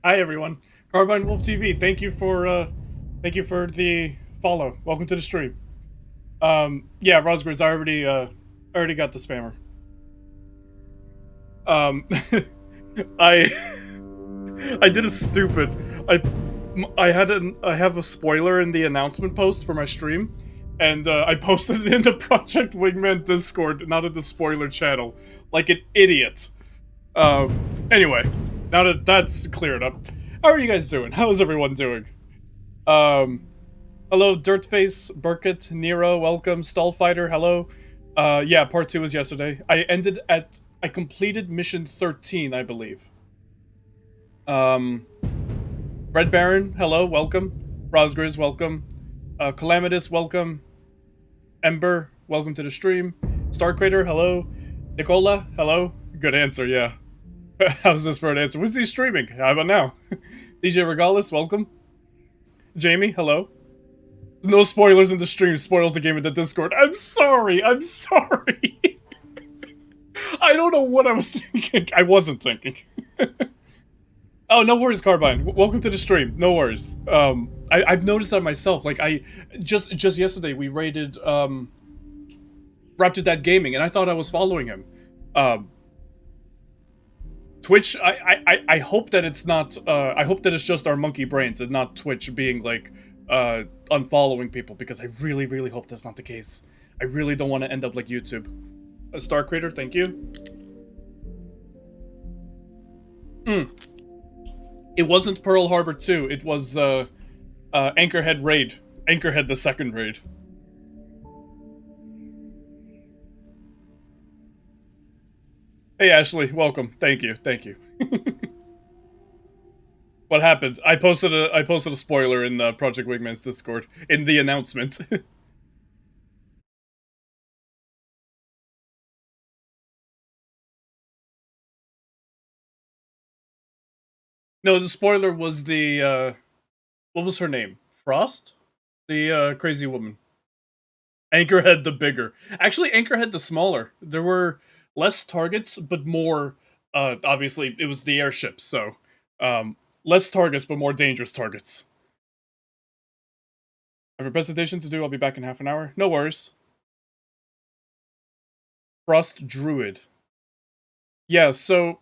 Hi everyone, Carbine Wolf TV. Thank you for the follow. Welcome to the stream. Yeah, Rosgriz, I already got the spammer. Um, I I did a stupid. I I have a spoiler in the announcement post for my stream, and I posted it in the Project Wingman Discord, not in the spoiler channel, like an idiot. Anyway, now that that's cleared up, how are you guys doing? How is everyone doing? Um, Hello, Dirtface, Burkett, Nero, welcome, Stallfighter, hello. Yeah, part 2 was yesterday. I completed mission 13, I believe. Um, Red Baron, hello, welcome. Rosgriz, welcome. Calamitous, welcome. Ember, welcome to the stream. Starcrater, hello. Nicola, hello. Good answer, yeah. How's this for an answer? When's he streaming? How about now? DJ Regalis, welcome. Jamie, hello. No spoilers in the stream. Spoils the game in the Discord. I'm sorry. I'm sorry. I don't know what I was thinking. I wasn't thinking. Oh, no worries, Carbine. Welcome to the stream. No worries. I've noticed that myself. Like I just yesterday we raided Raptor Dad Gaming, and I thought I was following him. Um, Twitch. I hope that it's not. I hope that it's just our monkey brains and not Twitch being like unfollowing people, because I really hope that's not the case. I really don't want to end up like YouTube. A Star Creator, thank you. Mm. It wasn't Pearl Harbor 2. It was Anchorhead Raid. Anchorhead the second raid. Hey Ashley, welcome. Thank you. Thank you. What happened? I posted a spoiler in Project Wingman's Discord in the announcement. No, the spoiler was the what was her name? Frost? The crazy woman. Anchorhead the bigger. Actually, Anchorhead the smaller. There were less targets, but more. Obviously, it was the airships, so less targets, but more dangerous targets. I have a presentation to do. I'll be back in half an hour. No worries. Frost Druid. Yeah. So,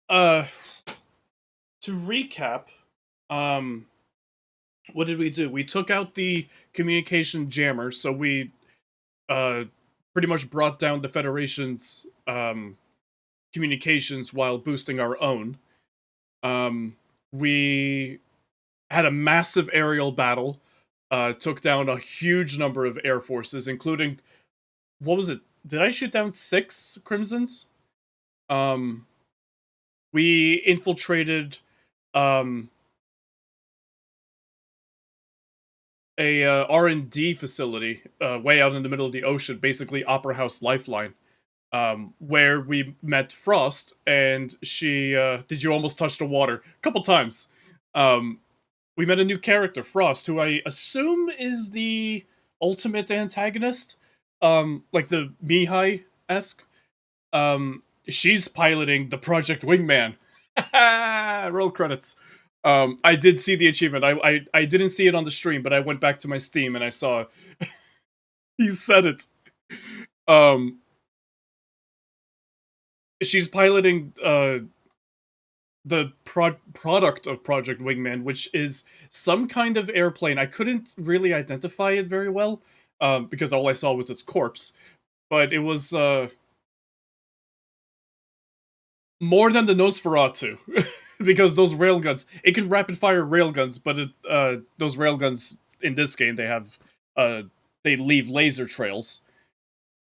uh, to recap, um, what did we do? We took out the communication jammer, so we uh pretty much brought down the Federation's communications while boosting our own. Um, we had a massive aerial battle, took down a huge number of air forces, including, what was it? Did I shoot down 6 Crimsons? Um, we infiltrated um, a R&D facility way out in the middle of the ocean, basically Opera House Lifeline, where we met Frost, and she did you almost touch the water a couple times. Um, we met a new character, Frost, who I assume is the ultimate antagonist, like the Mihai esque. She's piloting the Project Wingman. Roll credits. I did see the achievement. I didn't see it on the stream, but I went back to my Steam and I saw it. He said it. Um, she's piloting the product of Project Wingman, which is some kind of airplane. I couldn't really identify it very well, because all I saw was its corpse. But it was more than the Nosferatu, because those railguns, it can rapid fire railguns, but those railguns in this game, uh, they leave laser trails.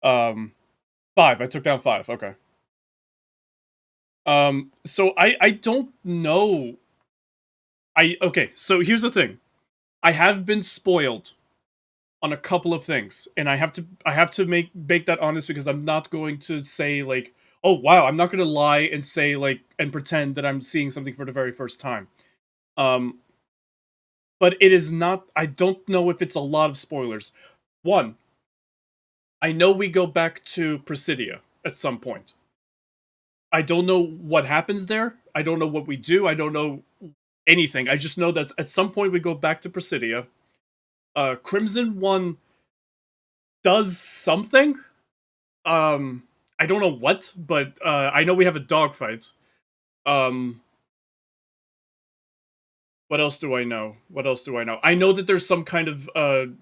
Um, 5. I took down 5. Okay. So I don't know. Okay. So here's the thing. I have been spoiled on a couple of things, and I have to make that honest, because I'm not going to say like, oh wow, I'm not going to lie and say like and pretend that I'm seeing something for the very first time. Um, but it is not. I don't know if it's a lot of spoilers. One, I know we go back to Presidia at some point. I don't know what happens there. I don't know what we do. I don't know anything. I just know that at some point we go back to Presidia. Crimson One does something. I don't know what, but I know we have a dogfight. Um, what else do I know? What else do I know? I know that there's some kind of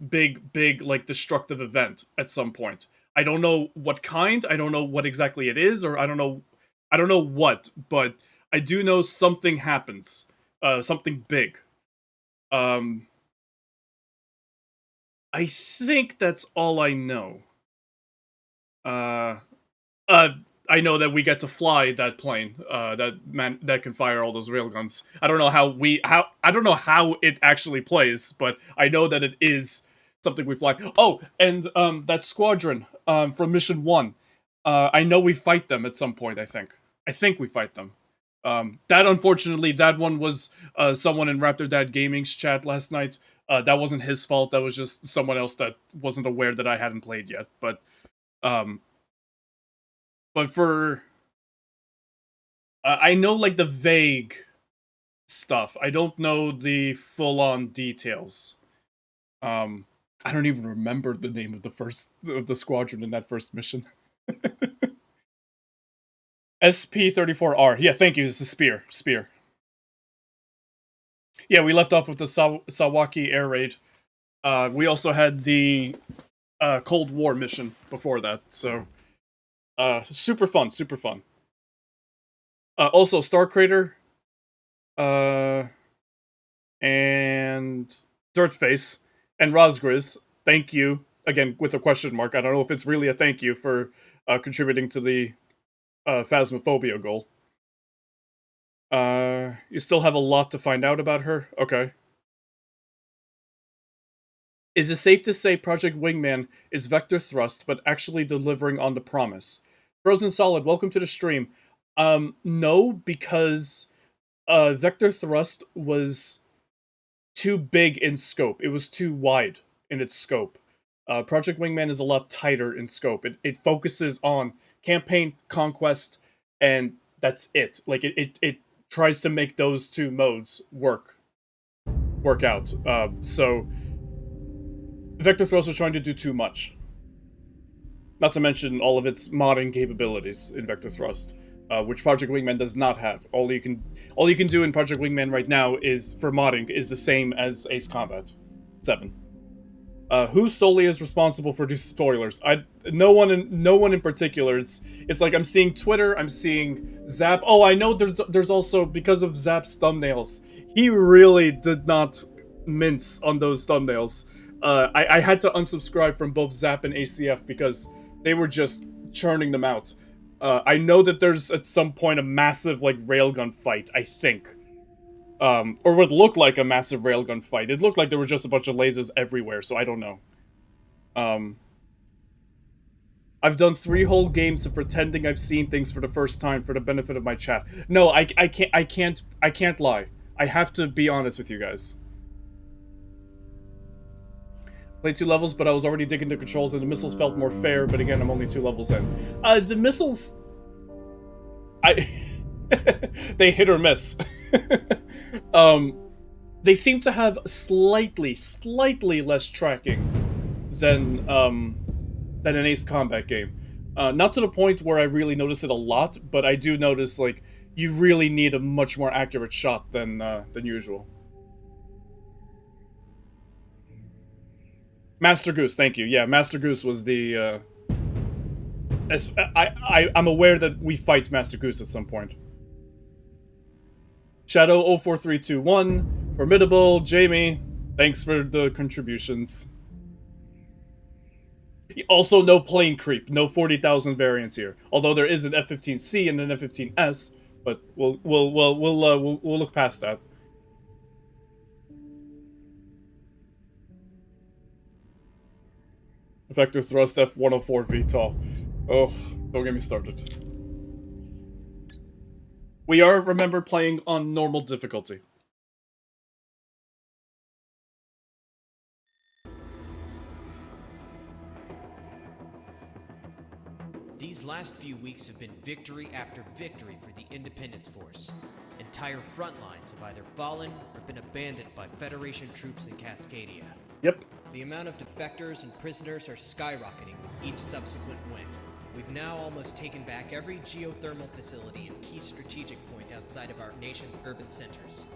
big like destructive event at some point. I don't know what kind. I don't know what exactly it is, or I don't know what, but I do know something happens. Something big. Um, I think that's all I know. Uh, Uh, I know that we get to fly that plane. That can fire all those railguns. I don't know how I don't know how it actually plays, but I know that it is something we fly. Oh, and that squadron from Mission One. I know we fight them at some point. I think we fight them. That unfortunately, that one was someone in Raptor Dad Gaming's chat last night. That wasn't his fault. That was just someone else that wasn't aware that I hadn't played yet. Um, but for I know like the vague stuff. I don't know the full-on details. Um, I don't even remember the name of the squadron in that first mission. SP-34R. Yeah, thank you. It's a spear. Spear. Yeah, we left off with the Sawaki air raid. We also had the Cold War mission before that. So, super fun. Super fun. Also, Star Crater. Uh, and Dirtface and Rosgriz, thank you again with a question mark. I don't know if it's really a thank you for contributing to the Phasmophobia goal. You still have a lot to find out about her. Okay. Is it safe to say Project Wingman is vector thrust, but actually delivering on the promise? Frozen Solid, welcome to the stream. No, because vector thrust was too big in scope. It was too wide in its scope. Project Wingman is a lot tighter in scope. It focuses on campaign, conquest, and that's it. Like it tries to make those two modes work out. So Vector Thrust was trying to do too much. Not to mention all of its modding capabilities in Vector Thrust, which Project Wingman does not have. All you can do in Project Wingman right now is for modding is the same as Ace Combat 7. Who solely is responsible for these spoilers? No one in particular. It's like I'm seeing Twitter, I'm seeing Zap. Oh, I know there's also because of Zap's thumbnails. He really did not mince on those thumbnails. I had to unsubscribe from both Zap and ACF because they were just churning them out. I know that there's at some point a massive like railgun fight. I think or what looked like a massive railgun fight. It looked like there was just a bunch of lasers everywhere, so I don't know. Um, I've done 3 whole games of pretending I've seen things for the first time for the benefit of my chat. No, I can't lie. I have to be honest with you guys. Played 2 levels, but I was already digging the controls, and the missiles felt more fair. But again, I'm only 2 levels in. The missiles, I they hit or miss. um, they seem to have slightly less tracking than an Ace Combat game. Not to the point where I really notice it a lot, but I do notice like you really need a much more accurate shot than usual. Master Goose, thank you. Yeah, Master Goose was the. I'm aware that we fight Master Goose at some point. Shadow 04321, Formidable, Jamie, thanks for the contributions. Also, no plane creep, no 40,000 variants here. Although there is an F-15C and an F-15S, but we'll look past that. Vector thrust F-104 VTOL. Oh, don't get me started. We are, remember, playing on normal difficulty. These last few weeks have been victory after victory for the Independence Force. Entire front lines have either fallen or been abandoned by Federation troops in Cascadia. Yep. The amount of defectors and prisoners are skyrocketing with each subsequent win. We've now almost taken back every geothermal facility and key strategic point outside of our nation's urban centers.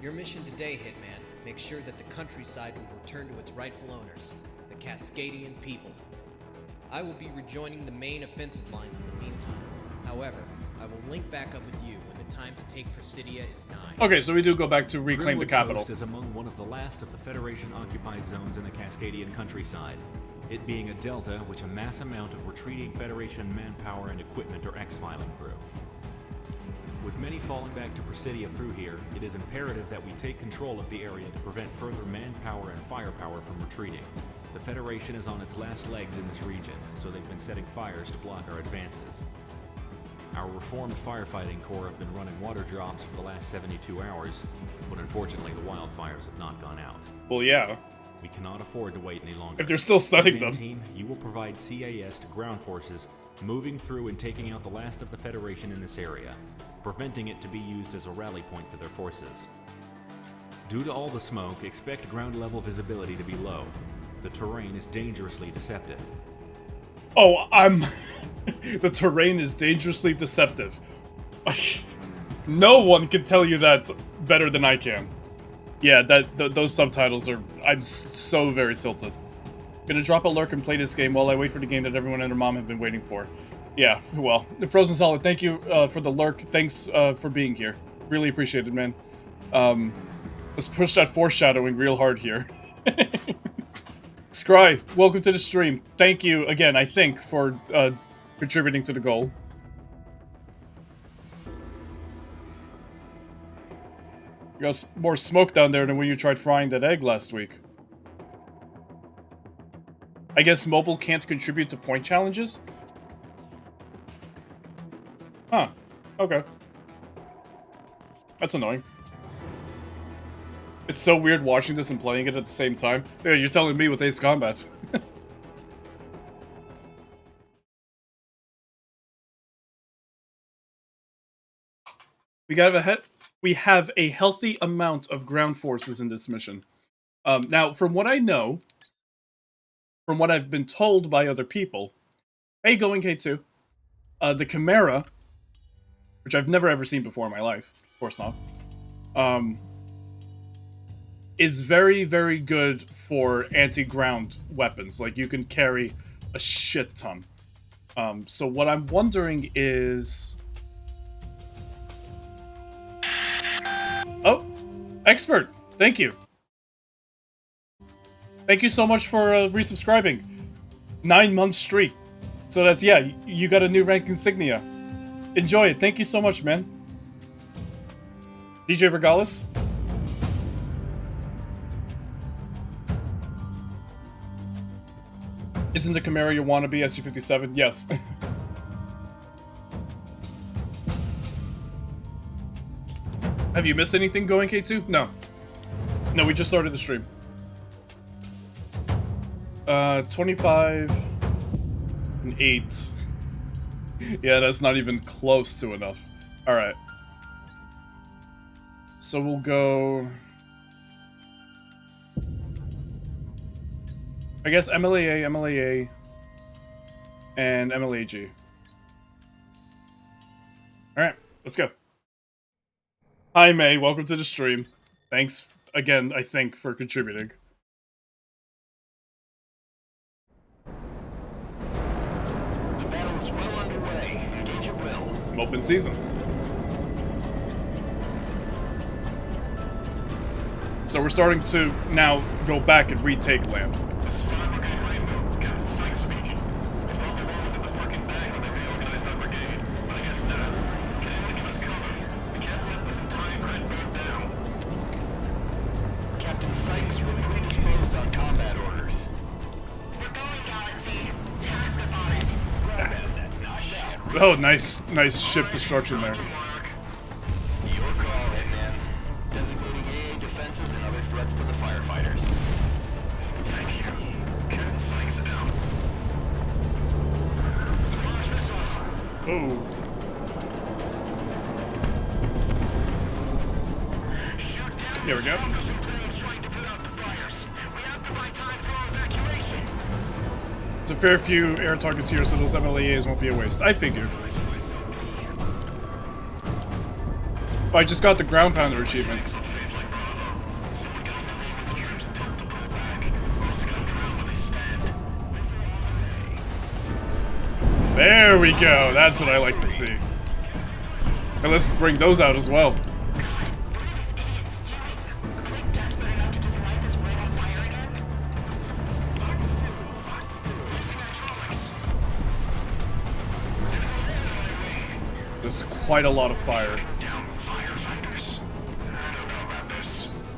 Your mission today, Hitman, make sure that the countryside will return to its rightful owners, the Cascadian people. I will be rejoining the main offensive lines in the meantime. However, I will link back up with you when the time to take Presidia is nigh. Okay, so we do go back to reclaim the capital. Coast is among one of the last of the Federation-occupied zones in the Cascadian countryside, it being a delta which a mass amount of retreating Federation manpower and equipment are exfiling through. With many falling back to Presidia through here, it is imperative that we take control of the area to prevent further manpower and firepower from retreating. The Federation is on its last legs in this region, so they've been setting fires to block our advances. Our reformed firefighting corps have been running water drops for the last 72 hours, but unfortunately the wildfires have not gone out. Well, yeah. We cannot afford to wait any longer. If they're still setting them. Team, you will provide CAS to ground forces, moving through and taking out the last of the Federation in this area, preventing it to be used as a rally point for their forces. Due to all the smoke, expect ground level visibility to be low. The terrain is dangerously deceptive. Oh, the terrain is dangerously deceptive. No one can tell you that better than I can. Yeah, those subtitles are... I'm so very tilted. Gonna drop a lurk and play this game while I wait for the game that everyone and their mom have been waiting for. Yeah, well, Frozen Solid, thank you for the lurk. Thanks for being here. Really appreciate it, man. Let's push that foreshadowing real hard here. Scry, welcome to the stream. Thank you again, I think, for contributing to the goal. You got more smoke down there than when you tried frying that egg last week. I guess mobile can't contribute to point challenges? Huh. Okay. That's annoying. It's so weird watching this and playing it at the same time. Yeah, you're telling me with Ace Combat. We have a healthy amount of ground forces in this mission. Now, from what I know, from what I've been told by other people, hey, going K2, the Chimera, which I've never ever seen before in my life, of course not, is very, very good for anti-ground weapons. Like, you can carry a shit ton. So what I'm wondering is... Oh, expert, thank you. Thank you so much for resubscribing. 9-month streak. So that's, yeah, you got a new rank insignia. Enjoy it. Thank you so much, man. DJ Regalis. Isn't the Chimera your wannabe SU-57? Yes. Have you missed anything going K2? No. No, we just started the stream. 25 and 8. Yeah, that's not even close to enough. Alright. So we'll go... I guess MLAA, MLAA, and MLAG. Alright, let's go. Hi May, welcome to the stream. Thanks again, I think, for contributing. The battle is well underway. Engage at will. Open season. So we're starting to now go back and retake land. This is Five Brigade Rainbow. Captain Sykes speaking. We thought the war was in the fucking bag when they reorganized that brigade, but I guess not. Can anyone give us cover? We can't let this entire grid burn down. Captain Sykes, we're predisposed on combat orders. We're going, Galaxy. Task us on it. Oh, nice ship destruction there. Your call, Hitman. Designating AA defenses and other threats to the firefighters. Thank you. Captain Sykes out. The launch missile Oh. There we go. There's a fair few air targets here, so those MLAs won't be a waste. I figured. Oh, I just got the ground pounder achievement. There we go. That's what I like to see. And let's bring those out as well. There's quite a lot of fire.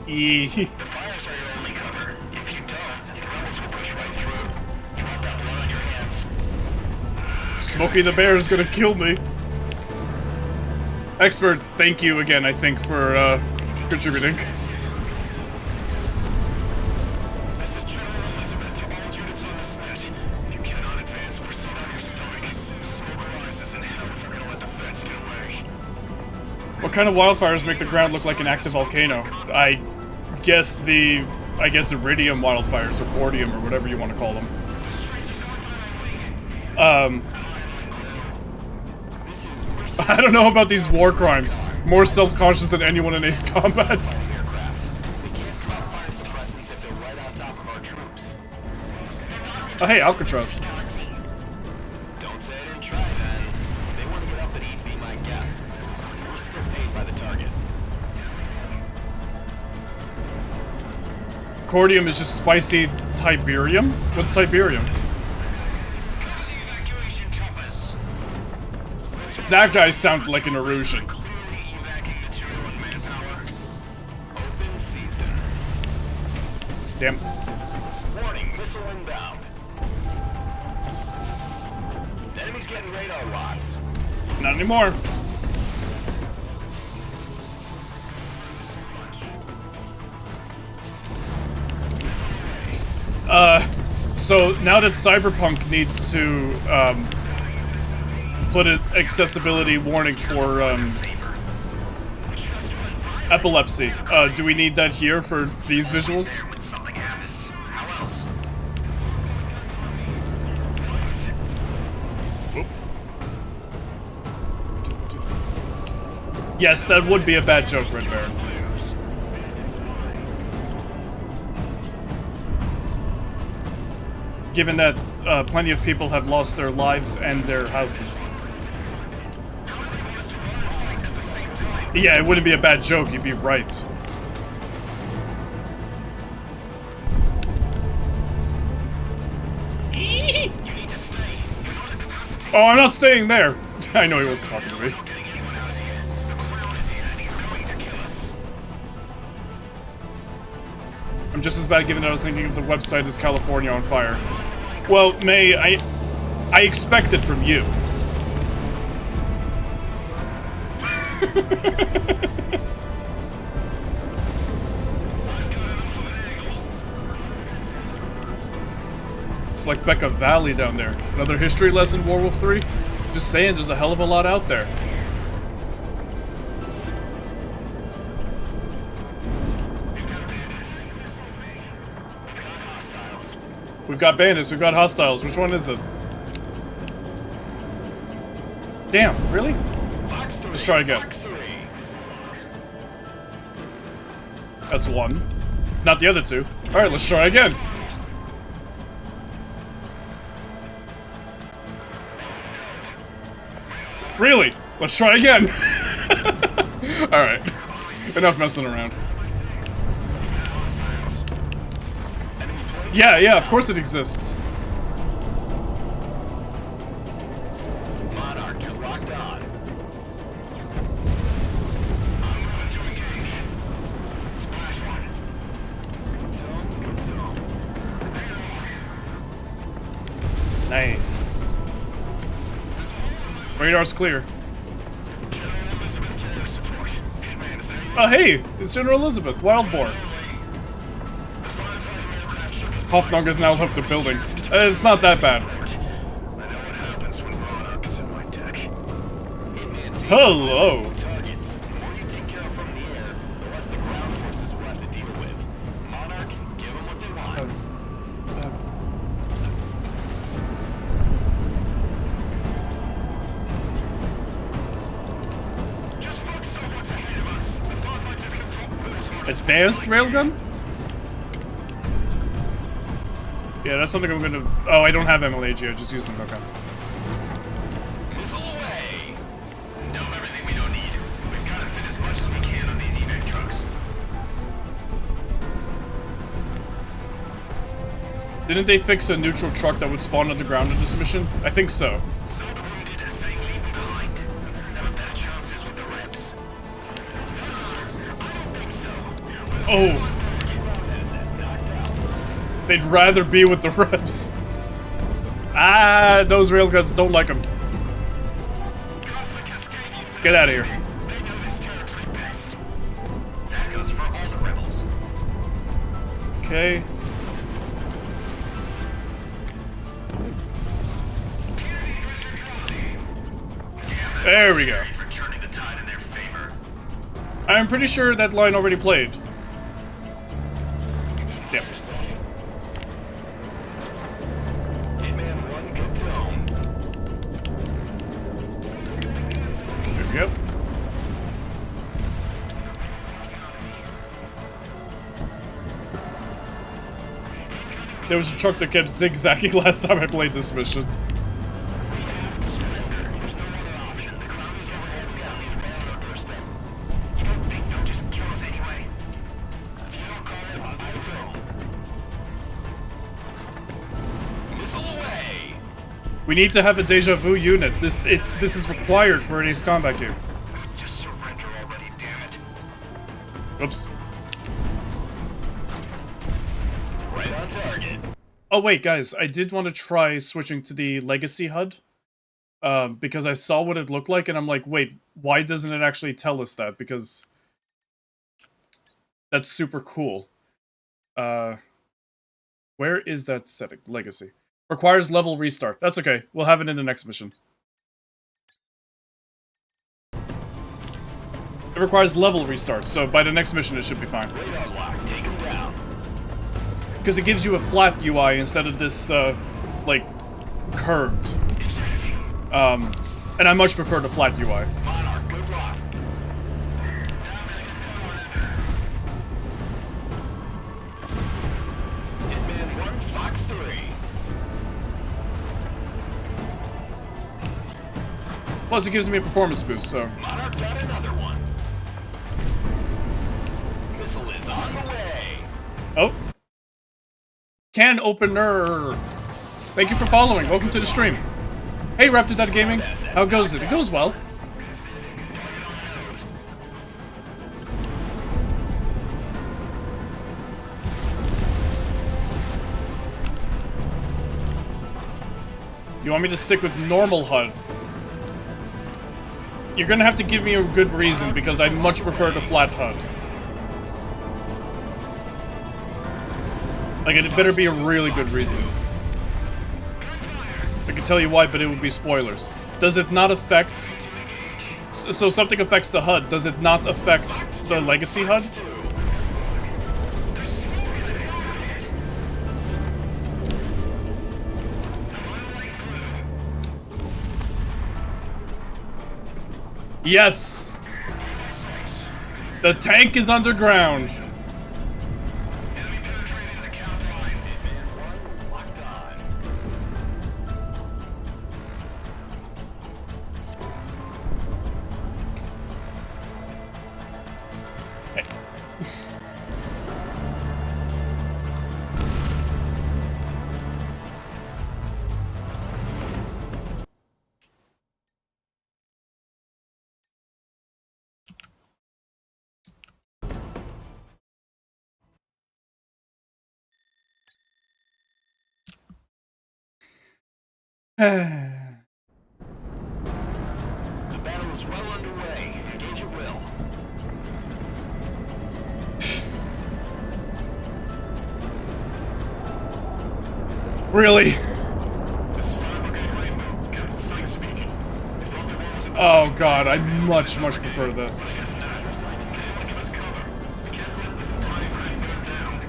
The fires are your only cover. If you don't, the rebels will push right through. Drop that blood on your hands. Smokey the Bear is gonna kill me. Expert, thank you again, I think, for contributing. This is General Elizabeth to all units on this net. If you cannot advance, proceed on your stomach. Smoke rises in hell if you're gonna let the feds get away. What kind of wildfires make the ground look like an active volcano? I guess iridium wildfires, or cordium, or whatever you want to call them. I don't know about these war crimes. More self-conscious than anyone in Ace Combat. We can't drop fire suppressants if they're right on top of our troops. Oh, hey, Alcatraz. Don't say I didn't try, man. If they want to get up and eat, be my guest. We're still paid by the target. Cordium is just spicy Tiberium? What's Tiberium? That guy sounded like an Erusian. Open season. Damn. Warning, missile inbound. The enemy's getting radar locked. Not anymore. So now that Cyberpunk needs to, put an accessibility warning for, epilepsy, do we need that here for these visuals? Something happens. How else? Yes, that would be a bad joke, Red Baron. Given that plenty of people have lost their lives and their houses. Yeah, it wouldn't be a bad joke, you'd be right. Oh, I'm not staying there! I know he wasn't talking to me. I'm just as bad given that I was thinking of the website as California on fire. Well, May, I expect it from you. It's like Becca Valley down there. Another history lesson, Warwolf 3? Just saying, there's a hell of a lot out there. We've got bandits, we've got hostiles. Which one is it? Damn, really? Let's try again. That's one. Not the other two. Alright, let's try again. Really? Let's try again. Alright. Enough messing around. Yeah, of course it exists. Monarch, you're locked on. Nice. Radar's clear. Oh, hey! It's General Elizabeth, Wild Boar. Hoffnunger's now left the building. It's not that bad. I know what happens when Monarch's in my deck. Hello. Targets. The more you take care of from the air, the less the ground forces will have to deal with. Monarch, give them what they want. Just focus on what's ahead of us. The dogfighters control force on Advanced railgun? Yeah, that's something I'm gonna... Oh, I don't have MLAG, I just use them, okay. missile away. Dump everything we don't need. We've got to fit as much as we can on these evac trucks. Didn't they fix a neutral truck that would spawn on the ground in this mission? I think so. Some of the wounded are saying leave them behind. Have a better chances with the reps. I don't think so. Oh. They'd rather be with the reps. Ah, those railguns don't like them. Get out of here. They know this territory best. That goes for all the rebels. Okay. There we go. For turning the tide in their favor. I'm pretty sure that line already played. Yep. Hitman 1 confirmed. There we go. There was a truck that kept zigzagging last time I played this mission. There's no other option. The crown is overholding down these men on our doorstep. You don't think they'll just kill us anyway? If you don't call it, I will. Missile away! We need to have a deja vu unit. This is required for an Ace Combat game. Just surrender already, damn it. Oops. Right on target. Oh wait, guys, I did want to try switching to the Legacy HUD. Because I saw what it looked like, and I'm like, wait, why doesn't it actually tell us that? Because that's super cool. Where is that setting? Legacy. Requires level restart. That's okay. We'll have it in the next mission. It requires level restart, so by the next mission it should be fine. Radar lock, take him down. Because it gives you a flat UI instead of this, like, curved. And I much prefer the flat UI. Monarch, good luck. Hitman 1, Fox 3. Plus, it gives me a performance boost, so... Monarch got another one. Missile is on the way. Oh. Can opener! Thank you for following. Welcome to the stream. Hey, Raptor Gaming. How goes it? It goes well. You want me to stick with normal HUD? You're gonna have to give me a good reason, because I much prefer the flat HUD. Like, it better be a really good reason. I can tell you why, but it would be spoilers. Does it not affect... So something affects the HUD. Does it not affect the Legacy HUD? Yes! The tank is underground. Enemy penetrating the count line. Hitman 1, locked on. Hey. The battle is well underway. Engage at will. Really? This is 5 Brigade Rainbow. Captain Sykes speaking. If all the ones in the Oh, Oh god, I much prefer this.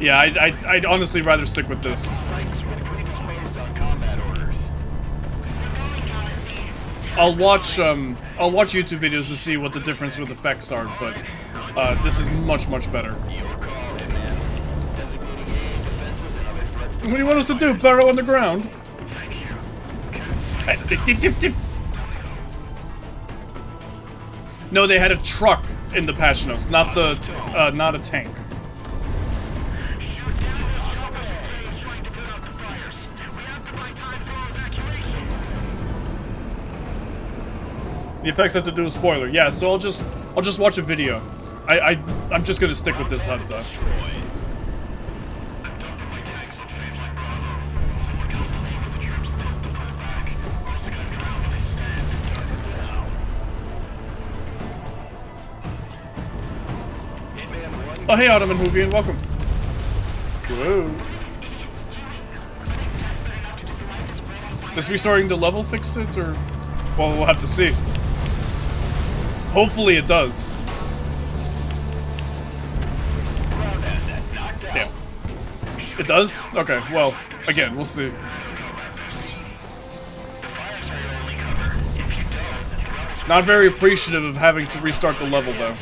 Yeah, I'd honestly rather stick with this. I'll watch YouTube videos to see what the difference with effects are, but this is much better. What do you want us to do? Burrow on the ground? No, they had a truck in the Passionos, not a tank. The effects have to do with spoiler. Yeah, so I'll just watch a video. I'm just gonna stick with this HUD though. Oh hey Ottoman Hoovian, welcome. Whoa. Does restoring the level fix it, or? Well, we'll have to see. Hopefully it does. Yeah. It does? Okay, well, again, we'll see. Not very appreciative of having to restart the level, though.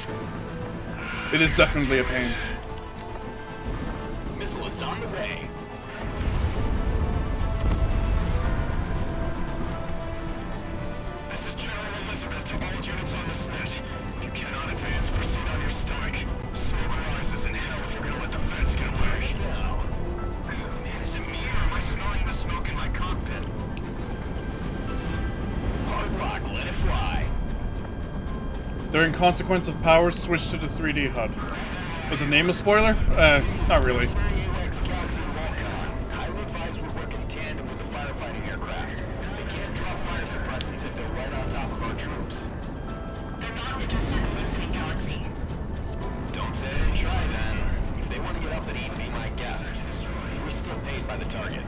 It is definitely a pain. Missile is on the way. This is General Elizabeth to all units on the set. You cannot advance. Proceed on your stomach. Smoke rises in hell if you're gonna let the feds get away. No. Man, is it me or am I smelling the smoke in my cockpit? Hard rock, let it fly. During Consequence of Power, switch to the 3D HUD. Was the name a spoiler? Not really. Don't say I didn't try then. If they want to get up at eat, be my guest. We're still paid by the target.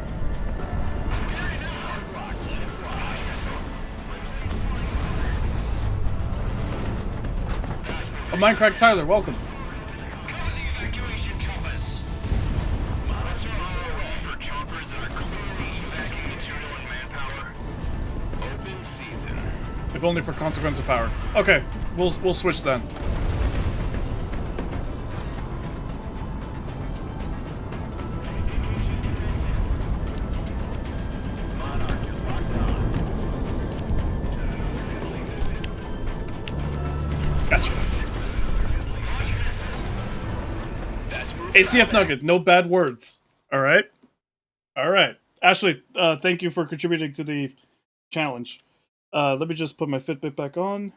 Oh, Minecraft Tyler, welcome. If only for Consequence of Power. Okay, we'll switch then. Gotcha. ACF Nugget, no bad words. Alright? Alright. Ashley, thank you for contributing to the challenge. Let me just put my Fitbit back on.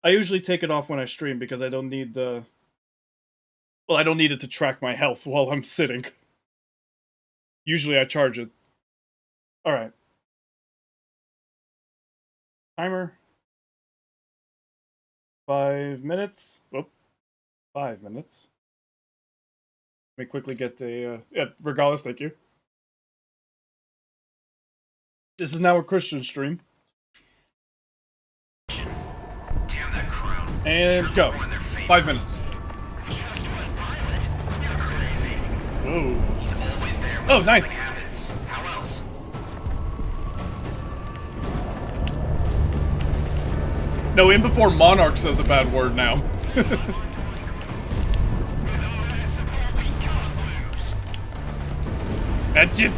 I usually take it off when I stream because I don't need well, I don't need it to track my health while I'm sitting. Usually I charge it. Alright. Timer. 5 minutes. Whoop. 5 minutes. Let me quickly get a... yeah, regardless, thank you. This is now a Christian stream. And go. 5 minutes. Whoa. Oh, nice. No, in before Monarch says a bad word now. That did.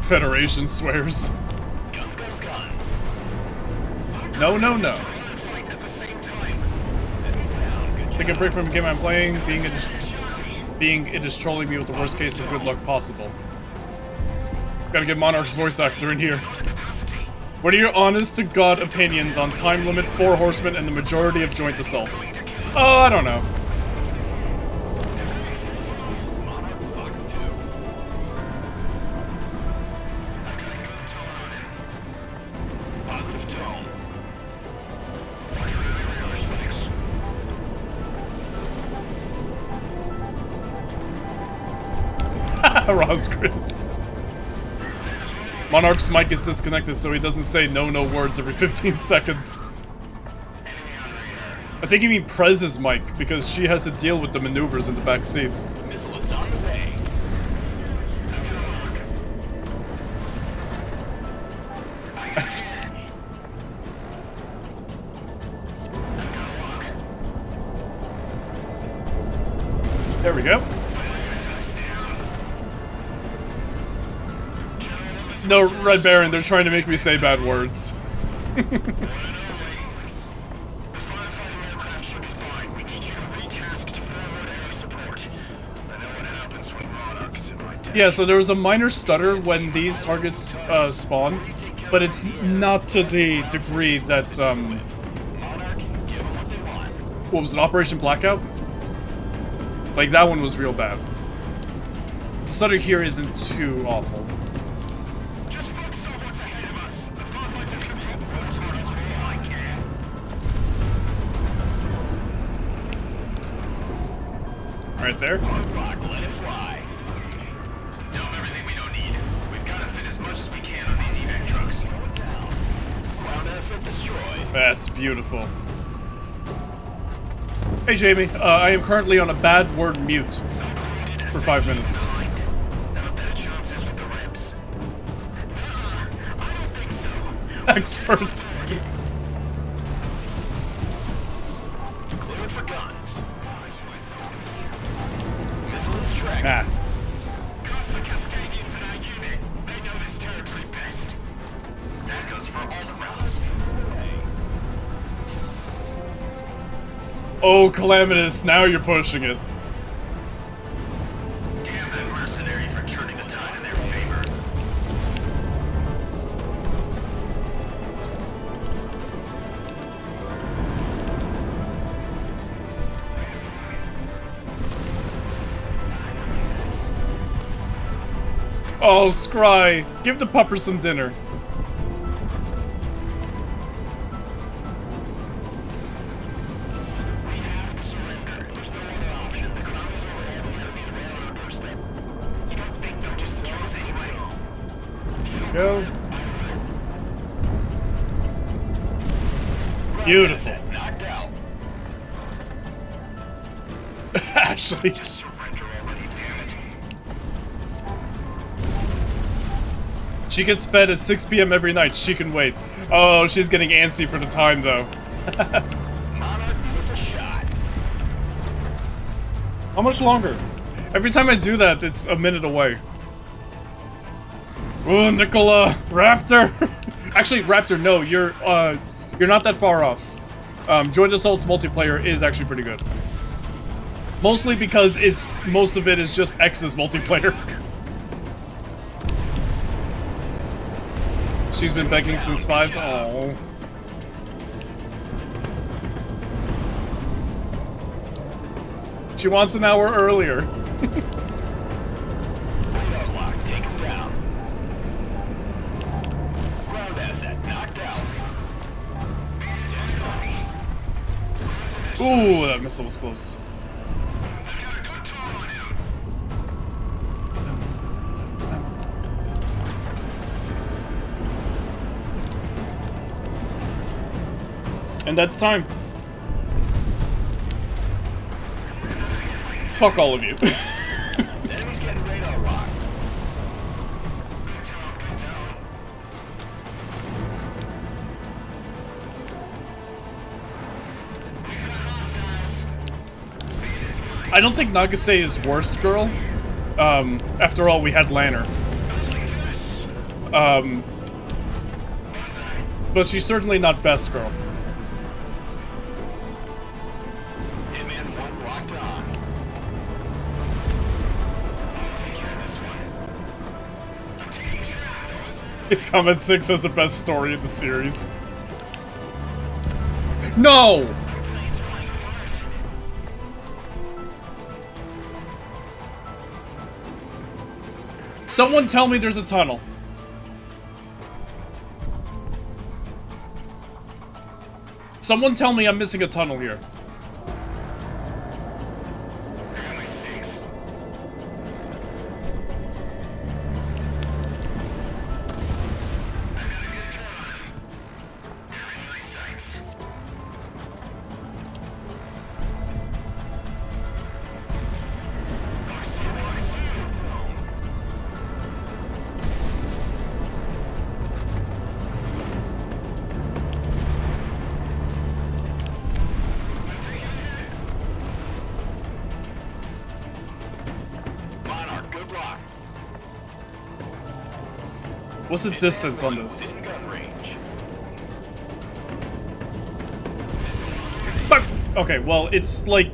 Federation swears. No, no, no. Take a break from the game I'm playing. Being it is trolling me with the worst case of good luck possible. Gotta get Monarch's voice actor in here. What are your honest to God opinions on time limit, 4 horsemen, and the majority of joint assault? Oh, I don't know. Ross Chris. Monarch's mic is disconnected so he doesn't say no words every 15 seconds. I think you mean Prez's mic, because she has to deal with the maneuvers in the back seat. Missile is on the way. There we go. No, Red Baron, they're trying to make me say bad words. Yeah, so there was a minor stutter when these targets spawn, but it's not to the degree that, what was it, Operation Blackout? Like, that one was real bad. The stutter here isn't too awful. Right there. Let it fly. Dump everything we don't need. We've got to fit as much as we can on these evac trucks. Ground asset destroyed. That's beautiful. Hey Jamie, I am currently on a bad word mute for 5 minutes. Expert. Cleared for guns. Missiles tracked. Ah. Cost the Cascadians in our unit. They know this territory best. That goes for all the rounds. Oh, Calamitous, now you're pushing it. Damn that mercenary for turning the tide in their favor. Oh, Scry, give the pupper some dinner. Go. Beautiful. Knocked out. Actually. Just surrender already, damn it. She gets fed at 6 p.m. every night. She can wait. Oh, she's getting antsy for the time, though. Monarch, give us a shot. How much longer? Every time I do that, it's a minute away. Ooh, Nicola! Raptor! Actually, Raptor, no, you're not that far off. Joint Assault's multiplayer is actually pretty good. Mostly because most of it is just X's multiplayer. She's been begging since 5. Oh. She wants an hour earlier. Lock, take him down. Ground asset knocked out. Ooh, that missile was close. And that's time. Fuck all of you. Enemy's getting radar locked. I don't think Nagase is worst girl. After all, we had Lanner. But she's certainly not best girl. Hitman 1 locked on. Take care of this one. His comment 6 has the best story in the series. No! Someone tell me there's a tunnel. Someone tell me I'm missing a tunnel here. What's the distance on this? Gun range. Fuck! Okay, well, it's like...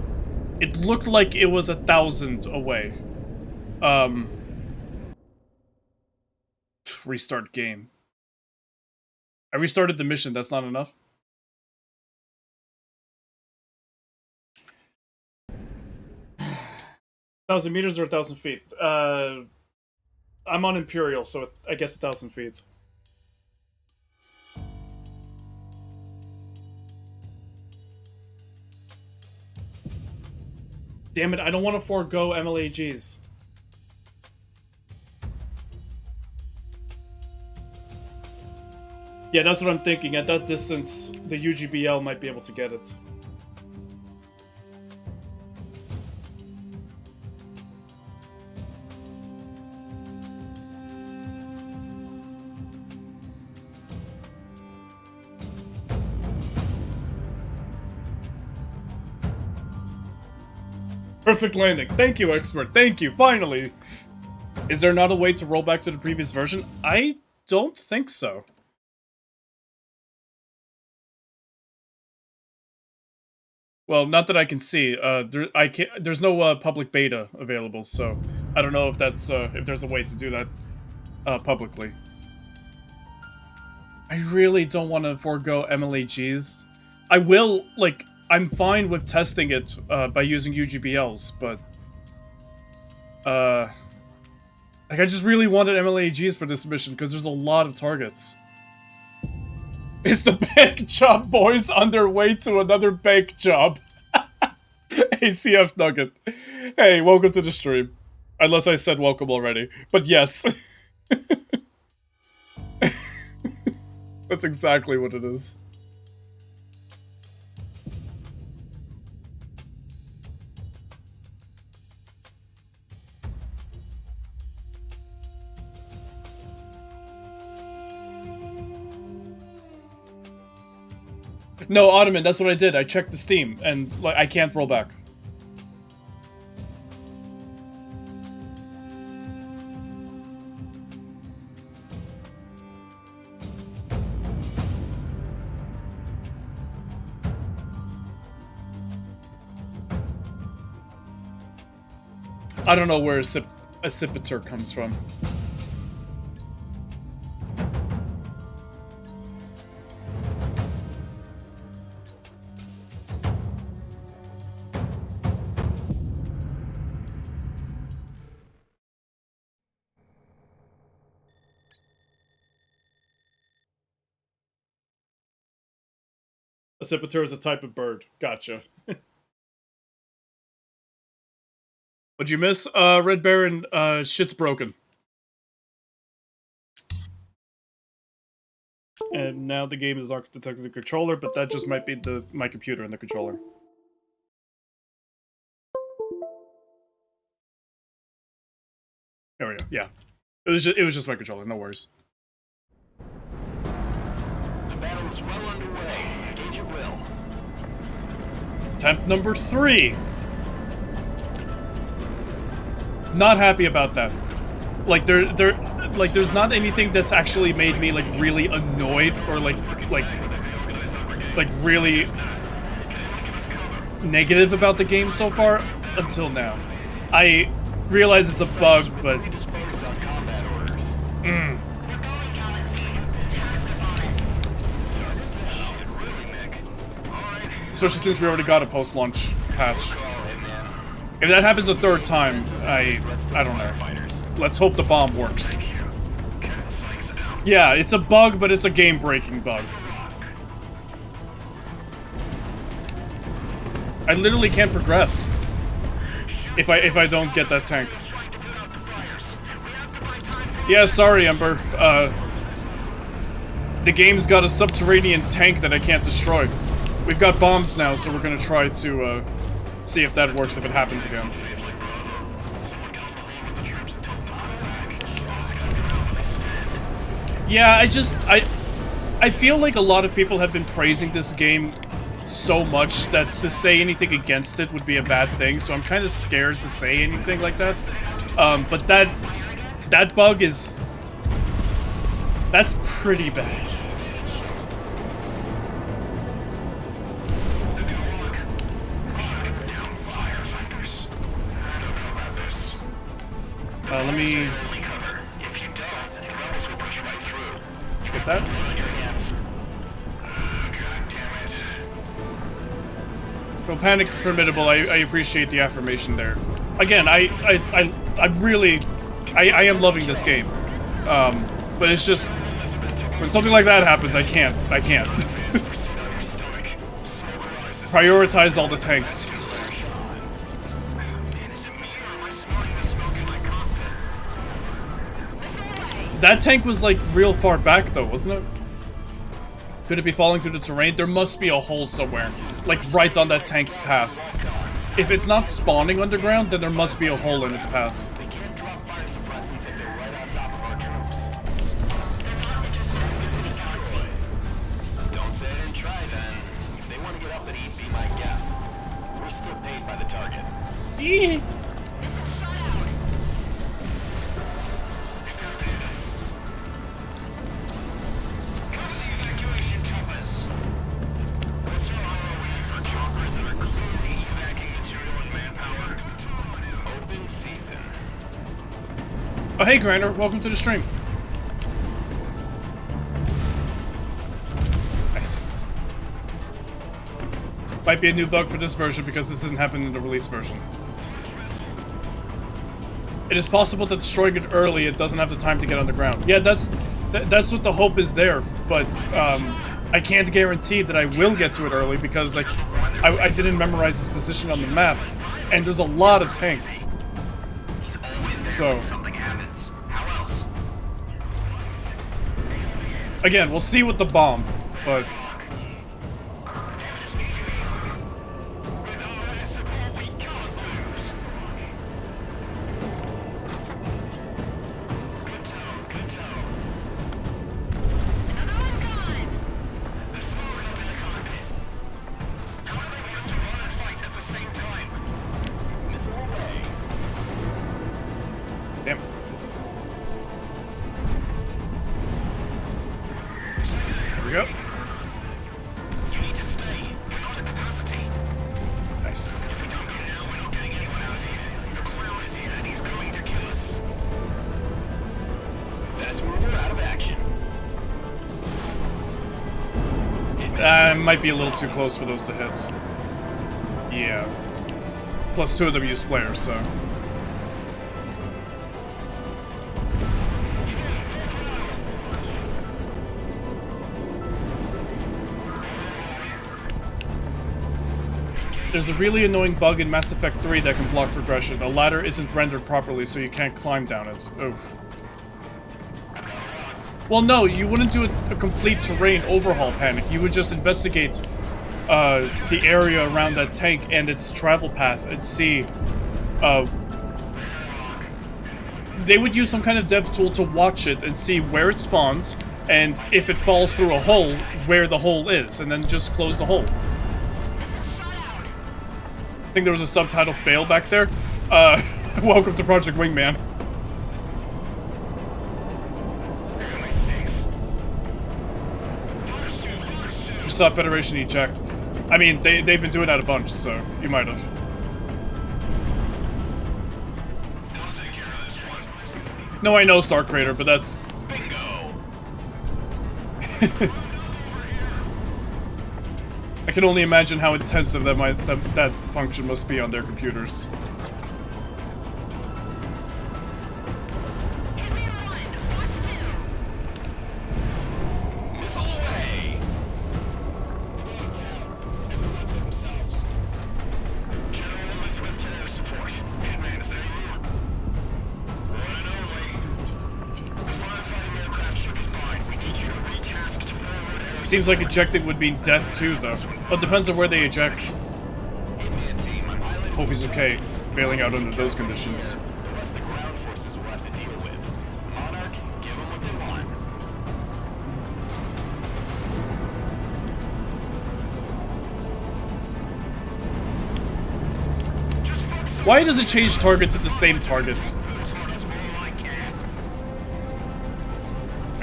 It looked like it was 1,000 away. Restart game. I restarted the mission, that's not enough? 1,000 meters or 1,000 feet? I'm on Imperial, so I guess 1,000 feet. Damn it, I don't want to forego MLAGs. Yeah, that's what I'm thinking. At that distance, the UGBL might be able to get it. Perfect landing. Thank you, expert. Thank you. Finally. Is there not a way to roll back to the previous version? I don't think so. Well, not that I can see. There's no public beta available, so I don't know if that's if there's a way to do that publicly. I really don't want to forego MLAGs. I will, like, I'm fine with testing it by using UGBLs, but like, I just really wanted MLAGs for this mission because there's a lot of targets. Is the bank job boys on their way to another bank job? ACF Nugget. Hey, welcome to the stream. Unless I said welcome already. But yes. That's exactly what it is. No, Ottoman, that's what I did. I checked the Steam, and like I can't roll back. I don't know where a Accipiter comes from. Accipiter is a type of bird. Gotcha. What'd you miss? Red Baron, shit's broken. And now the game is architected the controller, but that just might be my computer and the controller. There we go. Yeah, it was just my controller. No worries. The battle is well underway. Engage at will. Attempt number 3. Not happy about that. Like there's not anything that's actually made me like really annoyed or like really negative about the game so far until now. I realize it's a bug, but especially since we already got a post-launch patch. If that happens a third time, I don't know. Let's hope the bomb works. Yeah, it's a bug, but it's a game-breaking bug. I literally can't progress if I don't get that tank. Yeah, sorry, Ember. The game's got a subterranean tank that I can't destroy. We've got bombs now, so we're gonna try to see if that works if it happens again. Yeah, I feel like a lot of people have been praising this game so much that to say anything against it would be a bad thing, so I'm kind of scared to say anything like that. But that bug is That's pretty bad. Let me get that. No panic, formidable. I appreciate the affirmation there. Again, I really am loving this game, but it's just when something like that happens, I can't. Prioritize all the tanks. That tank was like real far back though, wasn't it? Could it be falling through the terrain? There must be a hole somewhere, like right on that tank's path. If it's not spawning underground, then there must be a hole in its path. They can't drop fire suppressants if they're right on top of our troops. Don't say I didn't try then. If they want to get up and eat, be my guest. We're still paid by the target. Oh, hey, Grinder. Welcome to the stream. Nice. Might be a new bug for this version because this didn't happen in the release version. It is possible that destroying it early, it doesn't have the time to get underground. Yeah, that's what the hope is there, but I can't guarantee that I will get to it early because I didn't memorize its position on the map, and there's a lot of tanks. So again, we'll see with the bomb, but might be a little too close for those to hit. Yeah. Plus 2 of them use flares, so. There's a really annoying bug in Mass Effect 3 that can block progression. The ladder isn't rendered properly, so you can't climb down it. Oof. Well, no, you wouldn't do a complete terrain overhaul, Panic. You would just investigate the area around that tank and its travel path and see. They would use some kind of dev tool to watch it and see where it spawns, and if it falls through a hole, where the hole is, and then just close the hole. I think there was a subtitle fail back there. Welcome to Project Wingman. Saw Federation eject. I mean, they've been doing that a bunch, so you might have. No, I know Star Crater, but that's bingo. I can only imagine how intensive that function must be on their computers. Seems like ejecting would mean death too, though. But depends on where they eject. Hope he's okay, bailing out under those conditions. Why does it change target to the same target?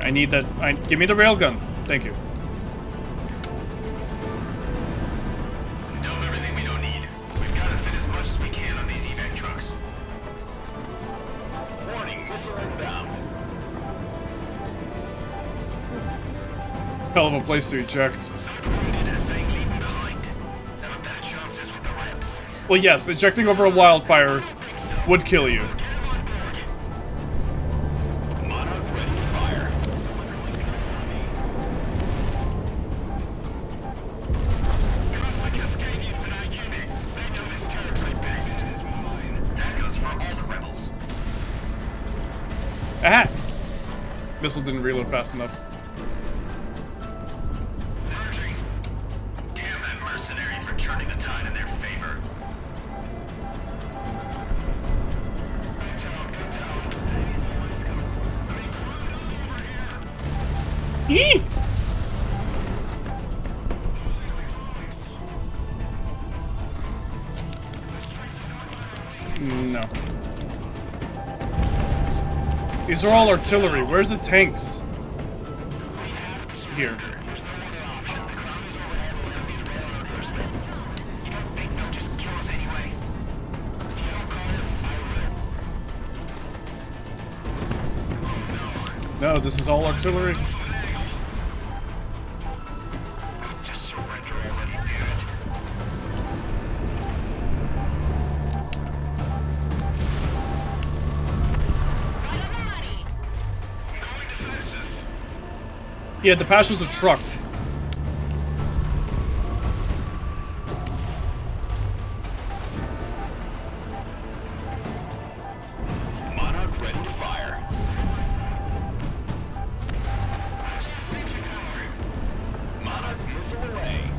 I need that. Give me the railgun. Thank you. Dump everything we don't need. We've got to fit as much as we can on these evac trucks. Warning, missile inbound. Hell of a place to eject. Some wounded as they leave behind. Have a better chances with the reps. Well, yes, ejecting over a wildfire would kill you. Monarch ready to fire. Trust the Cascadians in our unit. They know this territory best. That goes for all the rebels. Ah! Missile didn't reload fast enough. Merging. Damn that mercenary for turning the tide in their favor. Yee! No. These are all artillery. Where's the tanks? Here. No, this is all artillery. Just surrender already, damn it. Going defensive. Yeah, the patch was a truck. Monarch ready to fire. Monarch missile away.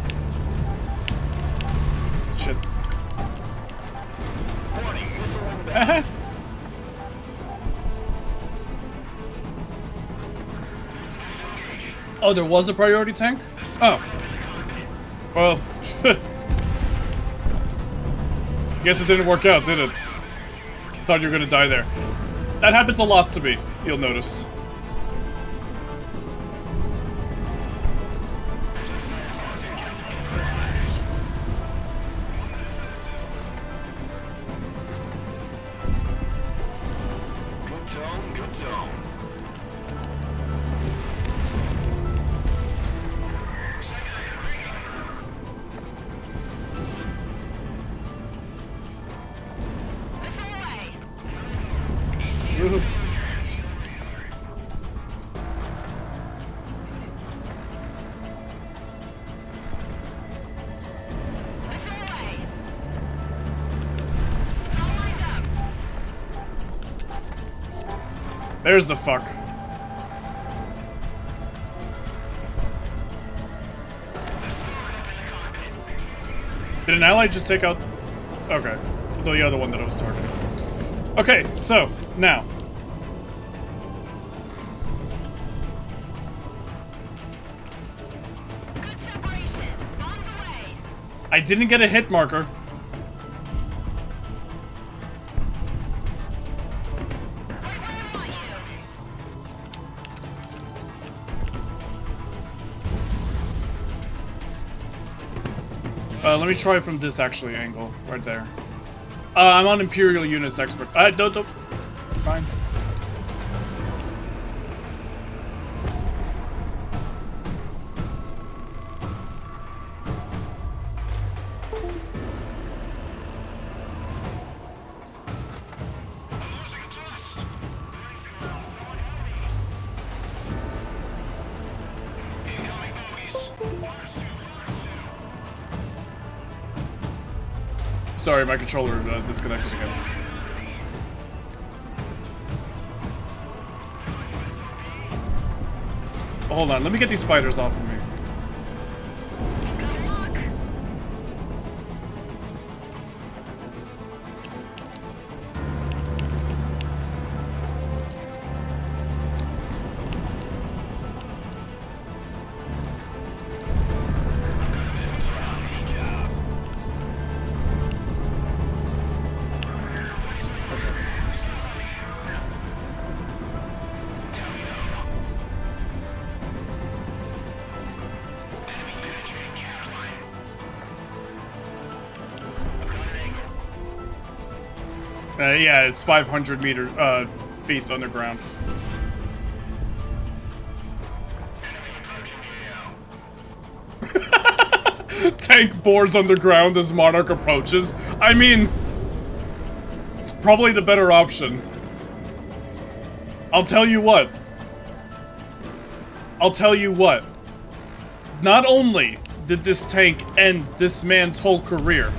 Shit. Warning, missile inbound. Oh, there was a priority tank? Oh. Well. Guess it didn't work out, did it? Thought you were gonna die there. That happens a lot to me, you'll notice. Good tone, good tone. Missile away. Woohoo. Missile away. All lined up. There's the fuck. Did an ally just take out... Okay. The other one that I was targeting. Okay, so, now. Good separation. Bombs away. I didn't get a hit marker. Right where I want you. Let me try from this actually angle, right there. I'm on Imperial Units expert. Don't. Fine. Sorry, my controller disconnected again. Hold on, let me get these fighters off of me. Good luck. Yeah, it's 500 feet underground. Tank bores underground as Monarch approaches. I mean, it's probably the better option. I'll tell you what. Not only did this tank end this man's whole career,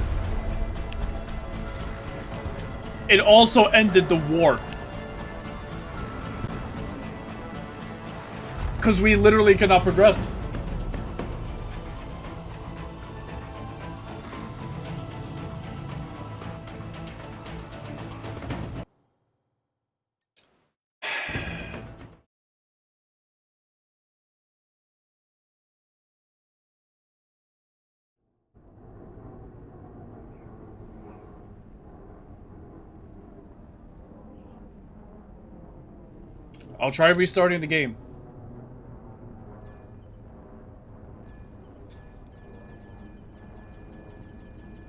it also ended the war. Because we literally cannot progress. I'll try restarting the game.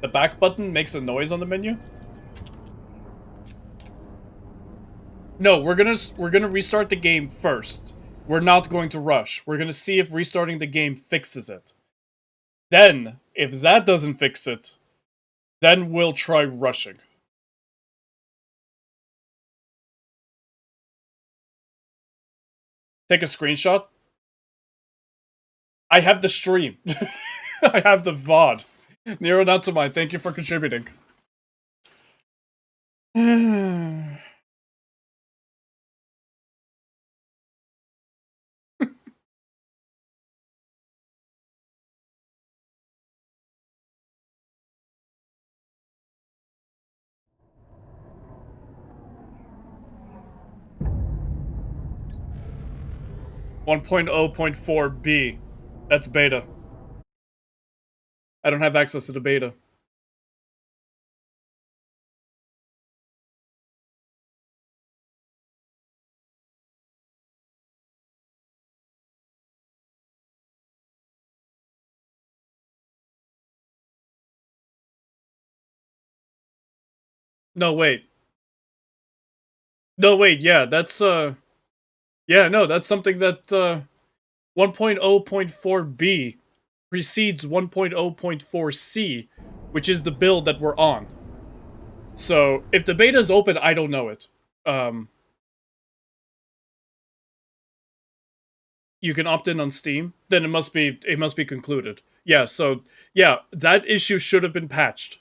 The back button makes a noise on the menu? No, we're gonna restart the game first. We're not going to rush. We're gonna see if restarting the game fixes it. Then, if that doesn't fix it, then we'll try rushing. Take a screenshot. I have the stream. I have the VOD. Nero Natsumai, thank you for contributing. 1.0.4b. That's beta. I don't have access to the beta. No, wait. No, wait, yeah, that's, yeah, no, that's something that, 1.0.4b precedes 1.0.4c, which is the build that we're on. So, if the beta is open, I don't know it. You can opt in on Steam, then it must be concluded. Yeah, so, yeah, that issue should have been patched.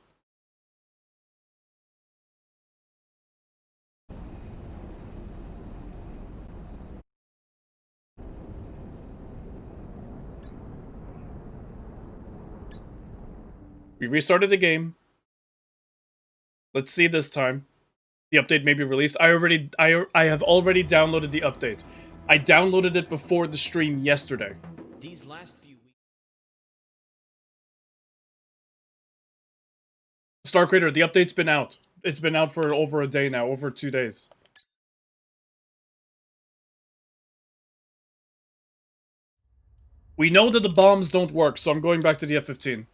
We restarted the game. Let's see this time. The update may be released. I have already downloaded the update. I downloaded it before the stream yesterday. These last few weeks. Star Crater, the update's been out. It's been out for over a day now, over 2 days. We know that the bombs don't work, so I'm going back to the F-15.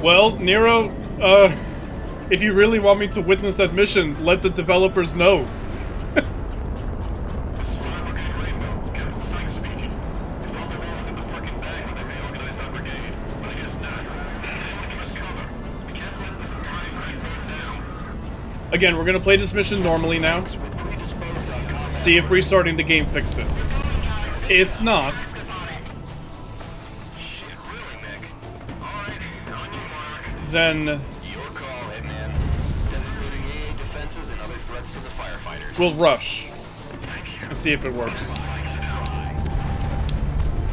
Well, Nero, if you really want me to witness that mission, let the developers know. Again, we're gonna play this mission normally now. See if restarting the game fixed it. If not... then... we'll rush. And see if it works.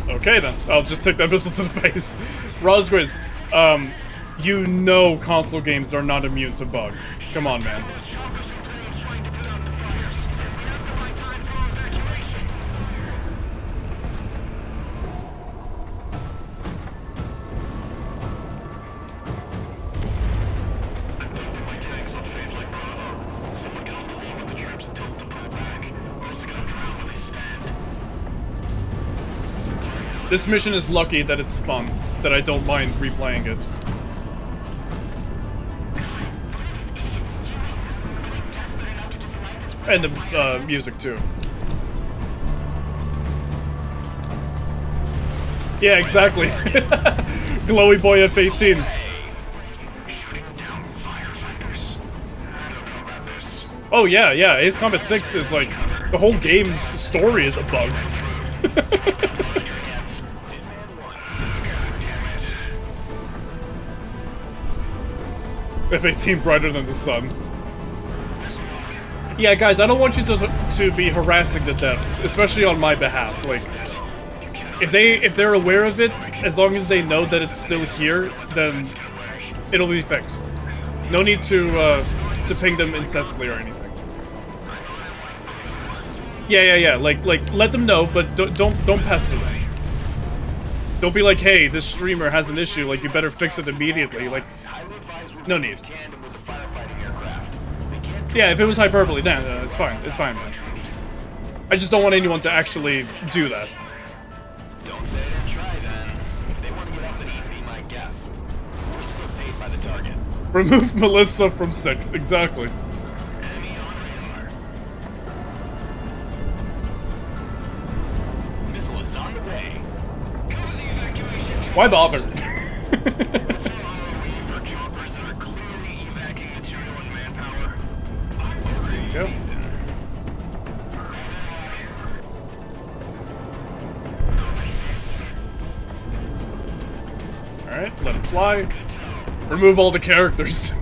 Okay then, I'll just take that missile to the face. Rosgriz, you know console games are not immune to bugs. Come on, man. This mission is lucky that it's fun, that I don't mind replaying it. And the music too. Yeah, exactly. Glowy boy F-18. Shooting down firefighters. I don't know about this. Oh yeah, yeah. Ace Combat 6 is like the whole game's story is a bug. F-18 brighter than the sun. Yeah, guys, I don't want you to be harassing the devs, especially on my behalf. Like, if they're aware of it, as long as they know that it's still here, then it'll be fixed. No need to ping them incessantly or anything. Yeah. Like let them know, but don't pester them. Don't be like, hey, this streamer has an issue. Like, you better fix it immediately. Like, no need. Yeah, if it was hyperbole, no, it's fine. It's fine, man. I just don't want anyone to actually do that. Don't say I didn't try then. If they want to get up and eat, be my guest. We're still paid by the target. Remove Melissa from 6, exactly. Enemy on radar. Missile is on the way. Cover the evacuation. Why bother? Our choppers that are clearly evacuating material and manpower. Yep. Alright, let it fly. Remove all the characters.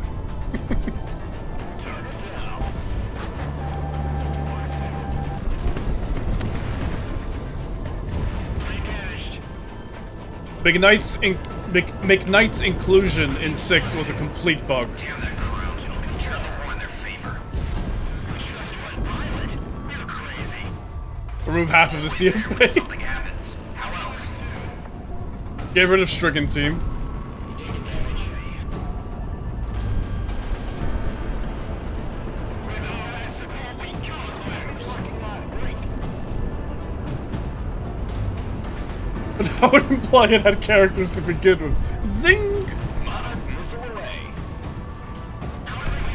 McKnight's inclusion in 6 was a complete bug. Damn that crowd, you know, control the war in their favor. Just one pilot? You're crazy. Remove half of the CFA. Something happens. How else? Get rid of Stricken Team. That would imply it had characters to begin with. Zing!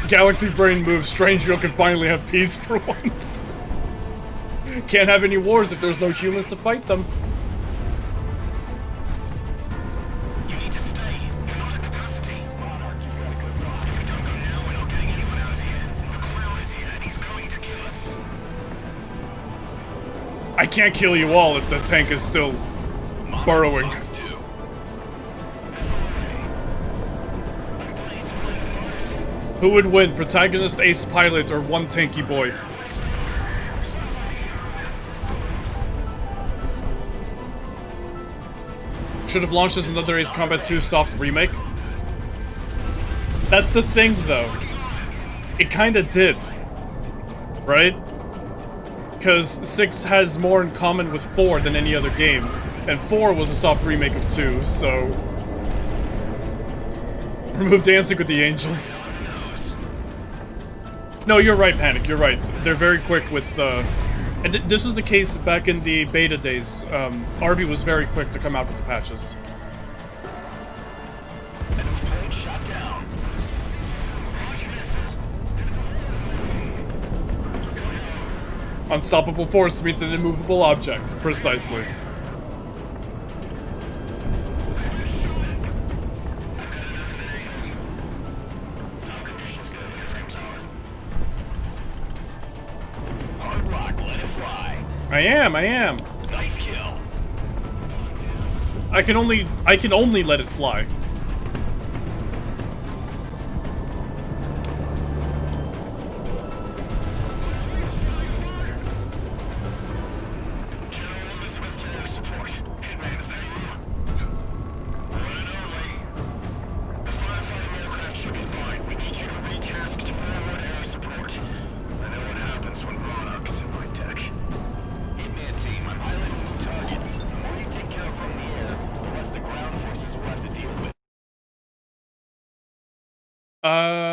Galaxy Brain moves. Strange Joe can finally have peace for once. Can't have any wars if there's no humans to fight them. You need to stay. You're not at capacity. Monarch, you gotta go. If we don't go now, we're not getting anyone out of here. The clown is here and he's going to kill us. I can't kill you all if the tank is still burrowing. Who would win, protagonist, ace pilot, or one tanky boy? Should have launched as another Ace Combat 2 soft remake. That's the thing, though. It kinda did. Right? Because 6 has more in common with 4 than any other game. And 4 was a soft remake of 2, so... Remove Dancing with the Angels. No, you're right, Panic, you're right. They're very quick with, And this was the case back in the beta days. Arby was very quick to come out with the patches. Shot down. Unstoppable force meets an immovable object. Precisely. I am. Nice kill. I can only let it fly.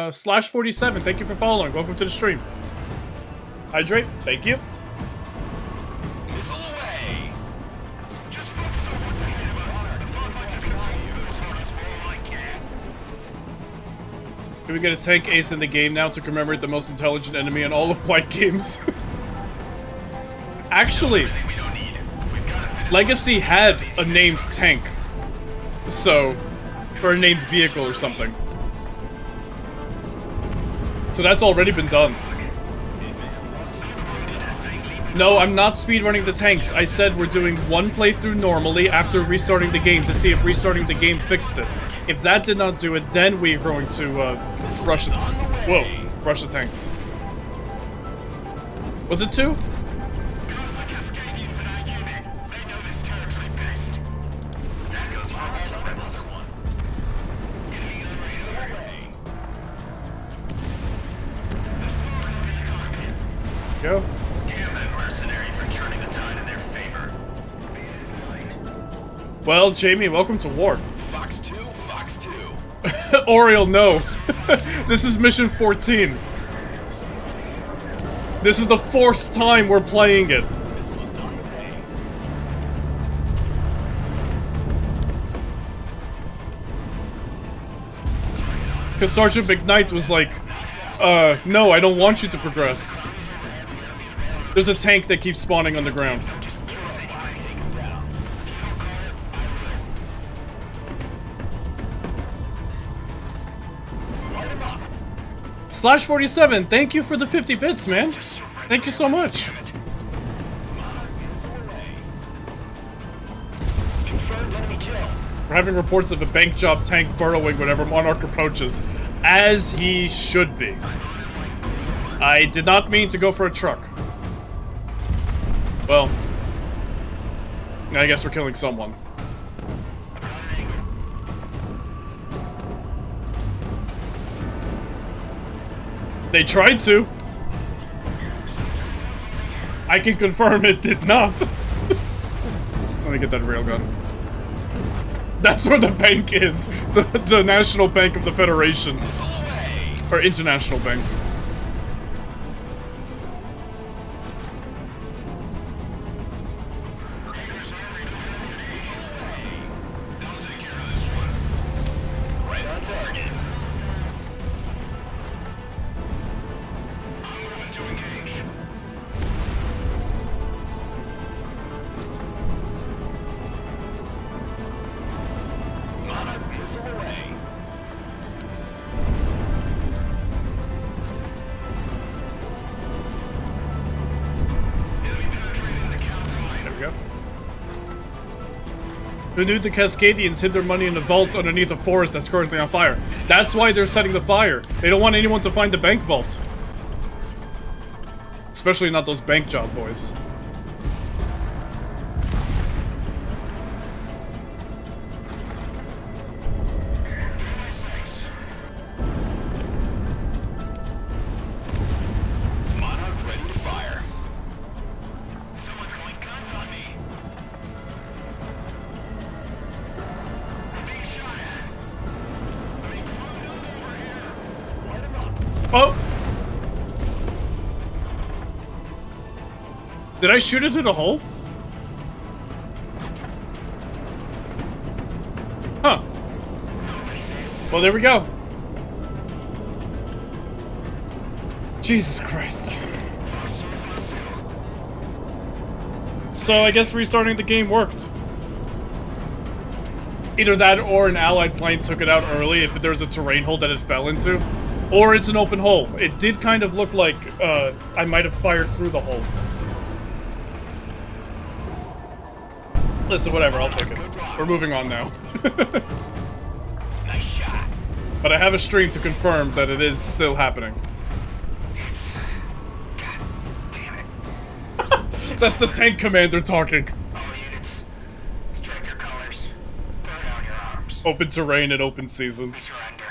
/47, thank you for following. Welcome to the stream. Hydrate, thank you. Missile away. Just focus on Can we get a tank ace in the game now to commemorate the most intelligent enemy in all of flight games? Actually, Legacy had a named tank. So, or a named vehicle or something. So that's already been done. No, I'm not speedrunning the tanks. I said we're doing one playthrough normally after restarting the game to see if restarting the game fixed it. If that did not do it, then we're going to rush it. Whoa, rush the tanks. Was it 2? Go. Damn that mercenary for turning the tide in their favor. Well, Jamie, welcome to war. Fox 2, Fox 2. Oriole, no. This is mission 14. This is the 4th time we're playing it. Because Sergeant McKnight was like, no, I don't want you to progress. There's a tank that keeps spawning on the ground. Slash 47, thank you for the 50 bits, man. Thank you so much. We're having reports of a bank job tank burrowing whenever Monarch approaches. As he should be. I did not mean to go for a truck. Well, I guess we're killing someone. They tried to. I can confirm it did not. Let me get that railgun. That's where the bank is. The National Bank of the Federation. Or International Bank. Who knew the Cascadians hid their money in a vault underneath a forest that's currently on fire? That's why they're setting the fire. They don't want anyone to find the bank vault. Especially not those bank job boys. Oh! Did I shoot it through the hole? Huh. Well, there we go. Jesus Christ. So I guess restarting the game worked. Either that or an allied plane took it out early if there was a terrain hole that it fell into. Or it's an open hole. It did kind of look like I might have fired through the hole. Listen, whatever, I'll take it. We're moving on now. Nice shot. But I have a stream to confirm that it is still happening. God damn it. That's the tank commander talking. All units, strike your colors. Burn down your arms. Open terrain and open season. We surrender.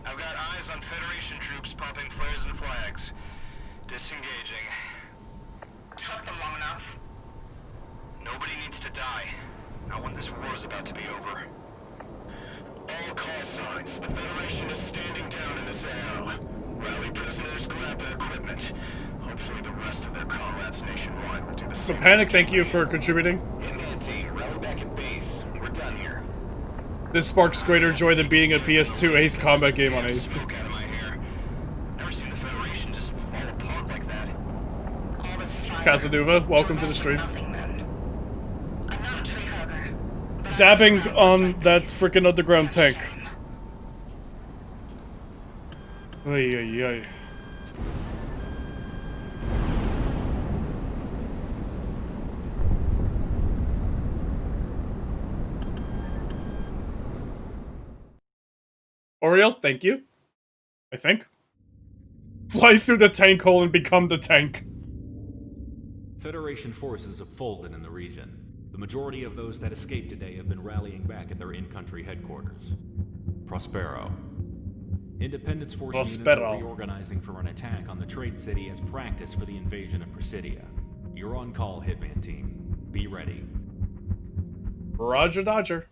I've got eyes on Federation troops popping flares and flags. Disengaging. Took them long enough. Nobody needs to die. Not when this war is about to be over. All call signs. The Federation is standing down in this AO. Rally prisoners, grab their equipment. Hopefully the rest of their comrades nationwide will do the So same. Panic, thank you for contributing. Hitman team, rally back at base. We're done here. This sparks greater joy than beating a PS2 Ace combat game on Ace. Smoke out of my hair. Never seen the Federation just fall apart like that. All this fire. Casanova, welcome to the stream. Nothing then. I'm not a tree hugger. But I'm Dabbing not on that freaking underground tank. shame. Ay, ay, ay. Oriel, thank you. I think. Fly through the tank hole and become the tank. Federation forces have folded in the region. The majority of those that escaped today have been rallying back at their in-country headquarters. Prospero. Independence Force units Prospero. are reorganizing for an attack on the trade city as practice for the invasion of Presidia. You're on call, Hitman team. Be ready. Roger Dodger.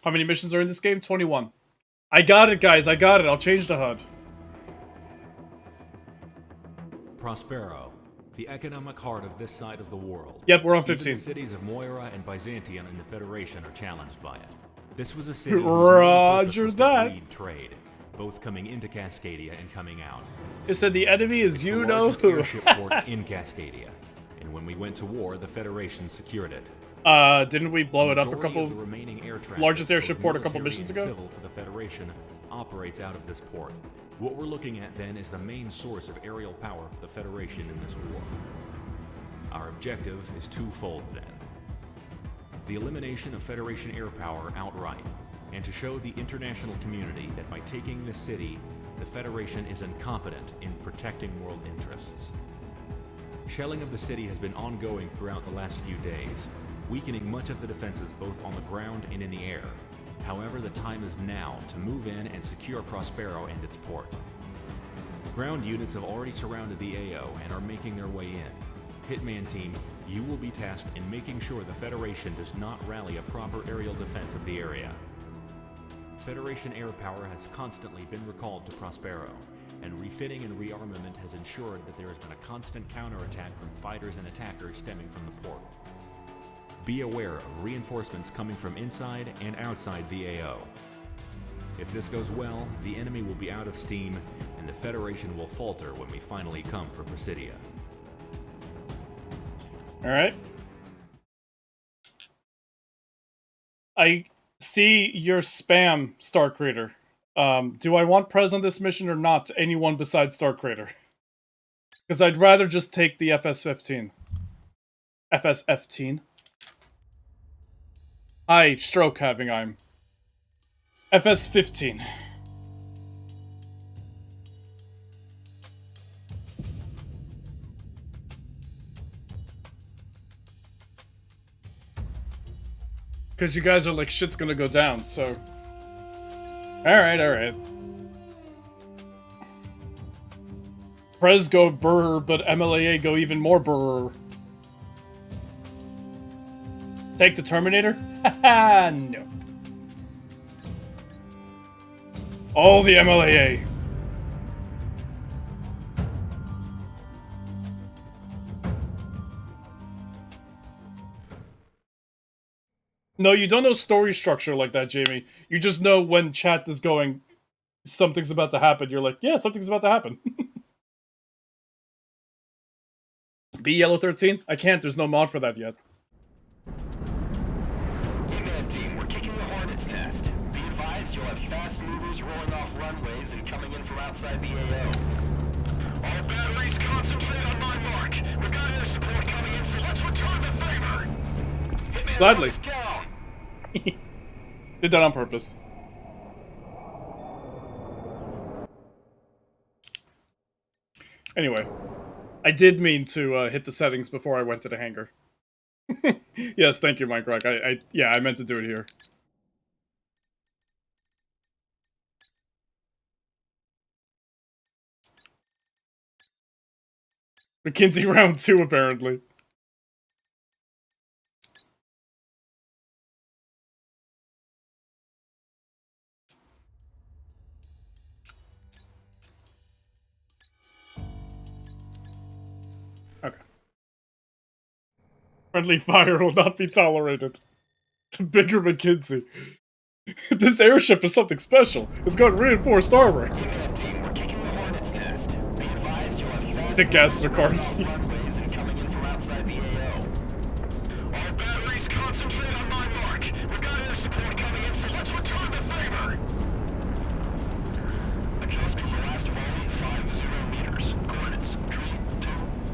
How many missions are in this game? 21. I got it, guys. I got it. I'll change the HUD. Prospero, the economic heart of this side of the world. Yep, we're on Even 15. the cities of Moira and Byzantium in the Federation are challenged by it. This was a city whose Roger main purpose was that. to lead trade, both coming into Cascadia and coming out. It said the enemy is It's you the know largest who. airship port in Cascadia, and when we went to war, the Federation secured it. Didn't we blow it up a Majority couple? of the remaining air traffic, largest airship both port a couple military missions and ago? Civil for the Federation operates out of this port. What we're looking at then is the main source of aerial power for the Federation in this war. Our objective is twofold then. The elimination of Federation air power outright, and to show the international community that by taking this city, the Federation is incompetent in protecting world interests. Shelling of the city has been ongoing throughout the last few days, weakening much of the defenses both on the ground and in the air. However, the time is now to move in and secure Prospero and its port. Ground units have already surrounded the AO and are making their way in. Hitman team, you will be tasked in making sure the Federation does not rally a proper aerial defense of the area. Federation air power has constantly been recalled to Prospero, and refitting and rearmament has ensured that there has been a constant counterattack from fighters and attackers stemming from the port. Be aware of reinforcements coming from inside and outside the AO. If this goes well, the enemy will be out of steam, and the Federation will falter when we finally come for Presidia. Alright. I see your spam, Star Crater. Do I want Prez on this mission or not? Anyone besides Star Crater? Because I'd rather just take the FS-15. FS-15. Hi, stroke having I'm. FS-15. Because you guys are like, shit's gonna go down, so... Alright, alright. Prez go brr, but MLAA go even more brr. Take the Terminator? Haha, no. All the MLAA. No, you don't know story structure like that, Jamie. You just know when chat is going, something's about to happen. You're like, yeah, something's about to happen. Be Yellow 13? I can't, there's no mod for that yet. Hitman team, we're kicking the Hornets nest. Be advised you'll have fast movers rolling off runways and coming in from outside the AO. All batteries concentrate on my mark. We've got air support coming in, so let's return the favor. Hitman Gladly. is down. Did that on purpose. Anyway, I did mean to hit the settings before I went to the hangar. Yes, thank you, Mike Rock. Yeah, I meant to do it here. McKinsey round 2, apparently. Okay. Friendly fire will not be tolerated. To Bigger McKinsey. This airship is something special. It's got reinforced armor. Dick ass McCarthy. Our batteries concentrate on my mark. We've got air support coming in, so let's return the favor. Adjust to the last volume 50 meters. Coordinates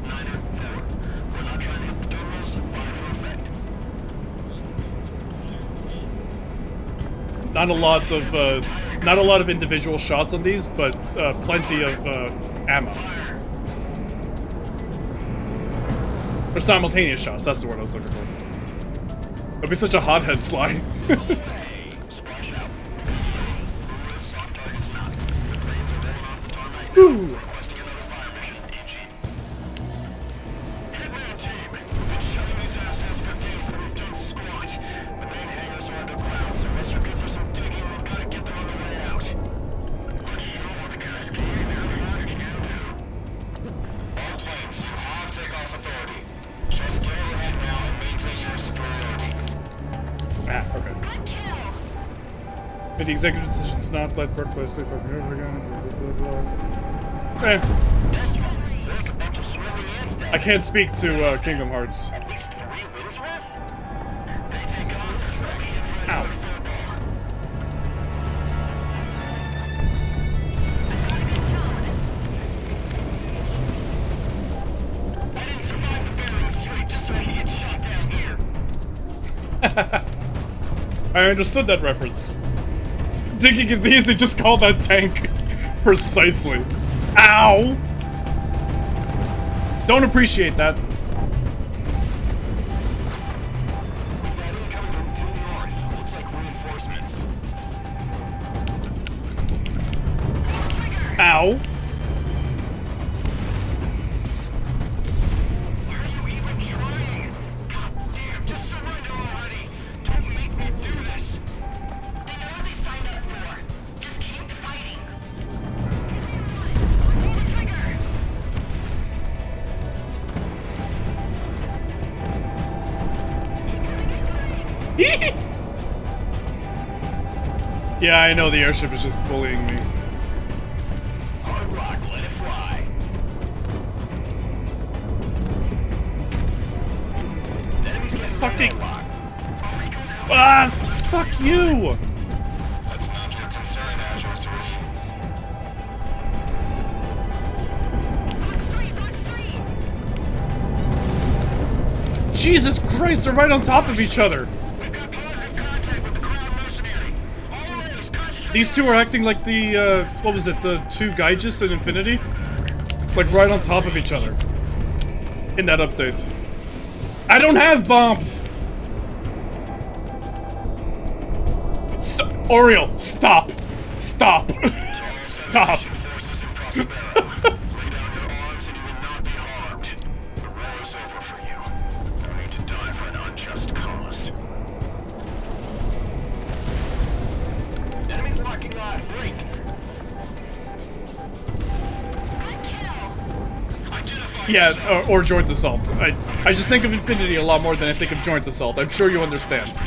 3294. We're not trying to hit the terminals. Fire for effect. Not a lot of individual shots on these, but plenty of ammo. Or simultaneous shots, that's the word I was looking for. That'd be such a hothead slide. Splash out. Soft targets not. The planes are rolling off the tarmac. Woo! Requesting another fire mission. EG. Hitman team, we've been shutting these assets 15 rooftop squad. The main hangars are underground, so unless you're good for some digging, we've got to get them on the way out. You know what the guys can do. All planes, you have takeoff authority. Just get overhead now and maintain your superiority. Ah, okay. Good kill. But the executive decision to not let workplace sleep over and over again. Blah, blah, blah. Eh, This one, like a bunch of swimming ants down. I can't speak to Kingdom Hearts. At least 3 wins worth? They take off. Ready for Ow. I didn't survive the Bering Strait just so I can get shot down here. I understood that reference. Digging is easy, just call that tank. Precisely. Ow! Don't appreciate that. We've got incoming from due north. Looks like reinforcements. Ow. Why are you even trying? God damn, just surrender already. Don't make me do this. They know what they signed up for. Just keep fighting. Pull the trigger. Yeah, I know the airship is just bullying me. Hard rock, let it fly. Enemies getting Fucking- radar lock. Ah, fuck you! That's not your concern, Azure 3. Box 3. Jesus Christ, they're right on top of each other. We've got positive contact with the Crown mercenary. All enemies concentrate. These two are acting like the, what was it, the two Gaijus in Infinity? Like right on top of each other. In that update. I don't have bombs! Oriel, stop! Stop! Stop! Forces in Prosperity. Lay down your arms and you will not be harmed. The war is over for you. No need to die for an unjust cause. Enemies locking on. Break. Good kill. Identify. Yeah, or Joint Assault. I just think of Infinity a lot more than I think of Joint Assault. I'm sure you understand.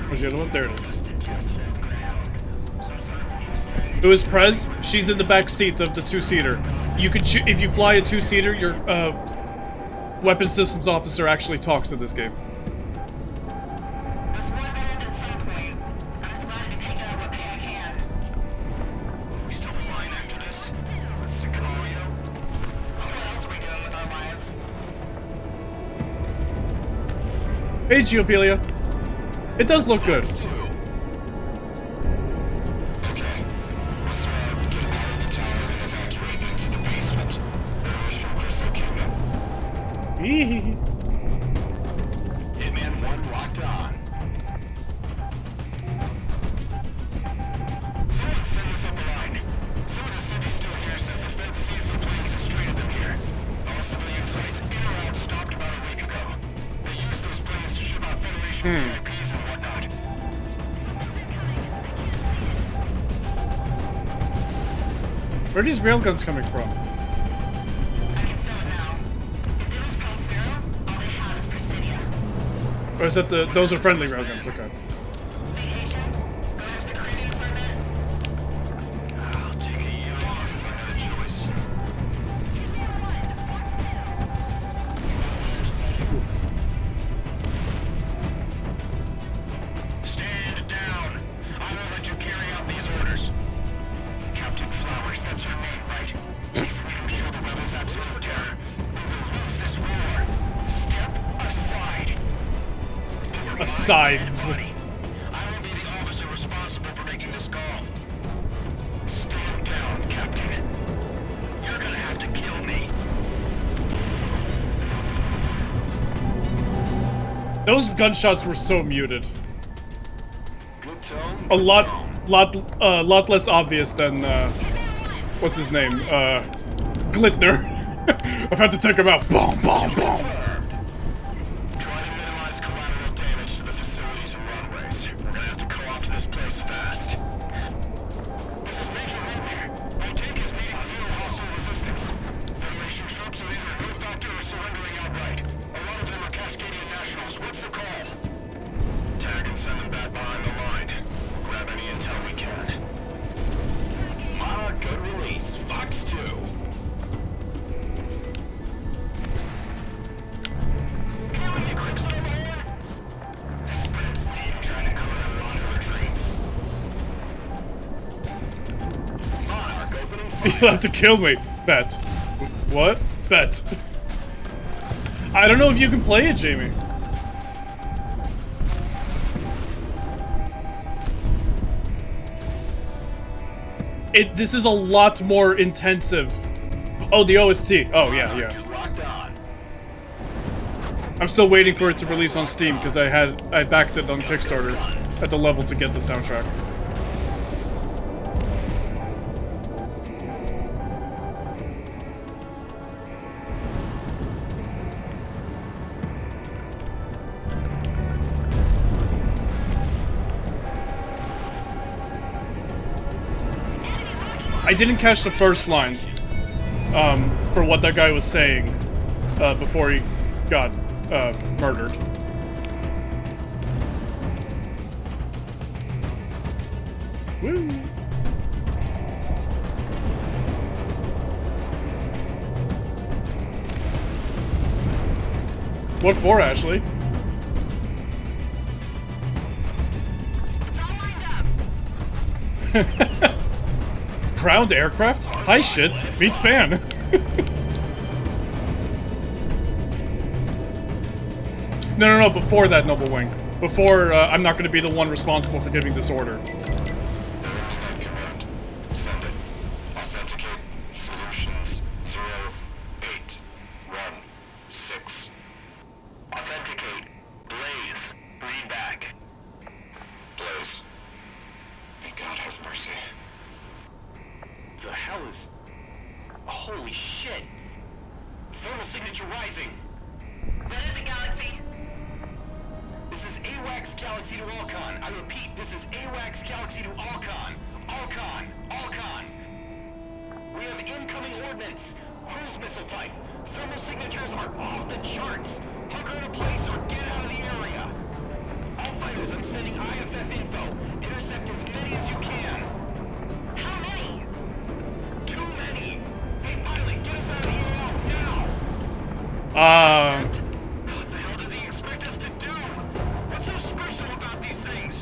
Where's the other one? There it is. Who is Prez? She's in the back seat of the two-seater. You could if you fly a two-seater, your weapons systems officer actually talks in this game. This wasn't ended simply. I'm just glad to be picking up what pay I can. We still flying after this? With Sicario? What else are we doing with our lives? Hey, Geopelia. It does look good. Okay. Let's get out of the tower and evacuate into the basement. Initial Crystal Kingdom. Hee. Hitman 1 locked on. Someone send us up the line. Some of the city's still here since the Fed seized the planes and stranded them here. All civilian flights in or out stopped about a week ago. They used those planes to ship out Federation VIPs and whatnot. Where are these railguns coming from? I can feel it now. If they lose Pulse Zero, all they have is Presidia. Or is that those are friendly railguns? Okay. Vacation? Go to the Caribbean for a bit? I'll take a year off if I had a choice. Stand down. I will let you carry out these orders. Captain Flowers, that's your name, right? If we don't show the rebels absolute terror, we will lose this war. Step aside. Asides. I will be the officer responsible for making this call. Stand down, Captain. You're gonna have to kill me. Those gunshots were so muted. Good tone. A lot less obvious than what's his name? Glitner. I've had to take him out. Boom, boom, boom. Try to minimize collateral damage to the facilities and runways. We're gonna have to co-opt this place fast. This is Major Wingman. My tank is meeting zero hostile resistance. Federation troops are either moved out or surrendering outright. A lot of them are Cascadian nationals. What's the call? Tag and send them back behind the line. Grab any intel we can. Monarch, good release. Fox 2. You'll have to kill me. Bet. What? Bet. I don't know if you can play it, Jamie. This is a lot more intensive. Oh, the OST. Oh, yeah. Locked on. I'm still waiting for it to release on Steam because I backed it on Kickstarter at the level to get the soundtrack. I didn't catch the first line for what that guy was saying before he got murdered. Woo! What for, Ashley? It's all lined up. Crowned aircraft? Hi shit. Meet fan. No, before that, Noble Wing. Before, I'm not gonna be the one responsible for giving this order. Command. Send it. Authenticate. Solutions 0816. Authenticate. Blaze. Read back. Blaze. May God have mercy. The hell is... Holy shit! Thermal signature rising! What is it, Galaxy? This is AWACS Galaxy to Alcon. I repeat, this is AWACS Galaxy to Alcon. Alcon. We have incoming ordnance. Cruise missile type. Thermal signatures are off the charts. Hunker in place or get out of the area. All fighters, I'm sending IFF info. Intercept as many as you can. How many? Too many. Hey, pilot, get us out of the AO now. What the hell does he expect us to do? What's so special about these things?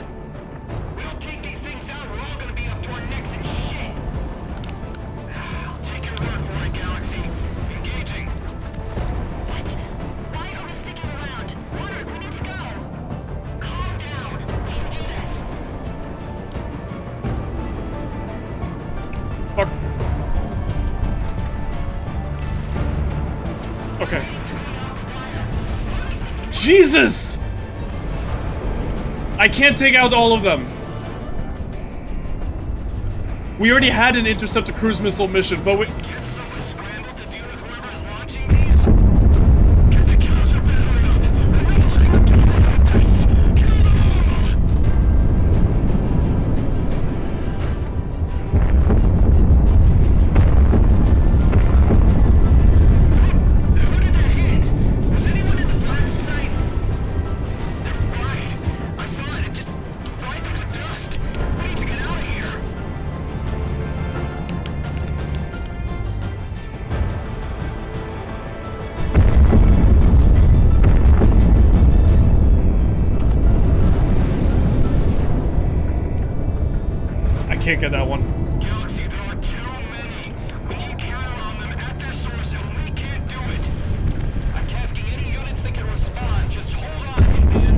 We don't take these things out, we're all gonna be up to our necks in shit. I'll take your word for it, Galaxy. Engaging. What? Why are we sticking around? Monarch, we need to go. Calm down. We can do this. Fuck. Okay. Jesus! I can't take out all of them. We already had an intercept a cruise missile mission, but we... Get someone scrambled to deal with whoever is launching these. Get the killers are battering up. We're not letting them get away with this. can't get that one. Galaxy, there are too many. We need counter on them at their source, and we can't do it. I'm tasking any units that can respond. Just hold on, Hitman.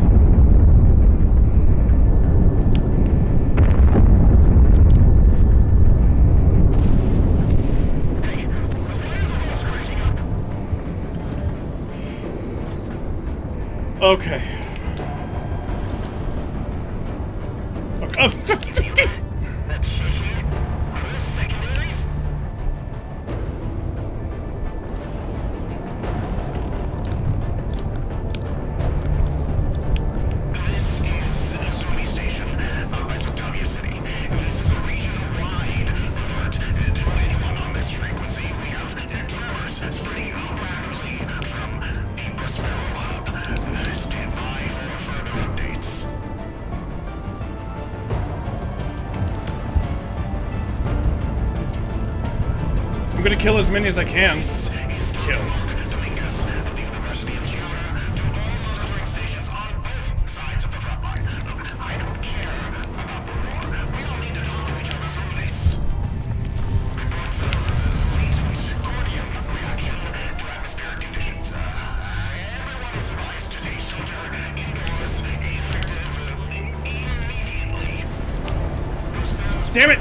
Hey, the fire's crashing up. Okay. That's shaky. Are there secondaries? This is Zoomy Station, Isotopia City. This is a region-wide alert to anyone on this frequency. We have tremors spreading rapidly from the Prospero Hub. Stand by for further updates. I'm gonna kill as many as I can. Kill. Damn it!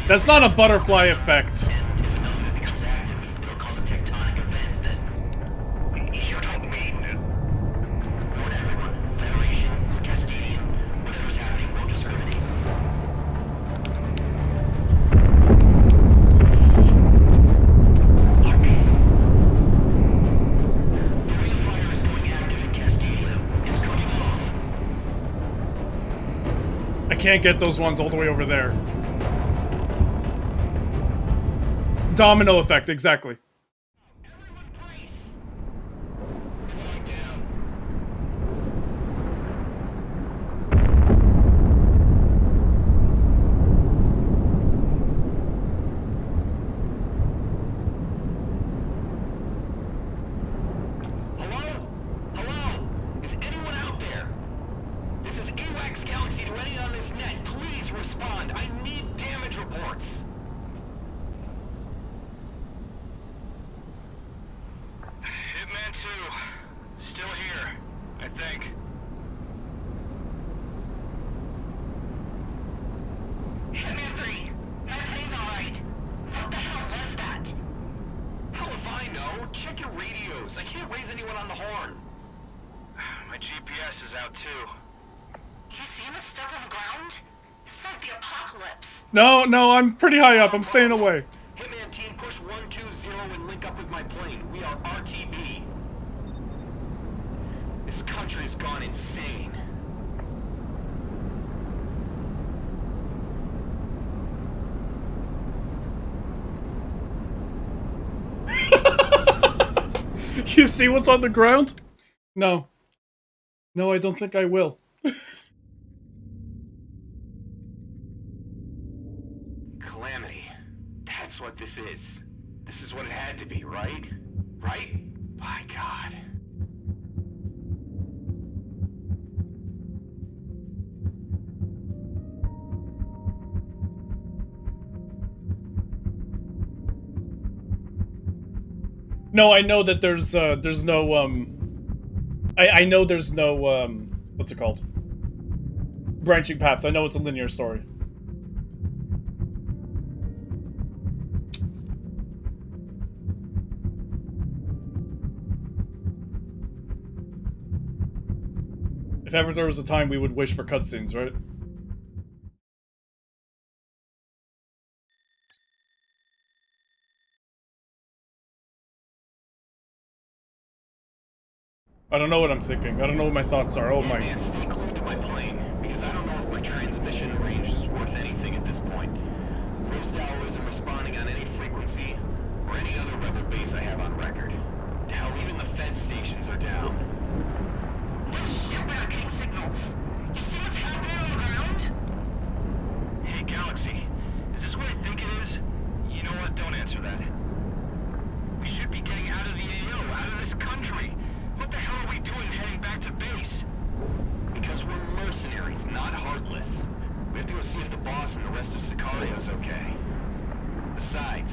That's not a butterfly effect. I can't get those ones all the way over there. Domino effect, exactly. Everyone brace! Hello? Hello? Is anyone out there? This is AWACS Galaxy to anyone on this net. Please respond. I need damage reports. Hitman 2. Still here, I think. Hitman 3. That plane's alright. What the hell was that? How if I know? Check your radios. I can't raise anyone on the horn. My GPS is out too. You seen the stuff on the ground? It's like the apocalypse. No, I'm pretty high up. I'm staying away. Hitman team, push 120 and link up with my plane. We are RTB. This country's gone insane. You see what's on the ground? No. No, I don't think I will. Calamity. That's what this is. This is what it had to be, right? Right? My God. No, I know that there's no, I know there's no, what's it called? Branching paths. I know it's a linear story. If ever there was a time we would wish for cutscenes, right? I don't know what I'm thinking. I don't know what my thoughts are. Oh my. Man, stay glued to my plane, because I don't know if my transmission frequency or any other rebel base I have on record. Hell, even the Fed stations are down. No shit, we're not getting signals. You see what's happening on the ground? Hey, Galaxy, is this what I think it is? You know what? Don't answer that. We should be getting out of the AO, out of this country. What the hell are we doing heading back to base? Because we're mercenaries, not heartless. We have to go see if the boss and the rest of Sicario's okay. Besides,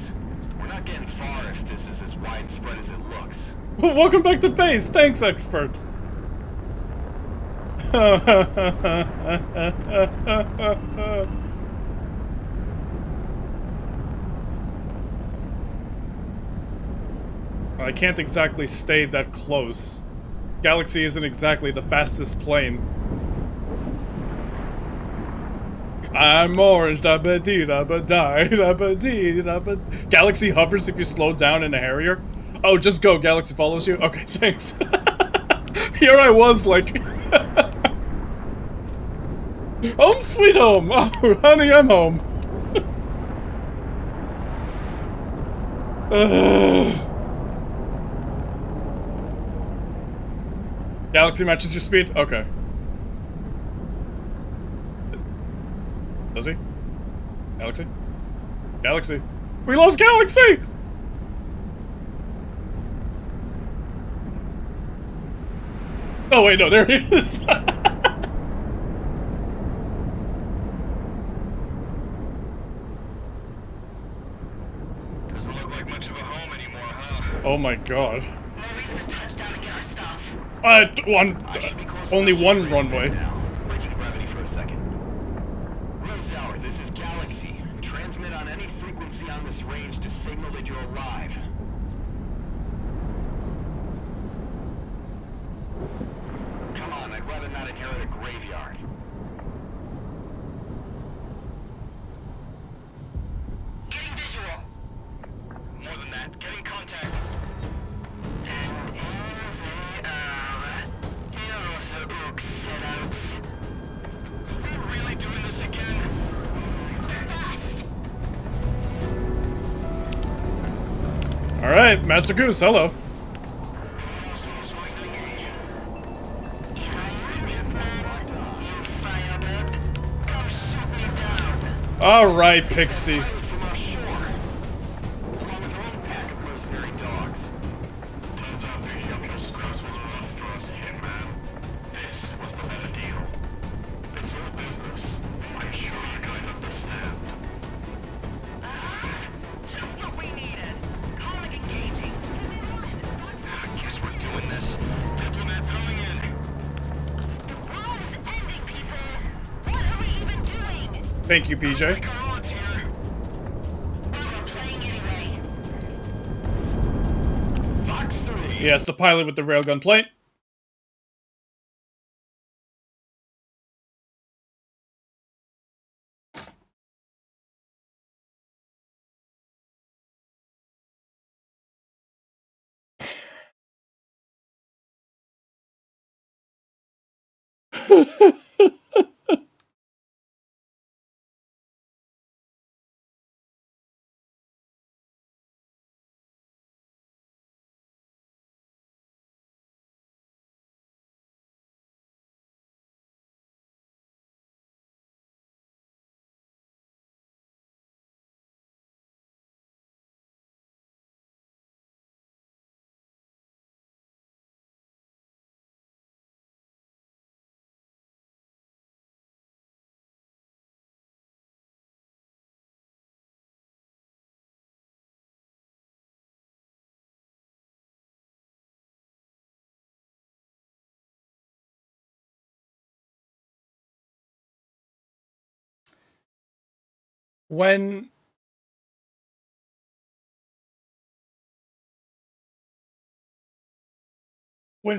we're not getting far if this is as widespread as it looks. Welcome back to base. Thanks, expert. I can't exactly stay that close. Galaxy isn't exactly the fastest plane. I'm orange, da ba dee da ba die, da ba dee da ba. Galaxy hovers if you slow down in a Harrier. Oh, just go. Galaxy follows you. Okay, thanks. Here I was, like, home sweet home. Oh, honey, I'm home. Galaxy matches your speed. Okay. Does he? Galaxy? Galaxy. We lost Galaxy! Oh wait, no, there he is. Doesn't look like much of a home anymore, huh? Oh my god. No reason to touch down and get our stuff. Only one runway. Breaking gravity for a second. Rose Hour, this is Galaxy. Transmit on any frequency on this range to signal that you're alive. Come on, I'd rather not inherit a graveyard. Getting visual. More than that, getting contact. And in the sellouts. We're really doing this again? They're fast. Alright, Master Goose, hello. Alright, Pixie. From our shore. Along with our own pack of mercenary dogs. Turns out picking up your scraps was rough for us here, man. This was the better deal. It's all business. I'm sure you guys understand. Just what we needed. Calm and engaging. Guess we're doing this. Diplomat coming in. The world is ending, people. What are we even doing? Thank you, PJ. Come on, here. We're playing anyway. Fox 3. Yes, the pilot with the railgun plate. When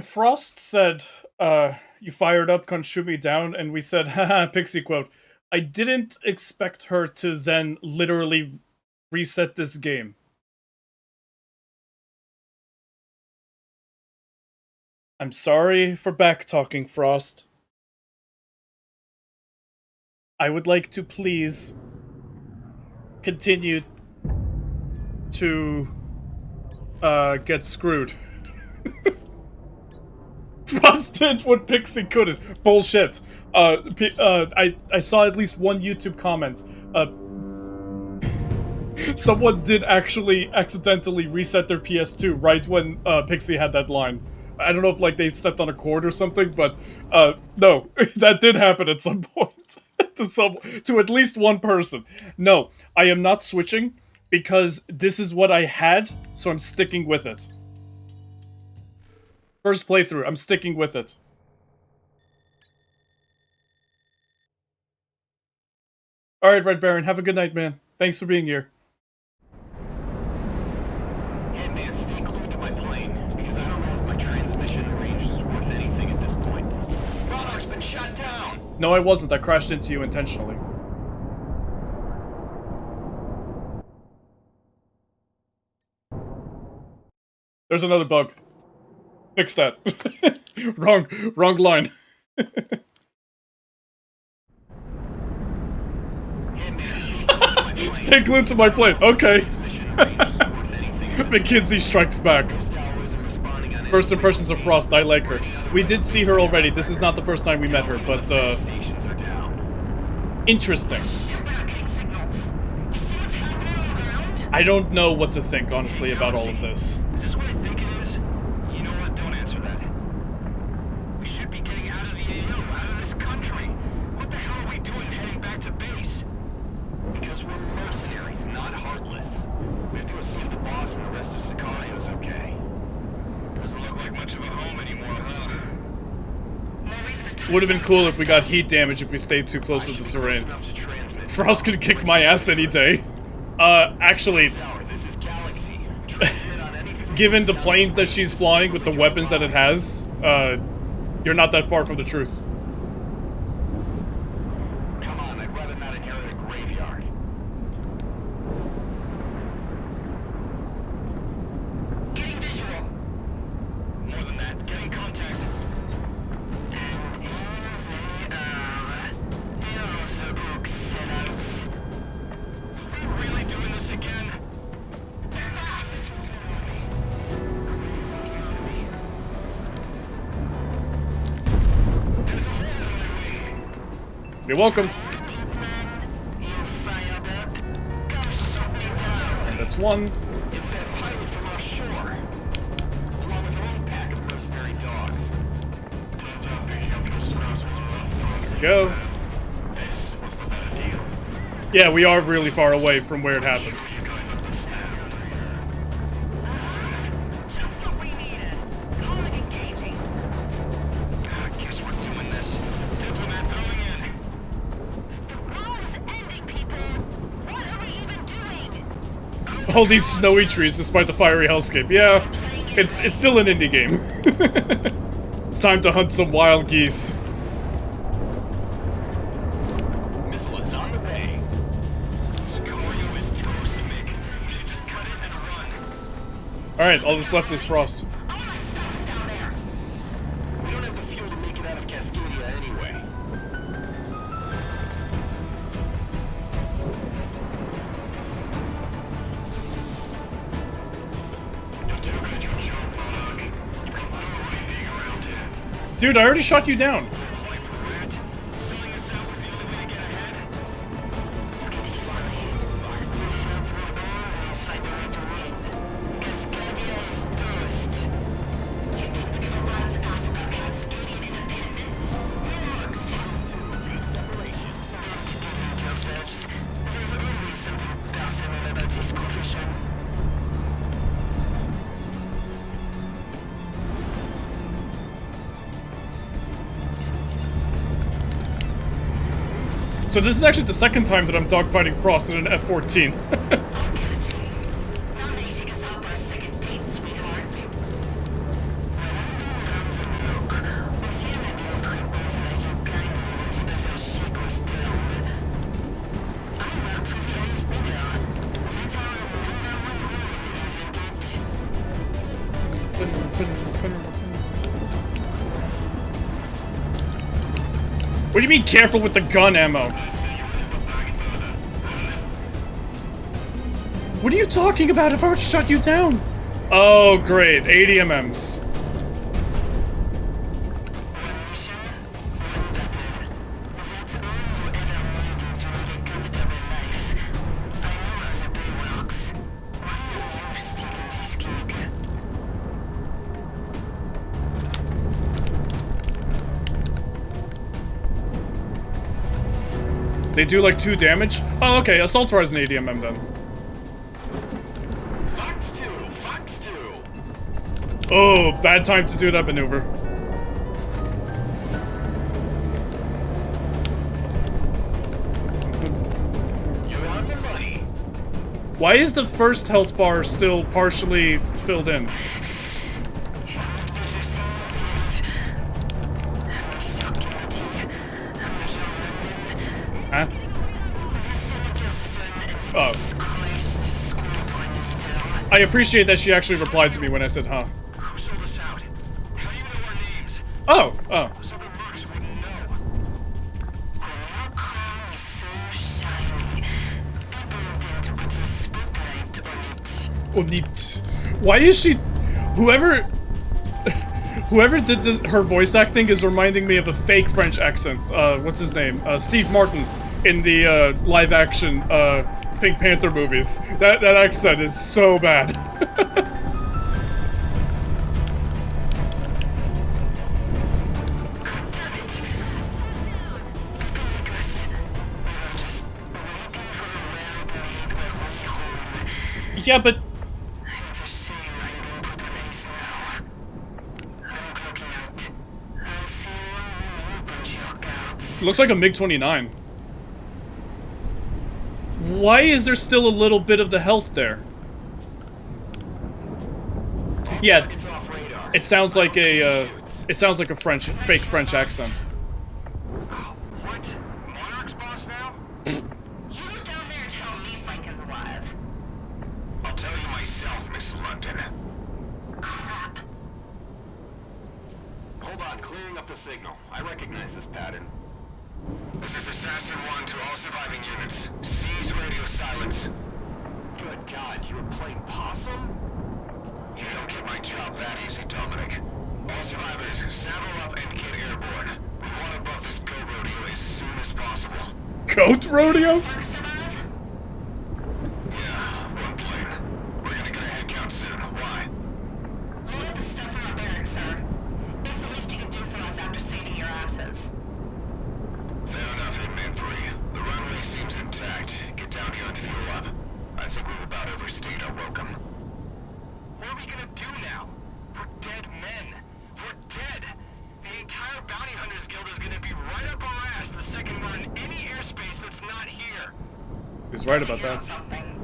Frost said, you fired up, can shoot me down, and we said, haha, Pixie quote, I didn't expect her to then literally reset this game. I'm sorry for back-talking, Frost. I would like to please continue to get screwed. Frost did what Pixie couldn't. Bullshit. I saw at least one YouTube comment. Someone did actually accidentally reset their PS2 right when Pixie had that line. I don't know if like they stepped on a cord or something, but no, that did happen at some point to at least one person. No, I am not switching because this is what I had, so I'm sticking with it. First playthrough, I'm sticking with it. Alright, Red Baron, have a good night, man. Thanks for being here. Hey man, stay glued to my plane, because I don't know if my transmission range is worth anything at this point. Radar's been shut down! No, I wasn't. I crashed into you intentionally. There's another bug. Fix that. wrong line. Stay glued to my plane. Okay. McKinsey strikes back. First impressions of Frost. I like her. We did see her already. This is not the first time we met her, but interesting. I don't know what to think, honestly, about all of this. Is this what I think it is? You know what? Don't answer that. We should be getting out of the AO, out of this country. What the hell are we doing heading back to base? Because we're mercenaries, not heartless. We have to go see if the boss and the rest of Sicario is okay. Doesn't look like much of a home anymore, huh? Would have been cool if we got heat damage if we stayed too close to the terrain. Frost could kick my ass any day. Actually, given the plane that she's flying with the weapons that it has, you're not that far from the truth. Come on, I'd rather not inherit a graveyard. Getting visual. More than that, getting contact. Really doing this again? You're welcome. And that's one. It's that pilot from offshore, along with her own pack of mercenary dogs. There we go. This was the better deal. Yeah, we are really far away from where it happened. You guys understand. Just what we needed. Call it engaging. Guess we're doing this. Diplomat going in. The world is ending, people. What are we even doing? All these snowy trees despite the fiery hellscape. Yeah, it's still an indie game. It's time to hunt some wild geese. Missile is on the way. Sicario is toast, Mick. We should just cut it and run. Alright, all that's left is Frost. I want to stop us down there. We don't have the fuel to make it out of Cascadia anyway. You're too good, you're joke, Monarch. You can put a right being around here. Dude, I already shot you down. Like Rat, selling us out was the only way to get ahead. So this is actually the second time that I'm dogfighting Frost in an F-14. What do you mean careful with the gun ammo? What are you talking about? I've already shut you down. Oh, great. ADMMs. They do like 2 damage? Oh, okay. Assault Rise an ADMM then. Fox 2. Oh, bad time to do that maneuver. You're on the money. Why is the first health bar still partially filled in? Huh? Oh. I appreciate that she actually replied to me when I said, huh. Who sold us out? How do you know our names? Oh, oh. So the mercs wouldn't know. Oh, neat. Why is she... Whoever did this, her voice acting is reminding me of a fake French accent. What's his name? Steve Martin in the live action Pink Panther movies. That accent is so bad. Yeah, but looks like a MiG-29. Why is there still a little bit of the health there? Yeah, it sounds like a fake French accent. What? Monarch's boss now? You go down there and tell me Franken's alive. I'll tell you myself, Miss London. Crap. Hold on, clearing up the signal. I recognize this pattern. This is Assassin 1 to all surviving units. Seize radio silence. Good God, you were playing possum? You don't get my job that easy, Dominic. All survivors, saddle up and get airborne. We want to buff this go rodeo as soon as possible. Goat rodeo? Survive? Yeah, one plane. We're gonna get a head count soon. Why? Load up the stuff from our barracks, sir. It's the least you can do for us after saving your asses. Fair enough, Hitman 3. The runway seems intact. Get down here and fuel up. I think we've about overstayed our welcome. What are we gonna do now? We're dead men. We're dead. The entire Bounty Hunters Guild is gonna be right up our ass the second we're in any airspace that's not here. He's right about Figure that. out something.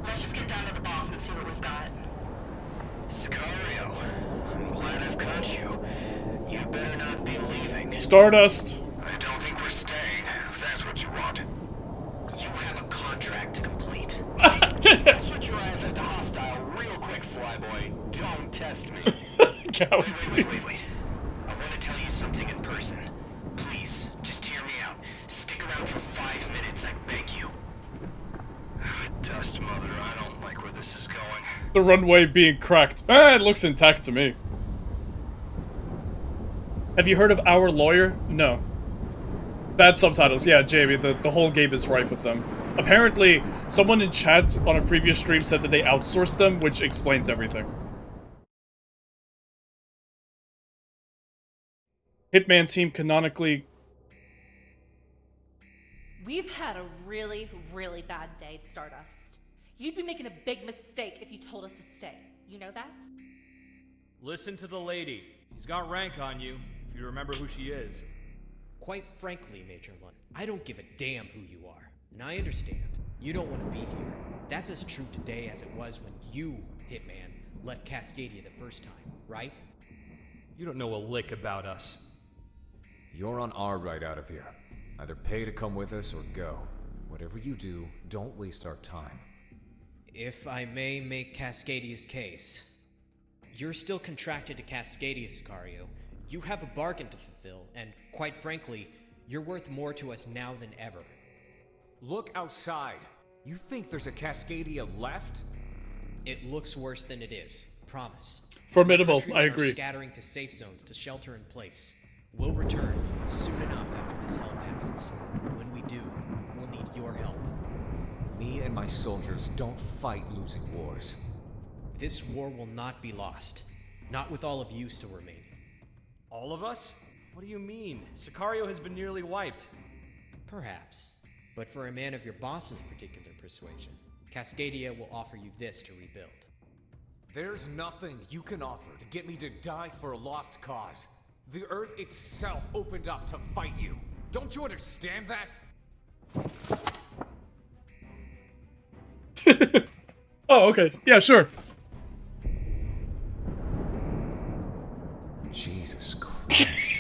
Let's just get down to the boss and see what we've got. Sicario, I'm glad I've caught you. You better not be leaving. Stardust. I don't think we're staying, if that's what you want. You have a contract to complete. I'll switch your ass to hostile real quick, flyboy. Don't test me. Galaxy. Wait. I want to tell you something in person. Please, just hear me out. Stick around for 5 minutes, I beg you. Dust mother, I don't like where this is going. The runway being cracked. It looks intact to me. Have you heard of Our Lawyer? No. Bad subtitles. Yeah, Jamie, the whole game is rife with them. Apparently, someone in chat on a previous stream said that they outsourced them, which explains everything. Hitman team canonically... We've had a really, really bad day, Stardust. You'd be making a big mistake if you told us to stay. You know that? Listen to the lady. She's got rank on you, if you remember who she is. Quite frankly, Major Lund, I don't give a damn who you are. And I understand. You don't want to be here. That's as true today as it was when you, Hitman, left Cascadia the first time, right? You don't know a lick about us. You're on our ride out of here. Either pay to come with us or go. Whatever you do, don't waste our time. If I may make Cascadia's case. You're still contracted to Cascadia, Sicario. You have a bargain to fulfill, and quite frankly, you're worth more to us now than ever. Look outside. You think there's a Cascadia left? It looks worse than it is. Promise. Formidable, My countrymen I are agree. scattering to safe zones to shelter in place. We'll return soon enough after this hell passes. When we do, we'll need your help. Me and my soldiers don't fight losing wars. This war will not be lost. Not with all of you still remaining. All of us? What do you mean? Sicario has been nearly wiped. Perhaps. But for a man of your boss's particular persuasion, Cascadia will offer you this to rebuild. There's nothing you can offer to get me to die for a lost cause. The Earth itself opened up to fight you. Don't you understand that? Oh, okay. Yeah, sure. Jesus Christ.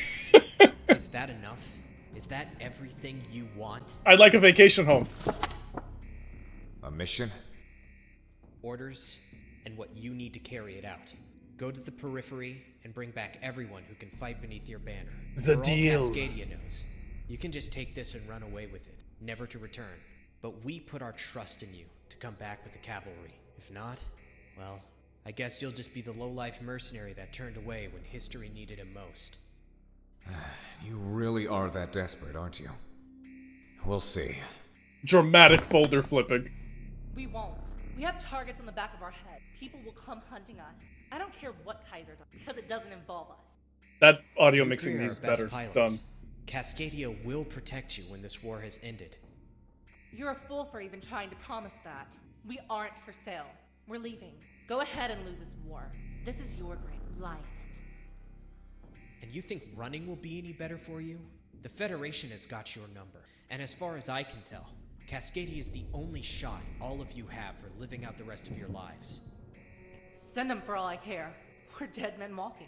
Is that enough? Is that everything you want? I'd like a vacation home. A mission? Orders, and what you need to carry it out. Go to the periphery and bring back everyone who can fight beneath your banner. The For deal. all Cascadia knows, you can just take this and run away with it, never to return. But we put our trust in you to come back with the cavalry. If not, well, I guess you'll just be the low-life mercenary that turned away when history needed him most. You really are that desperate, aren't you? We'll see. Dramatic folder flipping. We won't. We have targets on the back of our head. People will come hunting us. I don't care what Kaiser does, because it doesn't involve us. That audio You mixing three are needs our best better. pilots. Done. Cascadia will protect you when this war has ended. You're a fool for even trying to promise that. We aren't for sale. We're leaving. Go ahead and lose this war. This is your grave. Lie in it. And you think running will be any better for you? The Federation has got your number. And as far as I can tell, Cascadia is the only shot all of you have for living out the rest of your lives. Send them for all I care. We're dead men walking.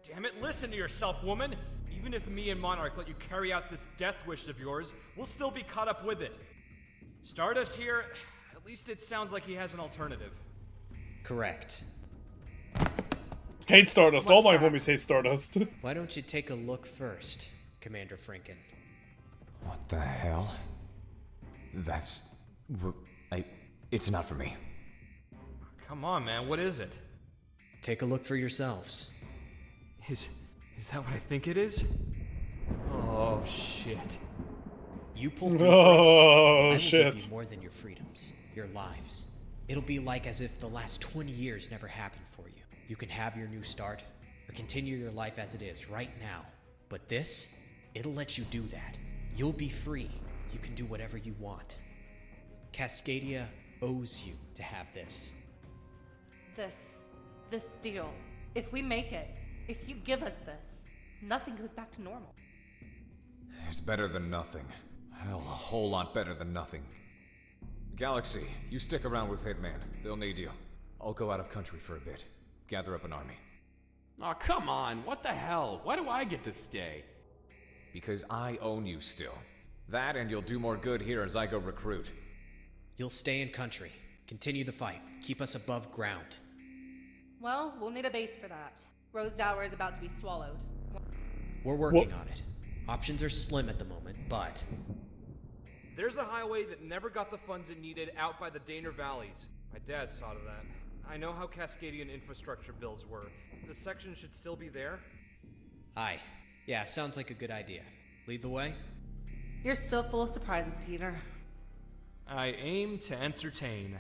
Damn it, listen to yourself, woman! Even if me and Monarch let you carry out this death wish of yours, we'll still be caught up with it. Stardust here, at least it sounds like he has an alternative. Correct. Hate Stardust. All my What's that? homies hate Stardust. Why don't you take a look first, Commander Franken? What the hell? That's... It's not for me. Come on, man, what is it? Take a look for yourselves. Is that what I think it is? Oh, shit. You pull through Oh, first, I will shit. give you more than your freedoms, your lives. It'll be like as if the last 20 years never happened for you. You can have your new start, or continue your life as it is right now. But this, it'll let you do that. You'll be free. You can do whatever you want. Cascadia owes you to have this. This deal. If we make it, if you give us this, nothing goes back to normal. It's better than nothing. Hell, a whole lot better than nothing. Galaxy, you stick around with Hitman. They'll need you. I'll go out of country for a bit. Gather up an army. Oh, come on. What the hell? Why do I get to stay? Because I own you still. That and you'll do more good here as I go recruit. You'll stay in country. Continue the fight. Keep us above ground. Well, we'll need a base for that. Rosedower is about to be swallowed. We're working on it. Options are slim at the moment, but There's a highway that never got the funds it needed out by the Daner Valleys. My dad saw to that. I know how Cascadian infrastructure bills were. The section should still be there. aye. Yeah, sounds like a good idea. Lead the way? You're still full of surprises, Peter. I aim to entertain.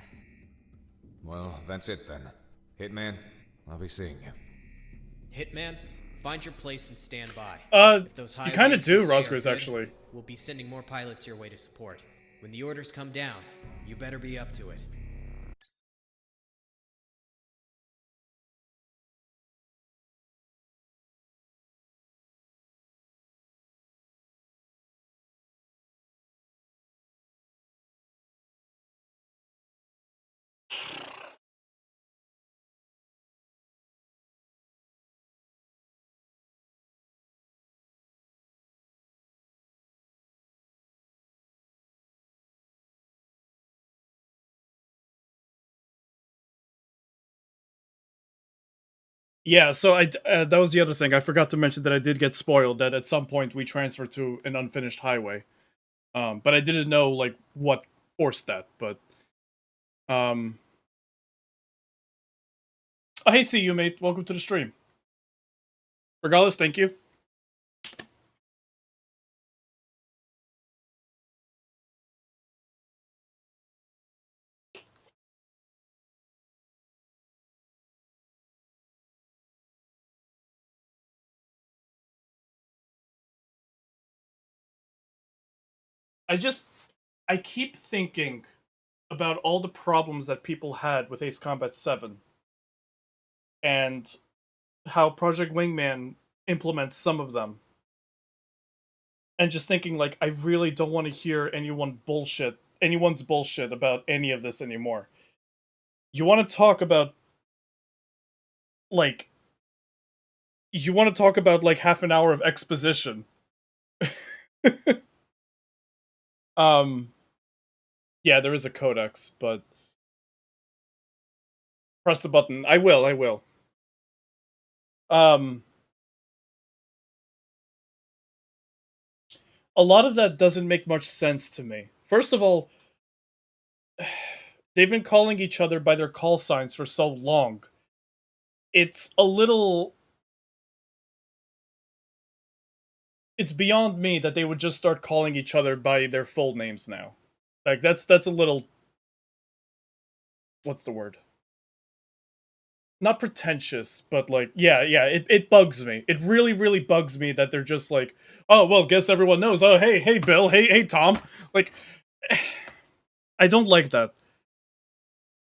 Well, that's it then. Hitman, I'll be seeing you. Hitman, find your place and stand by. If those You kind of highways do, say are Rosgriz, good, actually. We'll be sending more pilots your way to support. When the orders come down, you better be up to it. Yeah, so that was the other thing. I forgot to mention that I did get spoiled that at some point we transferred to an unfinished highway. But I didn't know like what force that, but oh, hey, see you, mate. Welcome to the stream. Regardless, thank you. I keep thinking about all the problems that people had with Ace Combat 7 and how Project Wingman implements some of them. And just thinking, like, I really don't want to hear anyone's bullshit about any of this anymore. You want to talk about, like, half an hour of exposition. Yeah, there is a codex, but press the button. I will. A lot of that doesn't make much sense to me. First of all, they've been calling each other by their call signs for so long. It's a little... It's beyond me that they would just start calling each other by their full names now. Like, that's a little... What's the word? Not pretentious, but like, yeah, it bugs me. It really, really bugs me that they're just like, oh, well, guess everyone knows. Oh, hey, Bill. Hey, Tom. Like, I don't like that.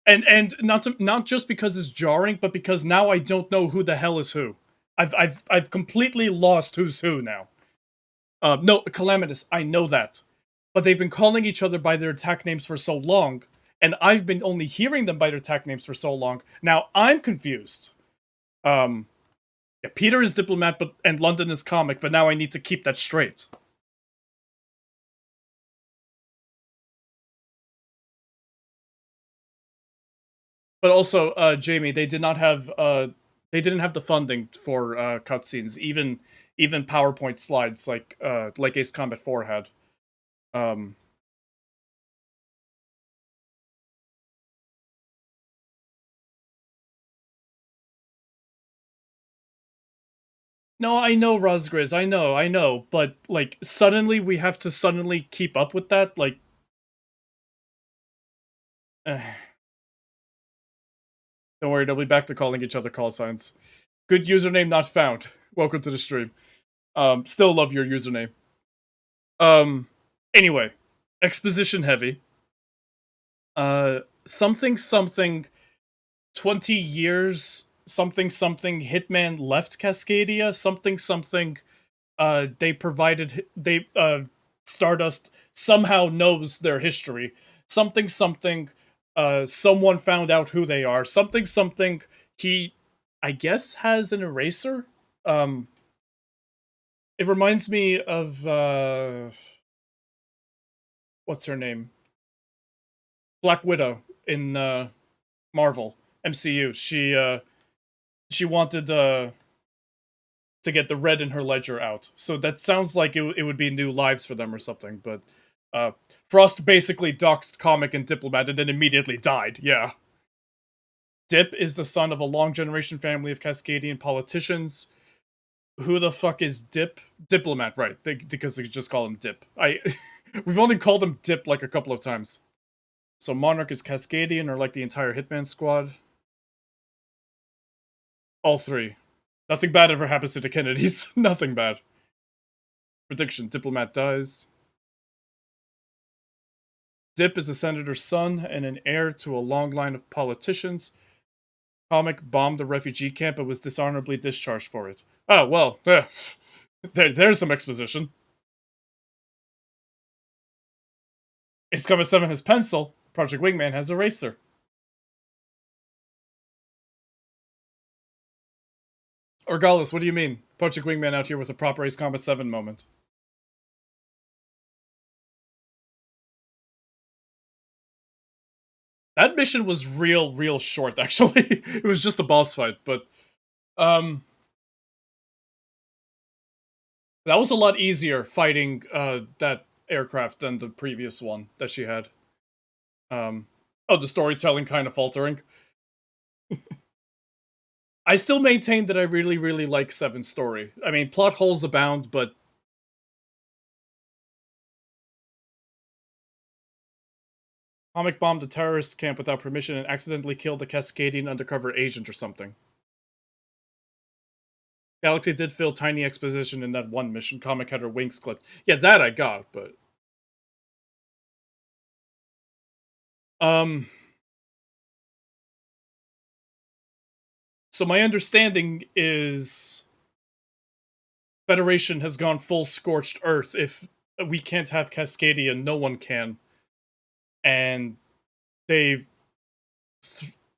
And not just because it's jarring, but because now I don't know who the hell is who. I've completely lost who's who now. No, Calamitous, I know that. But they've been calling each other by their attack names for so long, and I've been only hearing them by their attack names for so long. Now I'm confused. Yeah, Peter is Diplomat, and London is Comic, but now I need to keep that straight. But also, Jamie, they didn't have the funding for cutscenes, even PowerPoint slides like Ace Combat 4 had. No, I know, Rosgriz, I know, but like suddenly we have to keep up with that, like. Don't worry, they'll be back to calling each other call signs. Good username not found. Welcome to the stream. Still love your username. Anyway, exposition heavy. Something 20 years something Hitman left Cascadia, something Stardust somehow knows their history. Something someone found out who they are. Something he, I guess, has an eraser. It reminds me of what's her name? Black Widow in Marvel MCU. She wanted to get the red in her ledger out. So that sounds like it would be new lives for them or something. But Frost basically doxed Comic and Diplomat and then immediately died. Yeah. Dip is the son of a long generation family of Cascadian politicians. Who the fuck is Dip? Diplomat, right? Because they just call him Dip. We've only called him Dip like a couple of times. So Monarch is Cascadian, or like the entire Hitman squad. All three. Nothing bad ever happens to the Kennedys. Nothing bad. Prediction: Diplomat dies. Dip is a senator's son and an heir to a long line of politicians. Comic bombed a refugee camp and was dishonorably discharged for it. Oh, well, there's some exposition. Ace Combat 7 has pencil. Project Wingman has eraser. Orgalis, what do you mean? Project Wingman out here with a proper Ace Combat 7 moment. That mission was real short, actually. It was just a boss fight, but that was a lot easier fighting that aircraft than the previous one that she had. Oh, the storytelling kind of faltering. I still maintain that I really, really like 7's story. I mean, plot holes abound, but Comic bombed a terrorist camp without permission and accidentally killed a Cascadian undercover agent or something. Galaxy did fill tiny exposition in that one mission. Comic had her wings clipped. Yeah, that I got, but... So my understanding is... Federation has gone full scorched earth. If we can't have Cascadia, no one can. And they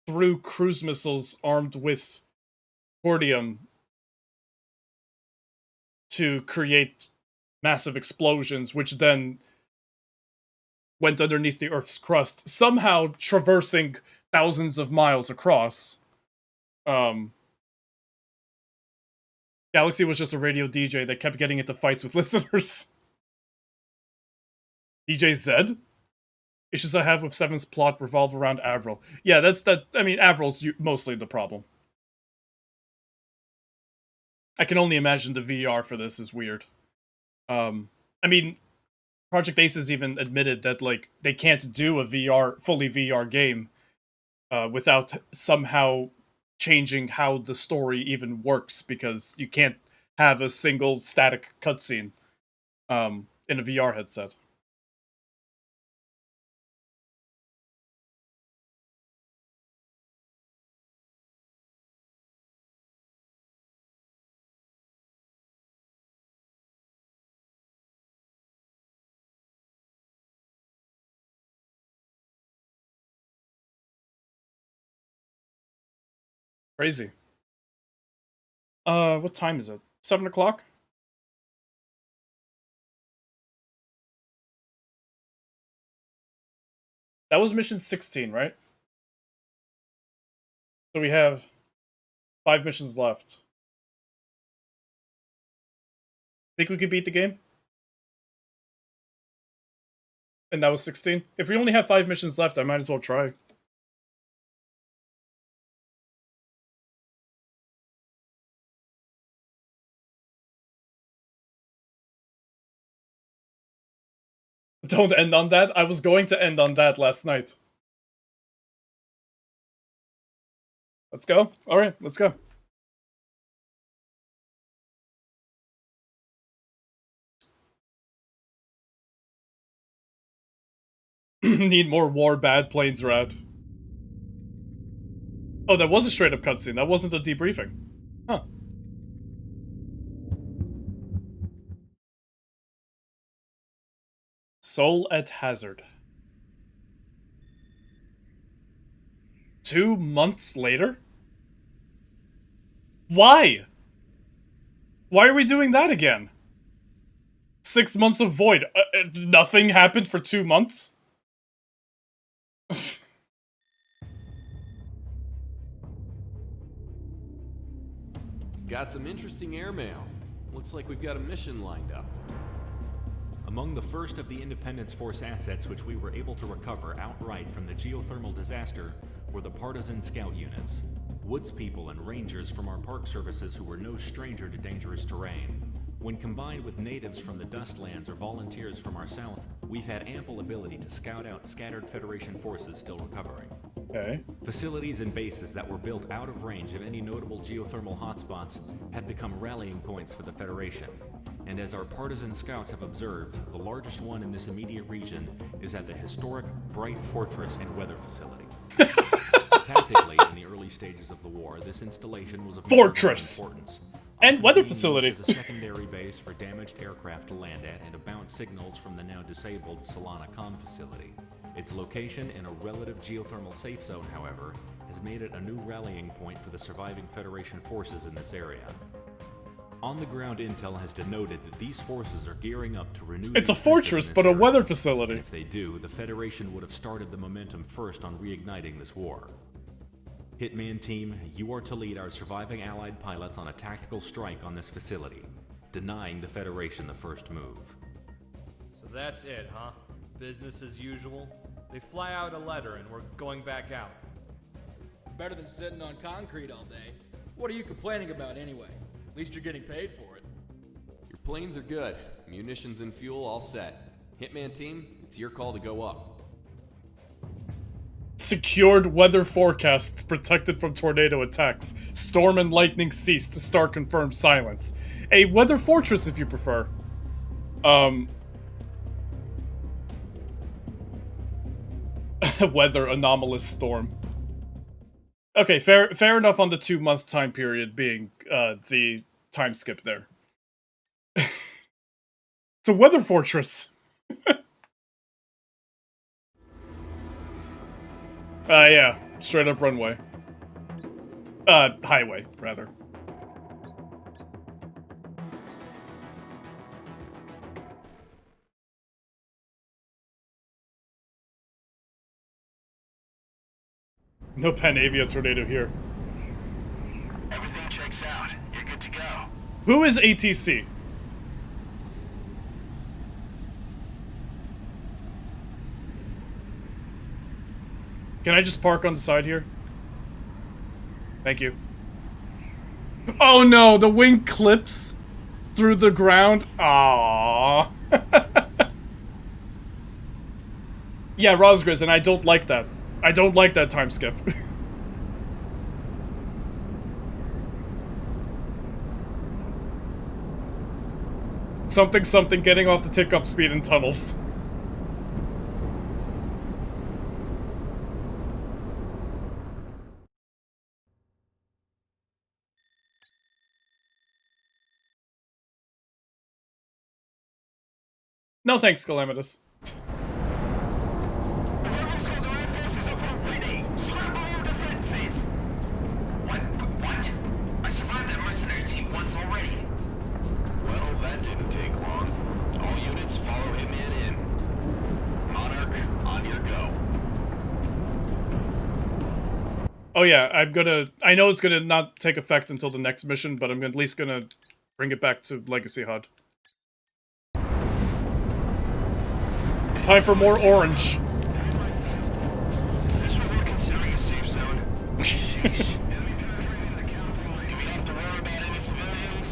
threw cruise missiles armed with cordium to create massive explosions, which then went underneath the Earth's crust, somehow traversing thousands of miles across. Galaxy was just a radio DJ that kept getting into fights with listeners. DJ Zed? Issues I have with 7's plot revolve around Avril. Yeah, I mean, Avril's mostly the problem. I can only imagine the VR for this is weird. I mean, Project Aces even admitted that, like, they can't do a fully VR game without somehow changing how the story even works, because you can't have a single static cutscene in a VR headset. Crazy. What time is it? 7 o'clock? That was mission 16, right? So we have 5 missions left. Think we could beat the game? And that was 16? If we only have 5 missions left, I might as well try. Don't end on that. I was going to end on that last night. Let's go. Alright, let's go. Need more war bad planes, Rad. Oh, that was a straight up cutscene. That wasn't a debriefing. Huh. Soul at Hazard. 2 months later? Why? Why are we doing that again? 6 months of void. Nothing happened for 2 months? Got some interesting airmail. Looks like we've got a mission lined up. Among the first of the Independence Force assets which we were able to recover outright from the geothermal disaster were the partisan scout units. Woods people and rangers from our park services who were no stranger to dangerous terrain. When combined with natives from the Dustlands or volunteers from our south, we've had ample ability to scout out scattered Federation forces still recovering. Okay. Facilities and bases that were built out of range of any notable geothermal hotspots have become rallying points for the Federation. And as our partisan scouts have observed, the largest one in this immediate region is at the historic Bright Fortress and Weather Facility. Tactically, in the early stages of the war, this installation was of Fortress importance. and weather Being facility used as a secondary base for damaged aircraft to land at and to bounce signals from the now disabled Solana Com facility. Its location in a relative geothermal safe zone, however, has made it a new rallying point for the surviving Federation forces in this area. On-the-ground intel has denoted that these forces are gearing up to renew. It's a fortress, but a weather facility. And if they do, the Federation would have started the momentum first on reigniting this war. Hitman Team, you are to lead our surviving Allied pilots on a tactical strike on this facility, denying the Federation the first move. So that's it, huh? Business as usual? They fly out a letter and we're going back out. Better than sitting on concrete all day. What are you complaining about anyway? At least you're getting paid for it. Your planes are good. Munitions and fuel all set. Hitman team, it's your call to go up. Secured weather forecasts protected from tornado attacks. Storm and lightning ceased. Star confirmed silence. A weather fortress if you prefer. Weather anomalous storm. Okay, fair enough on the 2-month time period being the time skip there. It's a weather fortress. Yeah, straight up runway. Highway, rather. No Panavia tornado here. Everything checks out. You're good to go. Who is ATC? Can I just park on the side here? Thank you. Oh no, the wing clips through the ground. Aww. Yeah, Rosgriz, and I don't like that. I don't like that time skip. Something getting off the tick-off speed in tunnels. No thanks, Calamitous. What? I survived that mercenary team once already. Well, that didn't take long. All units follow Hitman in. Monarch, on your go. Oh yeah, I know it's gonna not take effect until the next mission, but I'm at least gonna bring it back to Legacy HUD. Time for more orange. This one we're considering a safe zone. Do we have to worry about any civilians?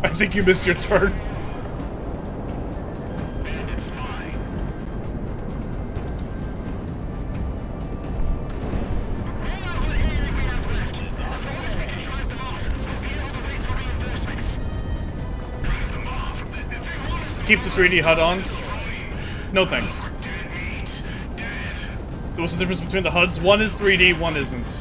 I think you missed your turn. Bandits fly. Roll out what anything we have left. As long as we can drive them off, we'll be able to wait for reinforcements. Drive them off? If they want us to Keep the 3D HUD on. No thanks. What's the difference between the HUDs? One is 3D, one isn't.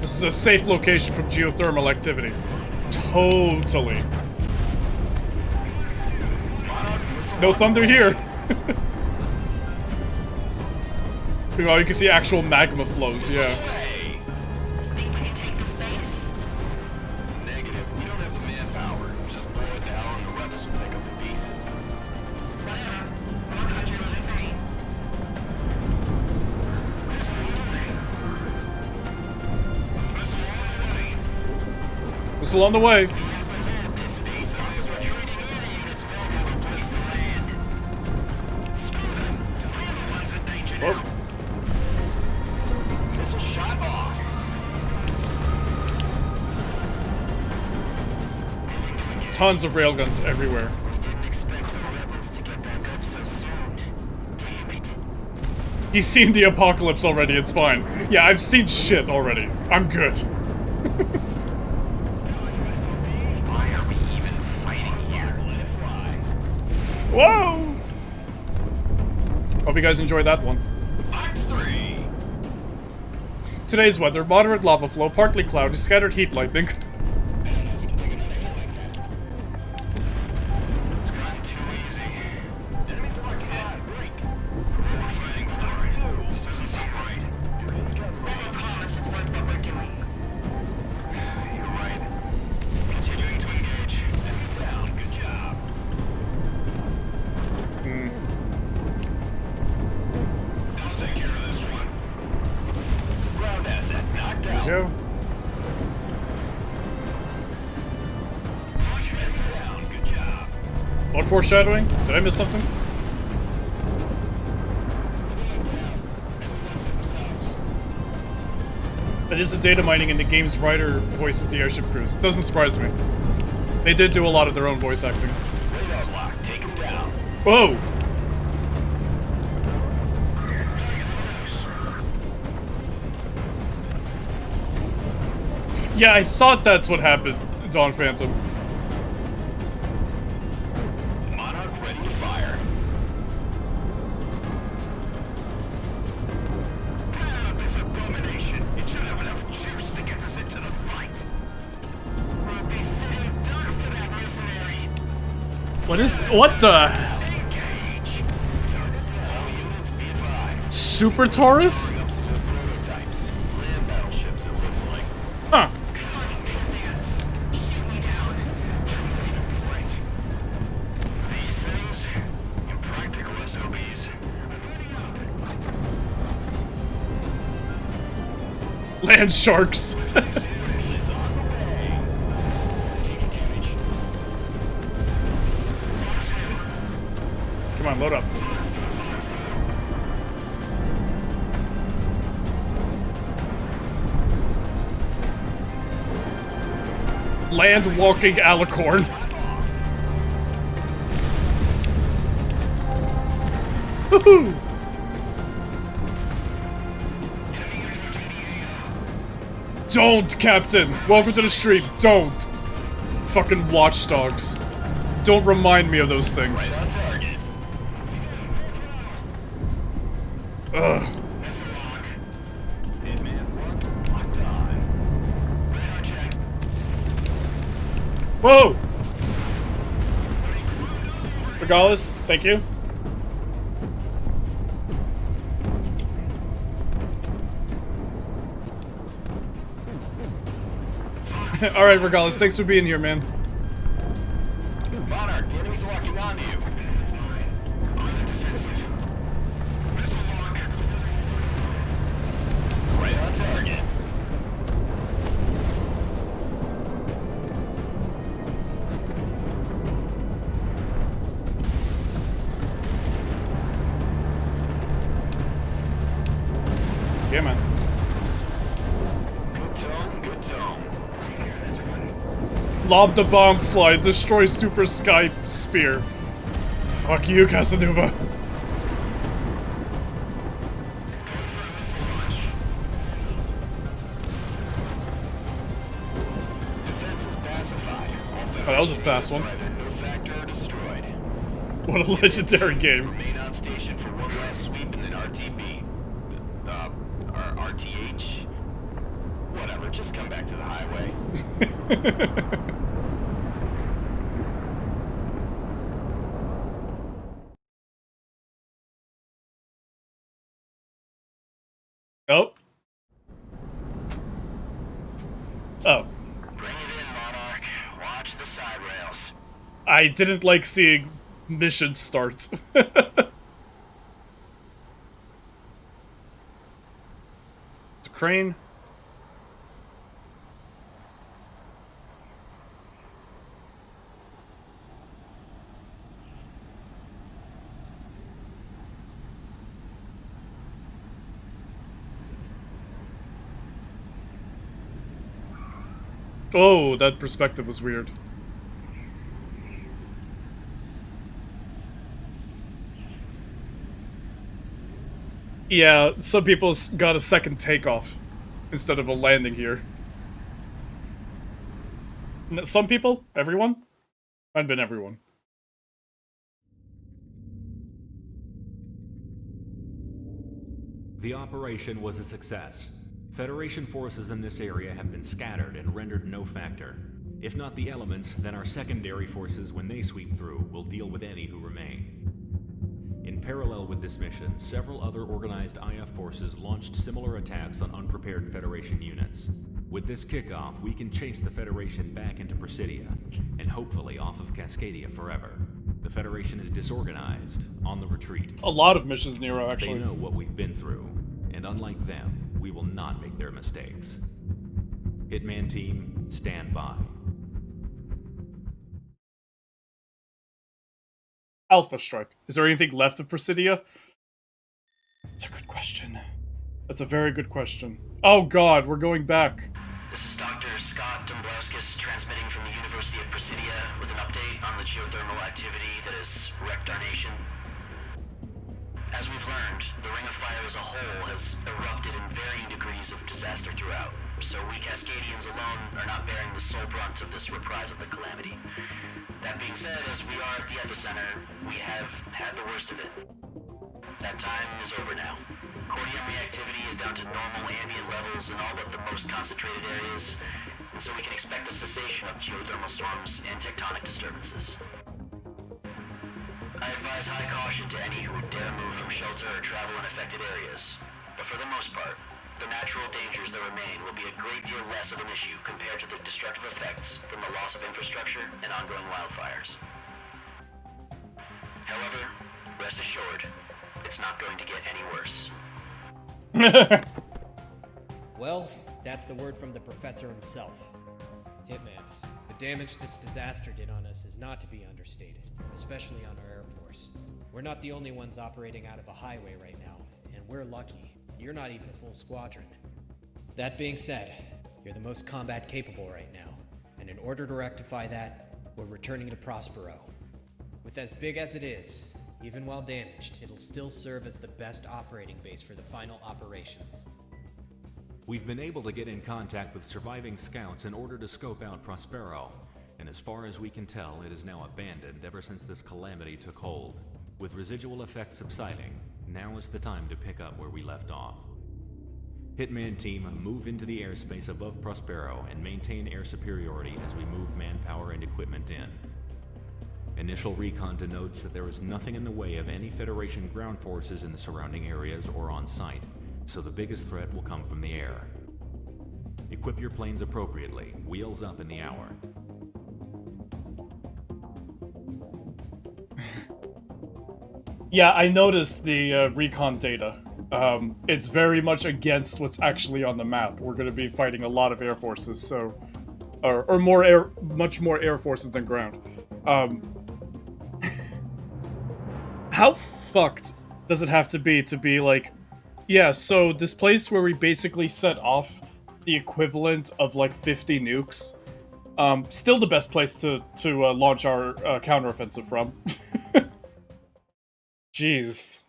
This is a safe location from geothermal activity. Totally. No thunder here. Oh, you can see actual magma flows, yeah. Think we can take this base? Negative. We don't have the manpower. Just blow it down and the rebels will pick up the pieces. Whatever. We're Roger line 3. Whistle on the way. Oh. Missile shot off. Tons of railguns everywhere. Didn't expect the rebels to get back up so soon. Damn it. He's seen the apocalypse already, it's fine. Yeah, I've seen shit already. I'm good. Why are we even fighting here? Let it fly. Whoa! Hope you guys enjoyed that one. Box 3. Today's weather, moderate lava flow, partly cloudy, scattered heat lightning. It's gotten too easy. Enemies locking in. Break. We're fighting for it. This doesn't seem right. Any promise is worth what we're doing. You're right. Continuing to engage. Enemy down. Good job. I'll take care of this one. Ground asset knocked out. There you go. Down. Good job. What foreshadowing? Did I miss something? That is the data mining and the game's writer voices the airship crews. Doesn't surprise me. They did do a lot of their own voice acting. Radar lock. Take him down. Whoa! Yeah, I thought that's what happened, Dawn Phantom. Monarch ready to fire. This abomination. It should have enough juice to get us into the fight. We'll be sitting ducks to that mercenary. What the? Engage. All units be advised. Super Taurus? Bring up some new prototypes. Land battleships, it looks like. Huh. Shoot me down. Right. These things, impractical SOBs. I'm ready up. Land sharks. Is on the way. Taking damage. Come on, load up. Land walking alicorn. Woohoo! Don't, Captain! Welcome to the stream. Don't! Fucking watchdogs. Don't remind me of those things. On target. Ugh. Hitman 1 locked on. Radar check. Whoa! Regardless, thank you. Alright, Regardless, thanks for being here, man. Monarch, the enemy's locking onto you. On the defensive. Missile lock. Right on target. Yeah, man. Good tone, good tone. Lob the bomb slide, destroy Super Sky Spear. Fuck you, Casanova. Defense is pacified. Oh, that was a fast one. No factor destroyed. What a legendary game. Remain on station for one last sweep and then RTB. Or RTH. Whatever, just come back to the highway. Oh. Oh. Bring it in, Monarch. Watch the side rails. I didn't like seeing mission start. It's a crane. Oh, that perspective was weird. Yeah, some people got a second takeoff instead of a landing here. Some people? Everyone? Might have been everyone. The operation was a success. Federation forces in this area have been scattered and rendered no factor. If not the elements, then our secondary forces, when they sweep through, will deal with any who remain. In parallel with this mission, several other organized IF forces launched similar attacks on unprepared Federation units. With this kickoff, we can chase the Federation back into Presidia, and hopefully off of Cascadia forever. The Federation is disorganized, on the retreat. A lot of missions, Nero, actually. They know what we've been through, and unlike them, we will not make their mistakes. Hitman team, stand by. Alpha Strike. Is there anything left of Presidia? That's a good question. That's a very good question. Oh god, we're going back. This is Dr. Scott Dombrowskis transmitting from the University of Presidia with an update on the geothermal activity that has wrecked our nation. As we've learned, the Ring of Fire as a whole has erupted in varying degrees of disaster throughout, so we Cascadians alone are not bearing the sole brunt of this reprise of the calamity. That being said, as we are at the epicenter, we have had the worst of it. That time is over now. Cordium reactivity is down to normal ambient levels in all but the most concentrated areas, and so we can expect a cessation of geothermal storms and tectonic disturbances. I advise high caution to any who would dare move from shelter or travel in affected areas, but for the most part, the natural dangers that remain will be a great deal less of an issue compared to the destructive effects from the loss of infrastructure and ongoing wildfires. However, rest assured, it's not going to get any worse. Well, that's the word from the professor himself. Hitman, the damage this disaster did on us is not to be understated, especially on our Air Force. We're not the only ones operating out of a highway right now, and we're lucky. You're not even full squadron. That being said, you're the most combat capable right now, and in order to rectify that, we're returning to Prospero. With as big as it is, even while damaged, it'll still serve as the best operating base for the final operations. We've been able to get in contact with surviving scouts in order to scope out Prospero, and as far as we can tell, it is now abandoned ever since this calamity took hold. With residual effects subsiding, now is the time to pick up where we left off. Hitman team, move into the airspace above Prospero and maintain air superiority as we move manpower and equipment in. Initial recon denotes that there is nothing in the way of any Federation ground forces in the surrounding areas or on site, so the biggest threat will come from the air. Equip your planes appropriately, wheels up in the hour. Yeah, I noticed the recon data. It's very much against what's actually on the map. We're going to be fighting a lot of air forces, so... Or much more air forces than ground. How fucked does it have to be like... Yeah, so this place where we basically set off the equivalent of like 50 nukes, still the best place to launch our counteroffensive from. Jeez.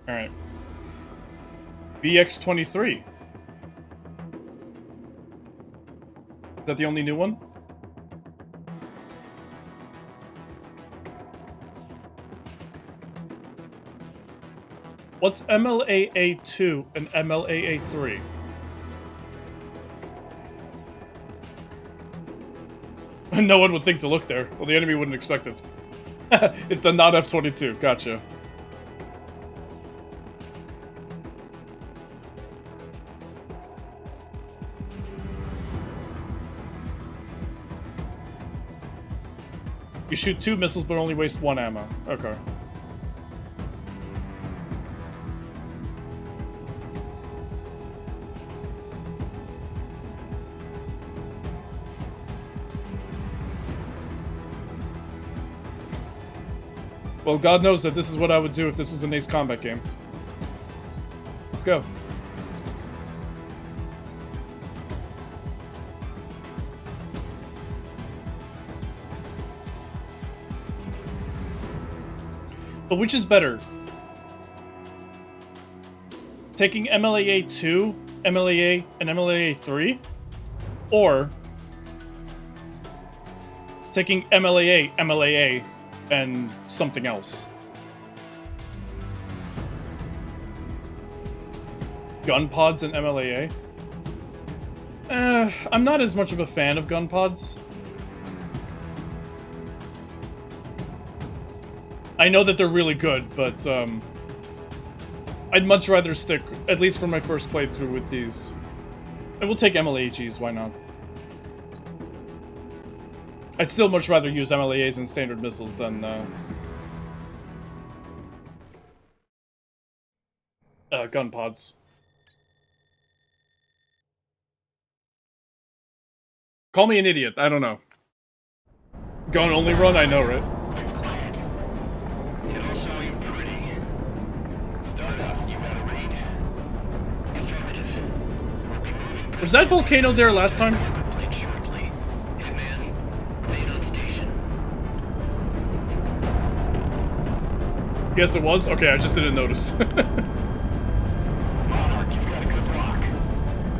Alright. BX-23. Is that the only new one? What's MLAA-2 and MLAA-3? No one would think to look there. Well, the enemy wouldn't expect it. It's the not F-22. Gotcha. You shoot 2 missiles but only waste 1 ammo. Okay. Well, God knows that this is what I would do if this was an Ace Combat game. Let's go. But which is better? Taking MLAA-2, MLAA, and MLAA-3? Or taking MLAA, and something else. Gun pods and MLAA? I'm not as much of a fan of gun pods. I know that they're really good, but I'd much rather stick, at least for my first playthrough, with these. And we'll take MLAGs, why not? I'd still much rather use MLAAs and standard missiles than gun pods. Call me an idiot, I don't know. Gun only run, I know, right? It's quiet. It'll show you pretty. Stardust, you got a read? Affirmative. We'll be moving. Was that volcano there last time? Complete shortly. Hitman, main on station. Yes, it was? Okay, I just didn't notice. Monarch, you've got a good block.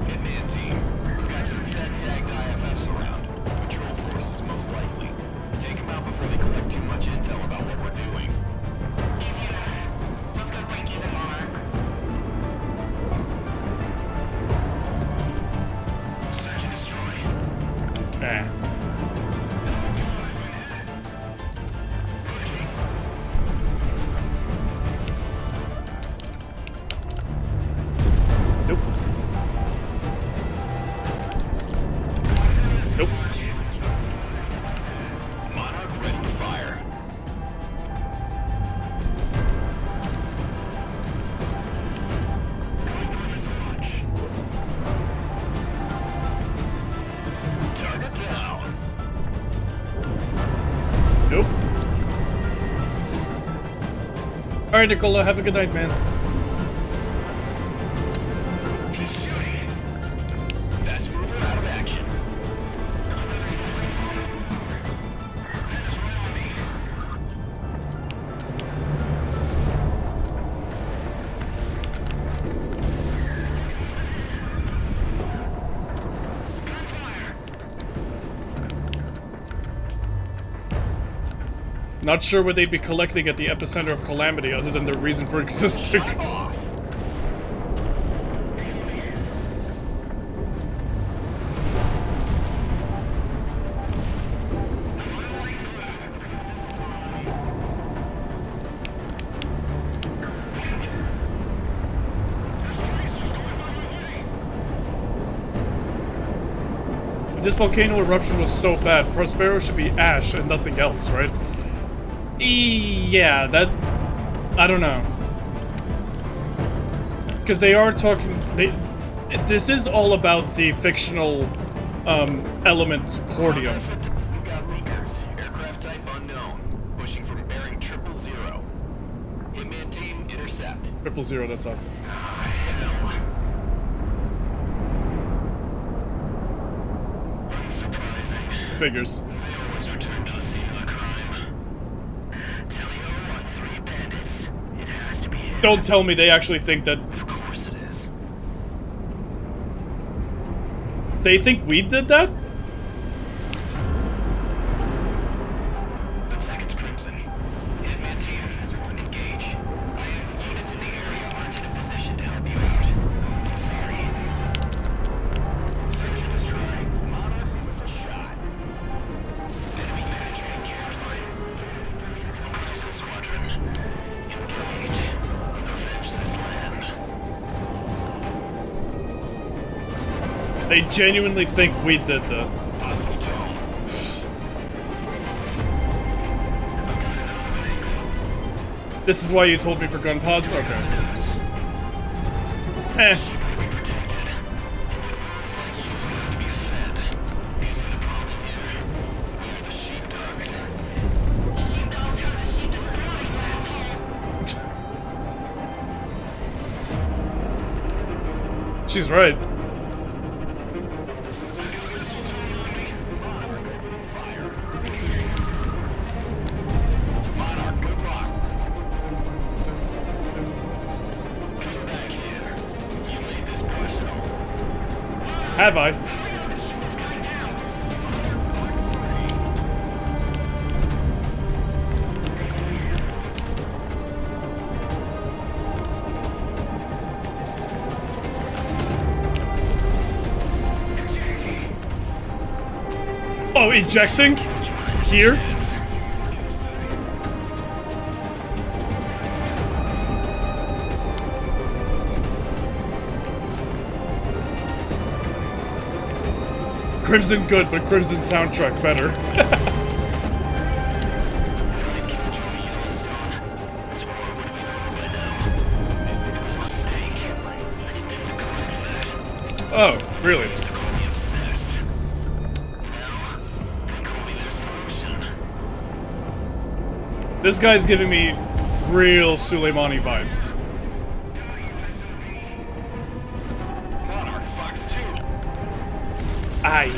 Hitman team, we've got some Fed-tagged IFFs around. Patrol forces, most likely. Take them out before they collect too much intel about what we're doing. Easy enough. Let's go break even, Monarch. Search and destroy. Eh. Nope. Nope. Monarch ready to fire. Target down. Nope. Alright, Nicola, have a good night, man. He's shooting. Fast mover out of action. Not sure what they'd be collecting at the epicenter of calamity other than their reason for existing. Off. This volcano eruption was so bad, Prospero should be ash and nothing else, right? Yeah, that... I don't know. Because they are talking... this is all about the fictional element Cordium. We've got leakers. Aircraft type unknown. Pushing from bearing 000. Hitman team, intercept. 000, that's up. Unsurprising. Figures. They always return to the scene of the crime. Tell you what, 3 bandits. It has to be him. Don't tell me they actually think that... Of course it is. They think we did that? Looks like it's Crimson. Hitman team, engage. I have units in the area marked in a position to help you out. Sorry. Search and destroy. Monarch, give us a shot. Enemy penetrating Caroline. Crimson Squadron. Engage. Avenge this land. They genuinely think we did that. Positive tone. This is why you told me for gun pods? Okay. Eh. She's right. Monarch, good luck. Come back here. You made this personal. Have I? ejecting here. Crimson good, but Crimson soundtrack better. Oh, really? This guy's giving me real Soleimani vibes. Aye.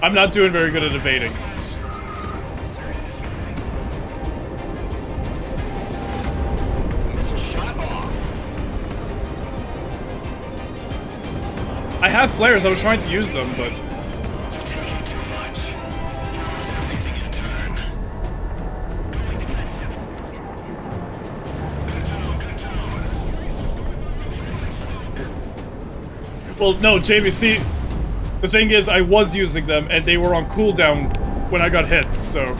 I'm not doing very good at evading. I have flares, I was trying to use them, but... Well, no, Jamie, see, the thing is, I was using them, and they were on cooldown when I got hit, so...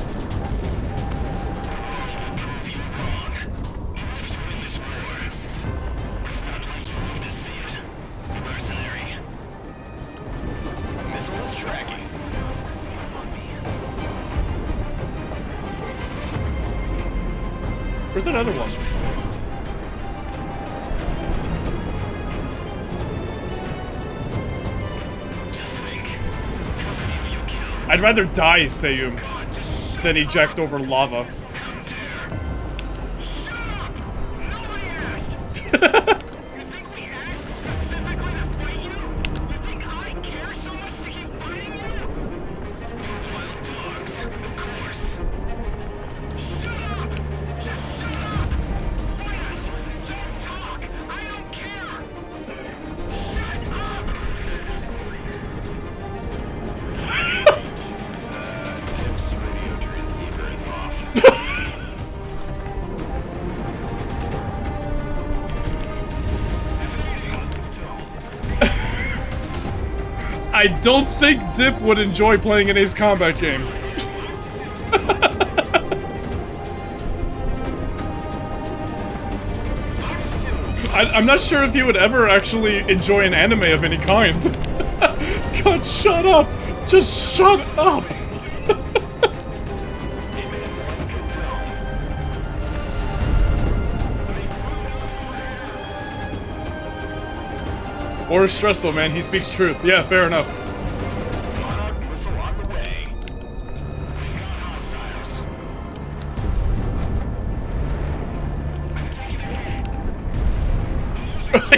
Where's that other one? I'd rather die, Seiyum, than eject over lava. I don't think Dip would enjoy playing an Ace Combat game. I'm not sure if he would ever actually enjoy an anime of any kind. God, shut up! Just shut up! Or is stressful, man. He speaks truth. Yeah, fair enough.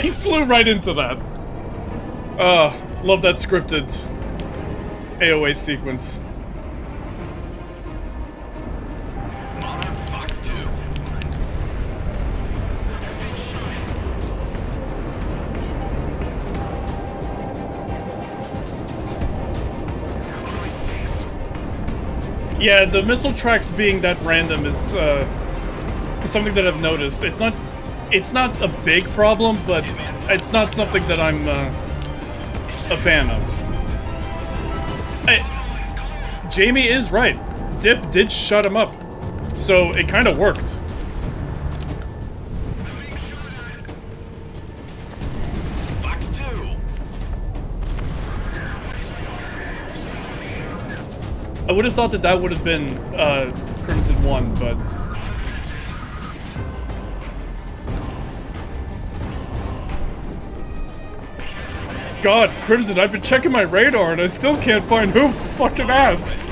He flew right into that. Love that scripted AOA sequence. Yeah, the missile tracks being that random is something that I've noticed. It's not a big problem, but it's not something that I'm a fan of. Jamie is right. Dip did shut him up, so it kind of worked. I would have thought that would have been Crimson 1, but... God, Crimson, I've been checking my radar and I still can't find who fucking asked.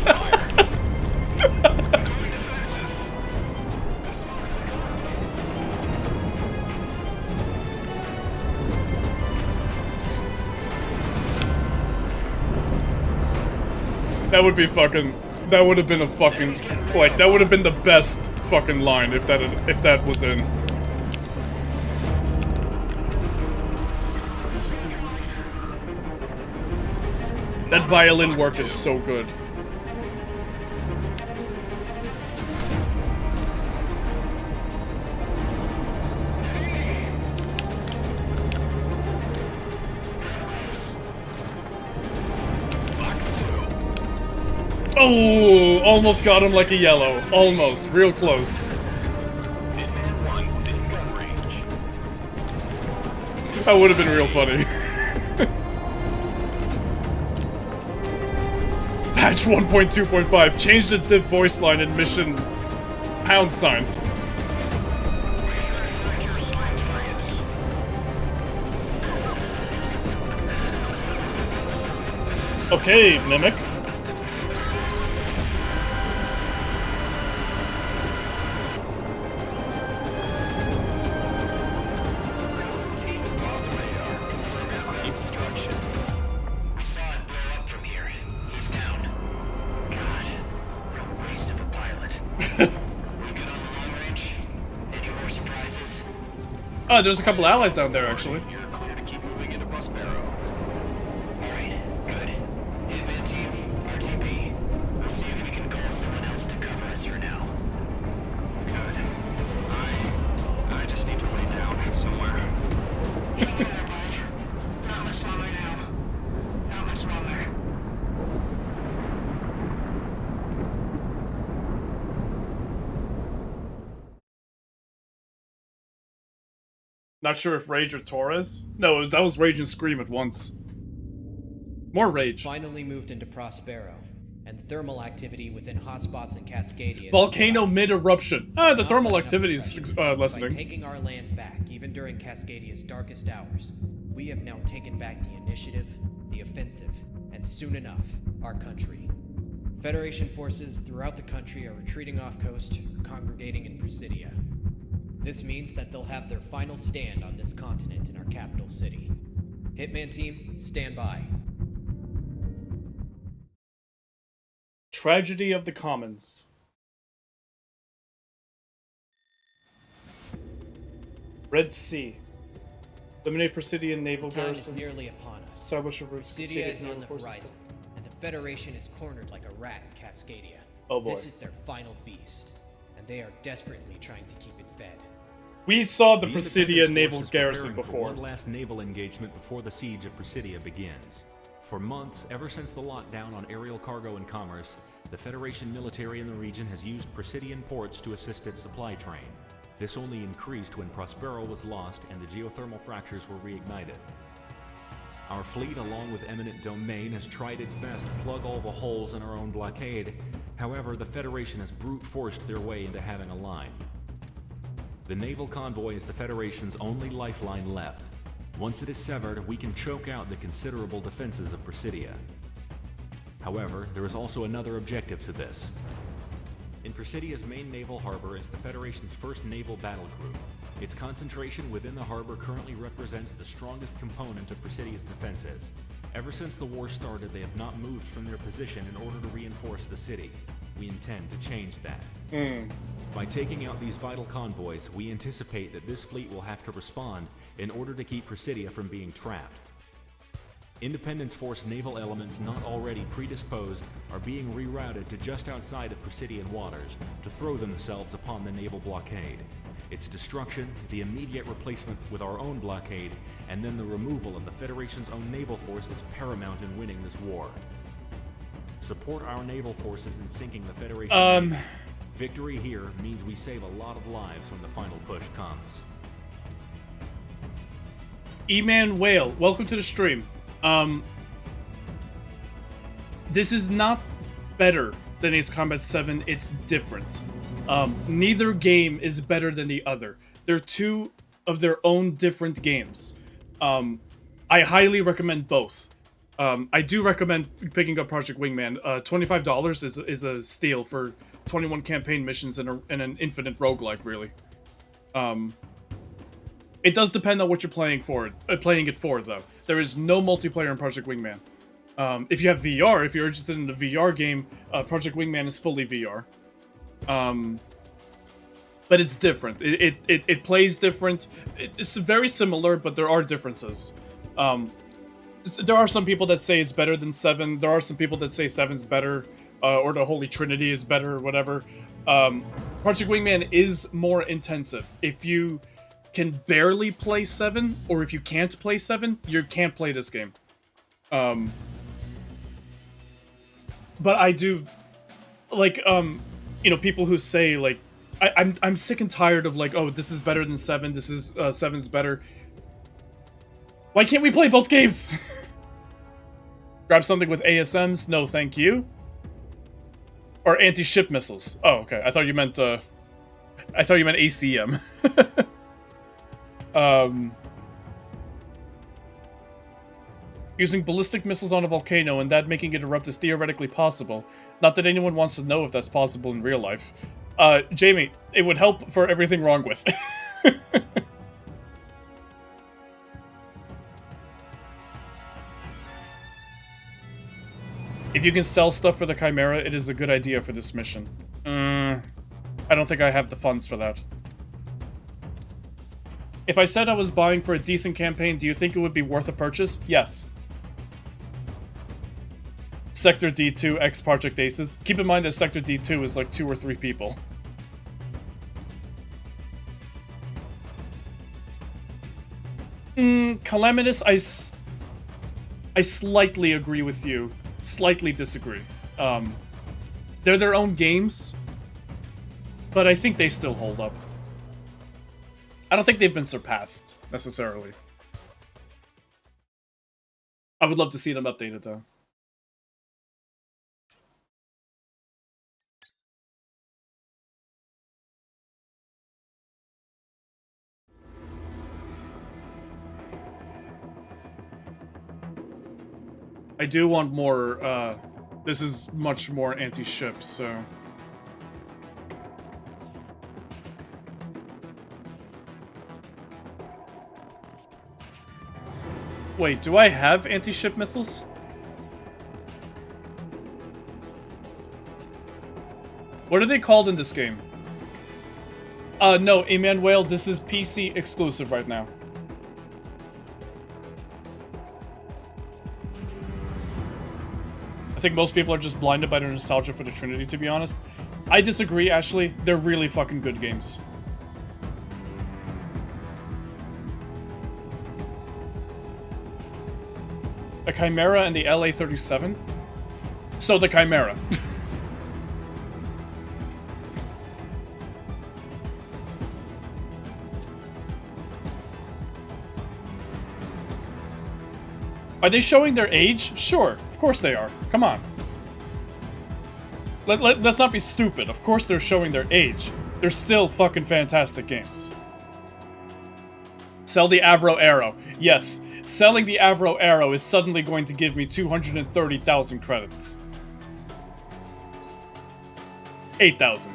That would be fucking... That would have been a fucking... Like, that would have been the best fucking line if that was in. That violin work is so good. Oh, almost got him like a yellow. Almost, real close. That would have been real funny. Patch 1.2.5. Change the voice line in mission #. Okay, Mimic. There's a couple allies down there, actually. You're clear to keep moving into Prospero. Alright, good. Hitman team, RTB. We'll see if we can call someone else to cover us for now. Good. I just need to lay down somewhere. Not much longer now. Not much longer. Not sure if Rage or Torres. No, that was Rage and Scream at once. More Rage. Finally moved into Prospero, and thermal activity within hotspots in Cascadia. Volcano mid-eruption. The thermal activity is By lessening. taking our land back, even during Cascadia's darkest hours, we have now taken back the initiative, the offensive, and soon enough, our country. Federation forces throughout the country are retreating off coast or congregating in Presidia. This means that they'll have their final stand on this continent in our capital city. Hitman team, stand by. Tragedy of the Commons. Red Sea. Eliminate Presidian naval Time is garrison. nearly upon us. Establish a route to Presidia Cascadia is on naval the forces. horizon, and the Federation is cornered like a rat in Cascadia. Oh boy. This is their final beast, and they are desperately trying to keep it fed. We saw the The Presidia Independence naval Force is garrison preparing for before. one last naval engagement before the siege of Presidia begins. For months, ever since the lockdown on aerial cargo and commerce, the Federation military in the region has used Presidian ports to assist its supply train. This only increased when Prospero was lost and the geothermal fractures were reignited. Our fleet, along with eminent domain, has tried its best to plug all the holes in our own blockade. However, the Federation has brute forced their way into having a line. The naval convoy is the Federation's only lifeline left. Once it is severed, we can choke out the considerable defenses of Presidia. However, there is also another objective to this. In Presidia's main naval harbor is the Federation's first naval battle group. Its concentration within the harbor currently represents the strongest component of Presidia's defenses. Ever since the war started, they have not moved from their position in order to reinforce the city. We intend to change that. By taking out these vital convoys, we anticipate that this fleet will have to respond in order to keep Presidia from being trapped. Independence Force naval elements not already predisposed are being rerouted to just outside of Presidian waters to throw themselves upon the naval blockade. Its destruction, the immediate replacement with our own blockade, and then the removal of the Federation's own naval force is paramount in winning this war. Support our naval forces in sinking the Federation. Victory here means we save a lot of lives when the final push comes. E-Man Whale, welcome to the stream. This is not better than Ace Combat 7, it's different. Neither game is better than the other. They're two of their own different games. I highly recommend both. I do recommend picking up Project Wingman. $25 is a steal for 21 campaign missions and an infinite roguelike, really. It does depend on what you're playing it for, though. There is no multiplayer in Project Wingman. If you have VR, if you're interested in the VR game, Project Wingman is fully VR. But it's different. It plays different. It's very similar, but there are differences. There are some people that say it's better than 7. There are some people that say 7's better, or the Holy Trinity is better, or whatever. Project Wingman is more intensive. If you can barely play 7, or if you can't play 7, you can't play this game. But I do like, you know, people who say, like, I'm sick and tired of, like, oh, this is better than 7, this is, 7's better. Why can't we play both games? Grab something with ASMs? No, thank you. Or anti-ship missiles. Oh, okay. I thought you meant ACM. Using ballistic missiles on a volcano and that making it erupt is theoretically possible. Not that anyone wants to know if that's possible in real life. Jamie, it would help for everything wrong with. If you can sell stuff for the Chimera, it is a good idea for this mission. I don't think I have the funds for that. If I said I was buying for a decent campaign, do you think it would be worth a purchase? Yes. Sector D2 X Project Aces. Keep in mind that Sector D2 is like 2 or 3 people. Calamitous, I slightly agree with you. Slightly disagree. They're their own games, but I think they still hold up. I don't think they've been surpassed, necessarily. I would love to see them updated, though. I do want more, this is much more anti-ship, so... Wait, do I have anti-ship missiles? What are they called in this game? No, Emmanuel, this is PC exclusive right now. I think most people are just blinded by their nostalgia for the Trinity, to be honest. I disagree, Ashley. They're really fucking good games. The Chimera and the LA-37? So the Chimera. Are they showing their age? Sure, of course they are. Come on. Let's not be stupid. Of course they're showing their age. They're still fucking fantastic games. Sell the Avro Arrow. Yes, selling the Avro Arrow is suddenly going to give me 230,000 credits. 8,000.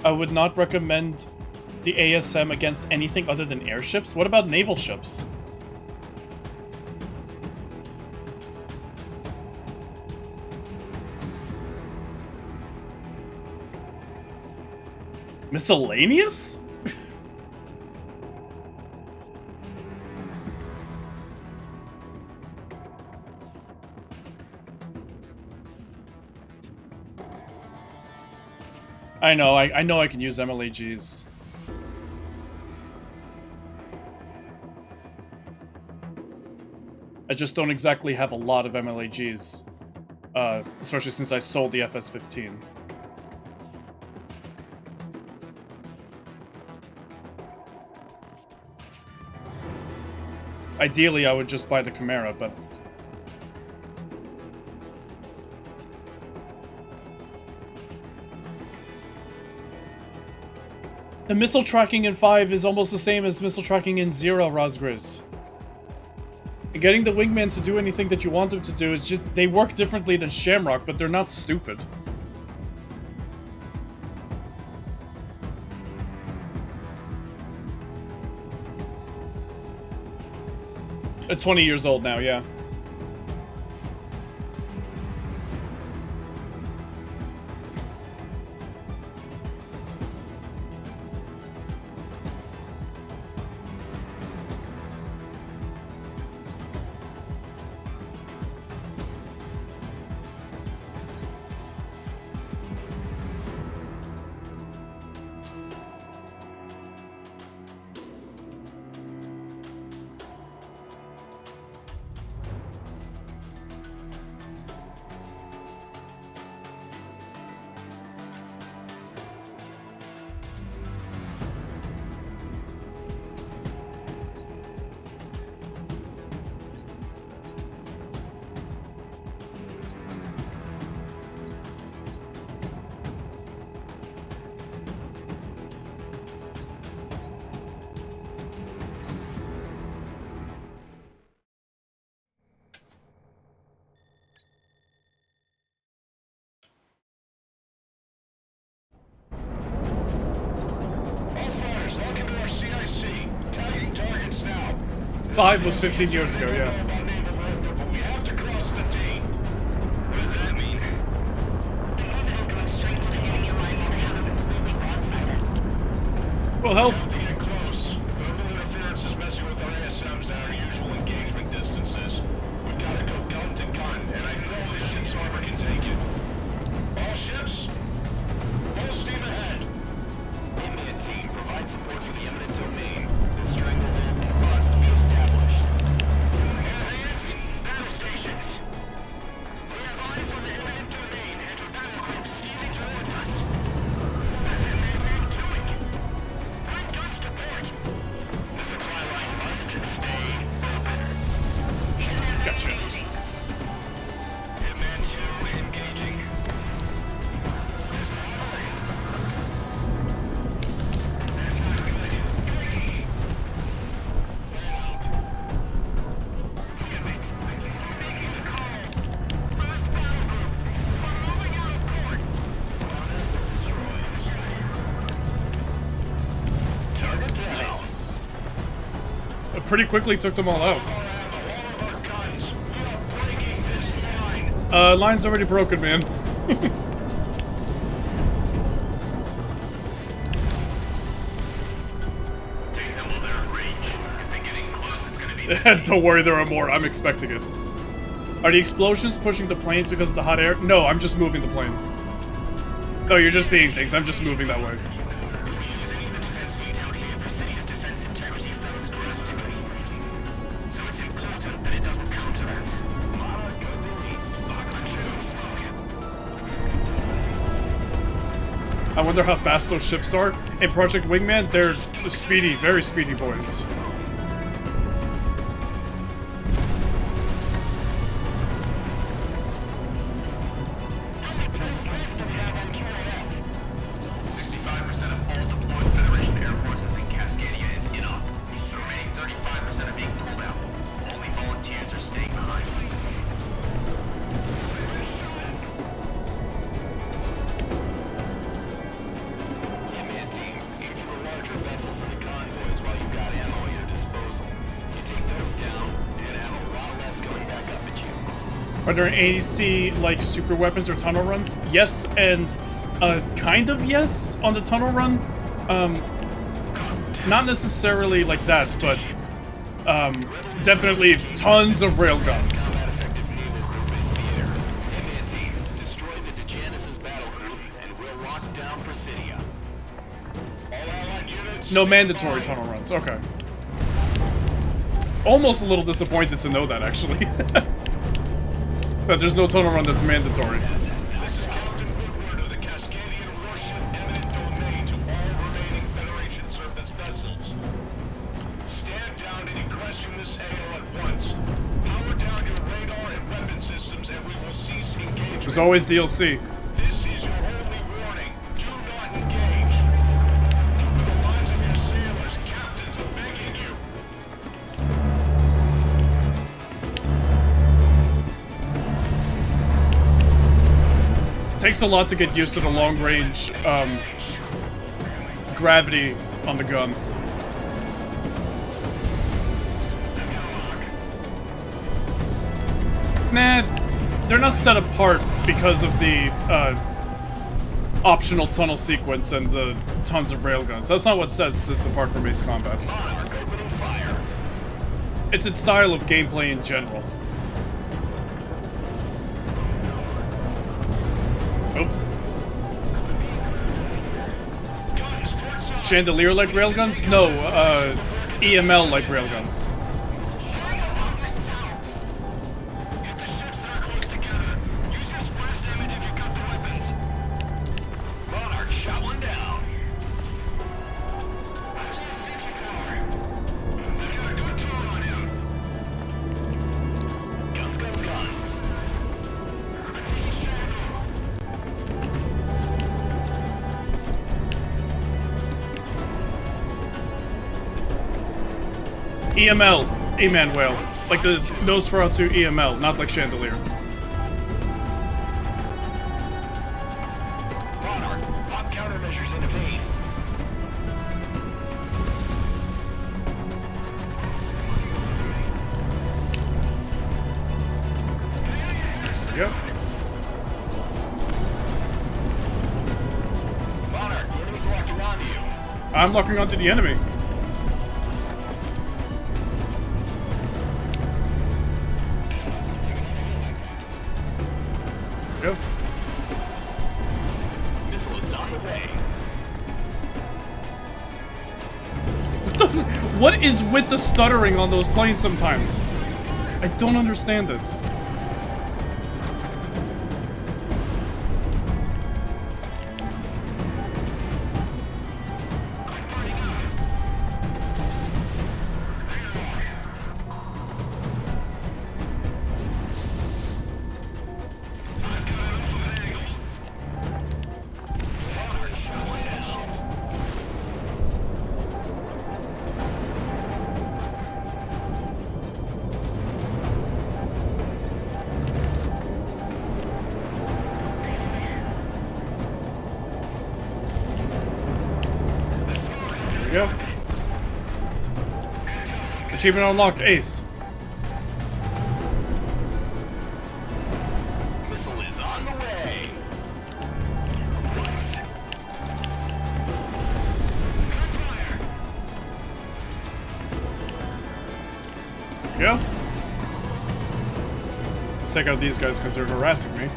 I would not recommend the ASM against anything other than airships. What about naval ships? Miscellaneous? I know I can use MLAGs. I just don't exactly have a lot of MLAGs. Especially since I sold the FS-15. Ideally, I would just buy the Chimera, but... The missile tracking in 5 is almost the same as missile tracking in 0, Rosgriz. Getting the Wingman to do anything that you want them to do is just... They work differently than Shamrock, but they're not stupid. 20 years old now, yeah. M5 was 15 years ago, yeah. We have to cross the T. What does that mean? The movement is going straight to the enemy line while they have it completely broadsided. Well, help. To get close. Global interference is messing with our ASMs at our usual engagement distances. We've got to go gun to gun, and I know this ship's armor can take it. All ships, full steam ahead. Inman team, provide support for the eminent domain. The stranglehold must be established. Enhance battle stations. We have eyes on the eminent domain and our battle groups easing towards us. What is Inman doing? Bring guns to port. The supply line must stay open. Gotcha. Inman 2 engaging. Nice. Pretty quickly took them all out. Line's already broken, man. Take them while they're at range. If they're getting close, it's gonna be Don't worry, there are more. I'm expecting it. Are the explosions pushing the planes because of the hot air? No, I'm just moving the plane. Oh, you're just seeing things. I'm just moving that way. Using the defense veto here, Presidia's defense integrity fails drastically. So it's important that it doesn't counteract. I wonder how fast those ships are. In Project Wingman, they're speedy, very speedy boys. Are there AC like super weapons or tunnel runs? Yes, and kind of yes on the tunnel run. Not necessarily like that, but definitely tons of railguns. No mandatory tunnel runs. Okay. Almost a little disappointed to know that, actually. But there's no tunnel run that's mandatory. This is Captain Woodward of the Cascadian Warship Eminent Domain to all remaining Federation surface vessels. Stand down and egress this AO at once. Power down your radar and weapon systems and we will cease engagement. There's always DLC. This is your only warning. Do not engage. For the lives of your sailors, captains are begging you. Takes a lot to get used to the long range gravity on the gun. Nah, they're not set apart because of the optional tunnel sequence and the tons of railguns. That's not what sets this apart from Ace Combat. It's its style of gameplay in general. Chandelier-like railguns? No, EML-like railguns. EML, Emmanuel. Like the Nosferatu EML, not like Chandelier. Monarch, pop countermeasures in the vein. go. Monarch, the enemy's locking onto you. I'm locking onto the enemy. Go. Missile is on the way. What is with the stuttering on those planes sometimes? I don't understand it. There we go. Achievement unlocked, ace. Missile is on the way. Yeah. Let's take out these guys because they're harassing me.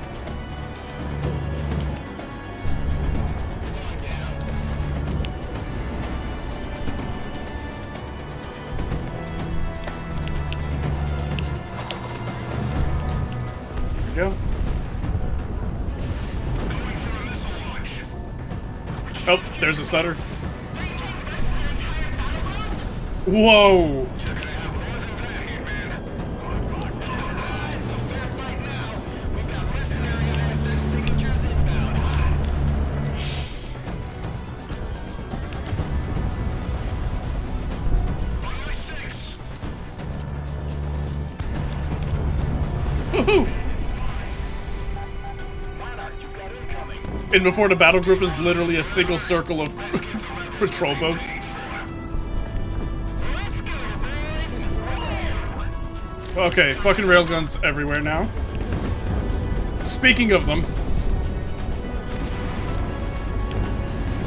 There we go. Oh, there's a stutter. Whoa! Woohoo! And before the battle group is literally a single circle of patrol boats. Okay, fucking railguns everywhere now. Speaking of them.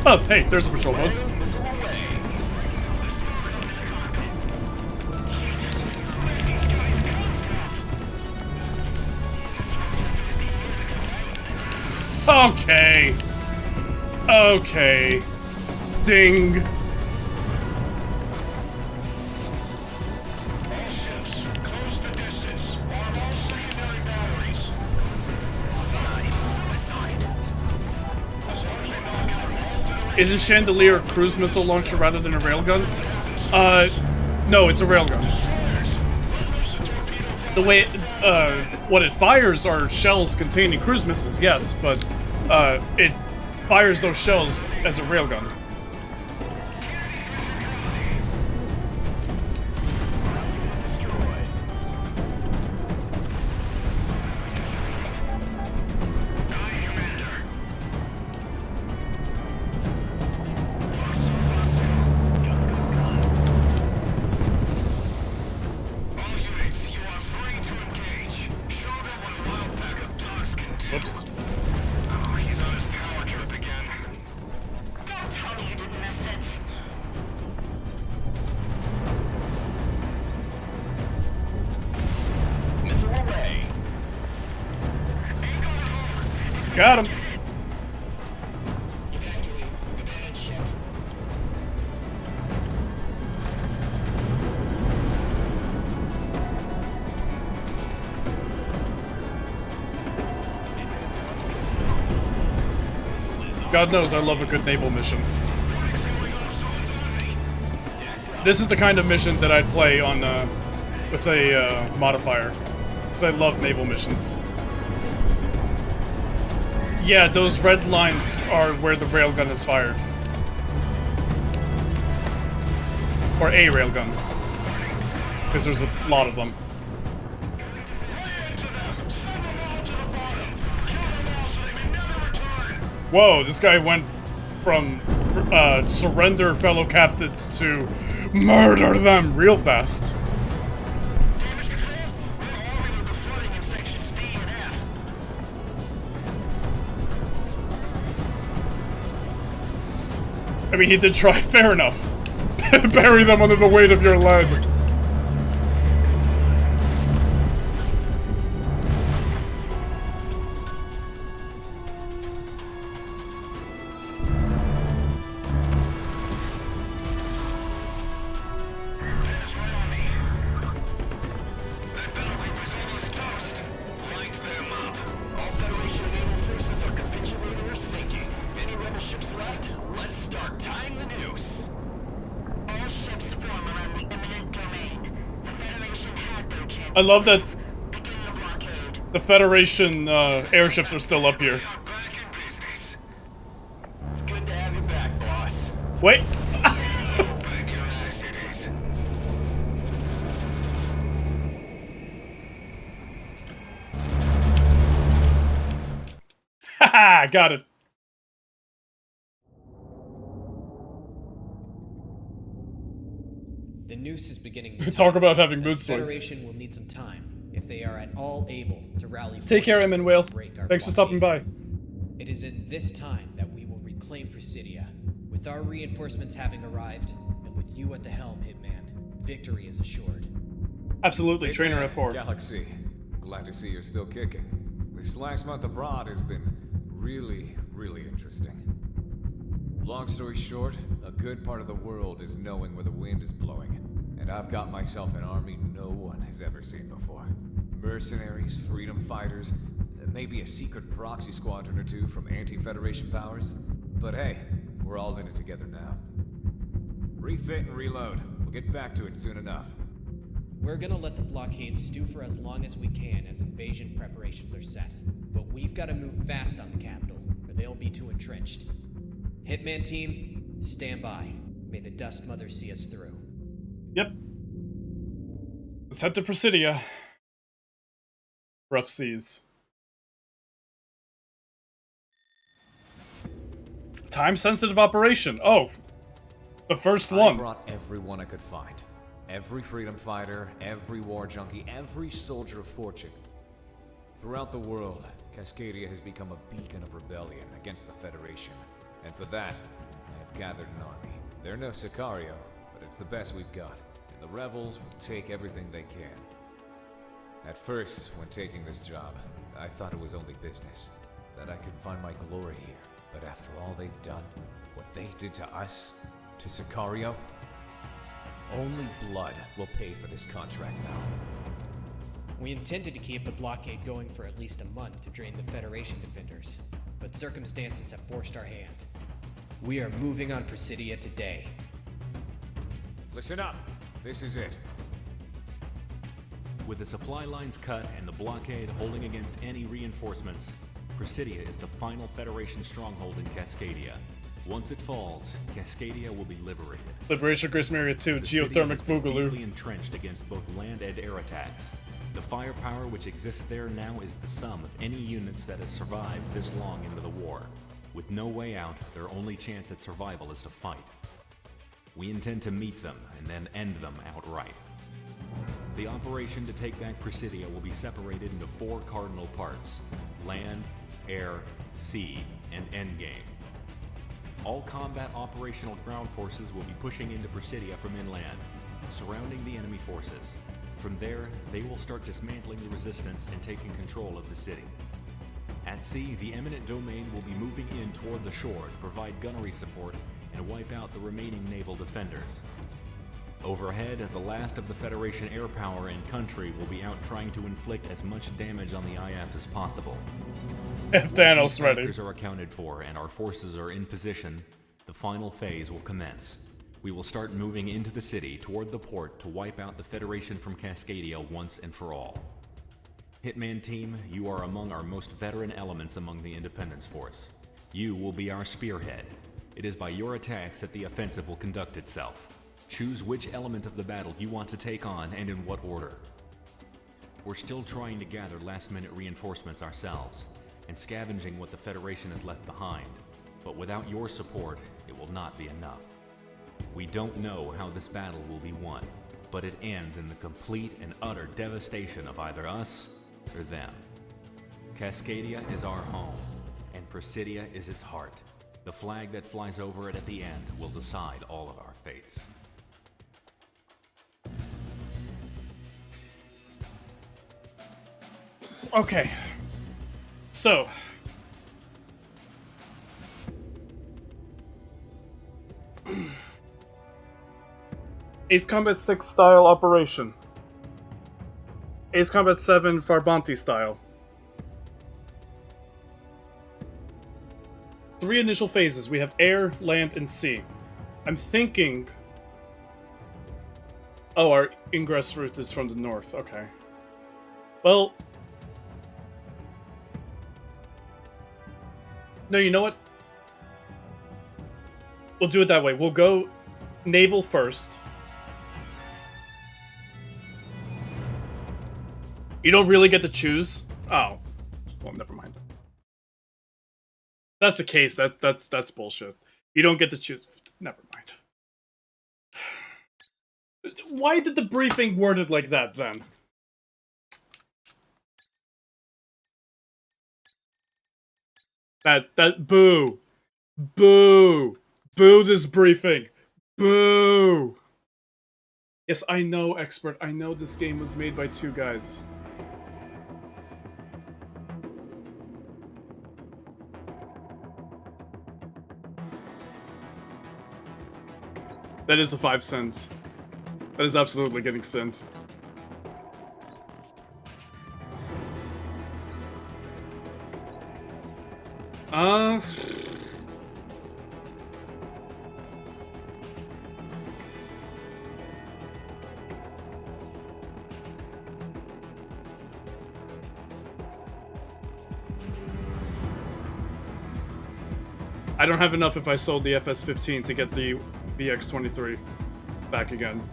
Oh, hey, there's the patrol boats. Okay. Okay. Ding. Isn't Chandelier a cruise missile launcher rather than a railgun? No, it's a railgun. The way what it fires are shells containing cruise missiles, yes, but it fires those shells as a railgun. Whoops. Oh, he's on his power trip again. Don't tell me you didn't miss it. Missile away. Got him. God knows I love a good naval mission. This is the kind of mission that I'd play on with a modifier, because I love naval missions. Yeah, those red lines are where the railgun is fired. Or a railgun. Because there's a lot of them. Whoa, this guy went from surrender fellow captains to murder them real fast. I mean, he did try. Fair enough. Bury them under the weight of your lead. I love that the Federation airships are still up here. It's good to have you back, boss. Wait. Haha, got it. The noose is beginning to Talk about having the mood swings. Federation will need some time if they are at all able to rally. Take care, forces Emin Whale. to break our Thanks for blockade. stopping by. It is in this time that we will reclaim Presidia. With our reinforcements having arrived, and with you at the helm, Hitman, victory is assured. Absolutely, Trainer F4. Galaxy, glad to see you're still kicking. This last month abroad has been really interesting. Long story short, a good part of the world is knowing where the wind is blowing. And I've got myself an army no one has ever seen before. Mercenaries, freedom fighters, maybe a secret proxy squadron or two from anti-Federation powers. But hey, we're all in it together now. Refit and reload. We'll get back to it soon enough. We're gonna let the blockade stew for as long as we can as invasion preparations are set. But we've gotta move fast on the capital, or they'll be too entrenched. Hitman team, stand by. May the Dust Mother see us through. Yep. Let's head to Presidia. Rough seas. Time-sensitive operation. Oh, the first one. I brought everyone I could find. Every freedom fighter, every war junkie, every soldier of fortune. Throughout the world, Cascadia has become a beacon of rebellion against the Federation. And for that, I have gathered an army. They're no Sicario, but it's the best we've got. And the rebels will take everything they can. At first, when taking this job, I thought it was only business. That I could find my glory here. But after all they've done, what they did to us, to Sicario, only blood will pay for this contract now. We intended to keep the blockade going for at least a month to drain the Federation defenders, but circumstances have forced our hand. We are moving on Presidia today. Listen up. This is it. With the supply lines cut and the blockade holding against any reinforcements, Presidia is the final Federation stronghold in Cascadia. Once it falls, Cascadia will be liberated. Liberation Grace Area 2, The city Geothermic has been Boogaloo. deeply entrenched against both land and air attacks. The firepower which exists there now is the sum of any units that have survived this long into the war. With no way out, their only chance at survival is to fight. We intend to meet them and then end them outright. The operation to take back Presidia will be separated into 4 cardinal parts: land, air, sea, and endgame. All combat operational ground forces will be pushing into Presidia from inland, surrounding the enemy forces. From there, they will start dismantling the resistance and taking control of the city. At sea, the eminent domain will be moving in toward the shore to provide gunnery support and wipe out the remaining naval defenders. Overhead, the last of the Federation air power in country will be out trying to inflict as much damage on the IF as possible. If Thanos ready. Factors are accounted for and our forces are in position, the final phase will commence. We will start moving into the city toward the port to wipe out the Federation from Cascadia once and for all. Hitman team, you are among our most veteran elements among the Independence Force. You will be our spearhead. It is by your attacks that the offensive will conduct itself. Choose which element of the battle you want to take on and in what order. We're still trying to gather last-minute reinforcements ourselves, and scavenging what the Federation has left behind, but without your support, it will not be enough. We don't know how this battle will be won, but it ends in the complete and utter devastation of either us or them. Cascadia is our home, and Presidia is its heart. The flag that flies over it at the end will decide all of our fates. Okay. So. Ace Combat 6 style operation. Ace Combat 7 Farbanti style. 3 initial phases. We have air, land, and sea. I'm thinking... Oh, our ingress route is from the north. Okay. Well... No, you know what? We'll do it that way. We'll go naval first. You don't really get to choose? Oh. Well, never mind. If that's the case. That's bullshit. You don't get to choose. Never mind. Why did the briefing word it like that, then? Boo. Boo. Boo this briefing. Boo. Yes, I know, expert. I know this game was made by 2 guys. That is a 5 cents. That is absolutely getting sent. I don't have enough if I sold the FS-15 to get the BX-23 back again.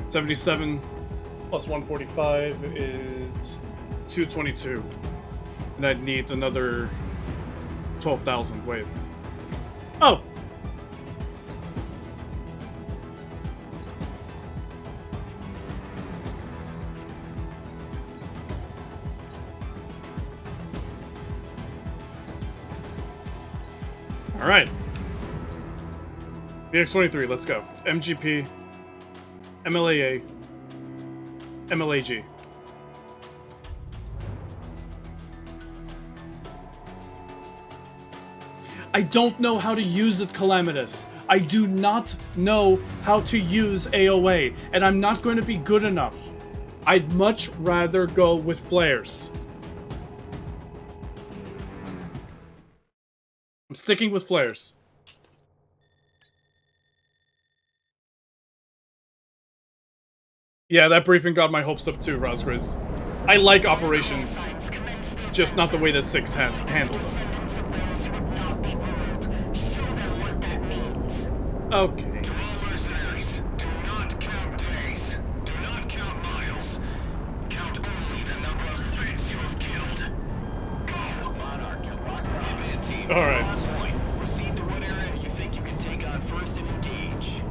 77 plus 145 is 222. And I'd need another 12,000. Wait. Oh! Alright. BX-23, let's go. MGP, MLAA, MLAG. I don't know how to use it, Calamitous. I do not know how to use AOA, and I'm not going to be good enough. I'd much rather go with flares. I'm sticking with flares. Yeah, that briefing got my hopes up too, Rosgriz. I like operations, just not the way that 6 handled them. Okay. To all listeners, do not count days. Do not count miles. Count only the number of Feds you have killed. Go! Monarch, you locked up. Hitman team. Alright. Proceed to what area you think you can take on first and engage.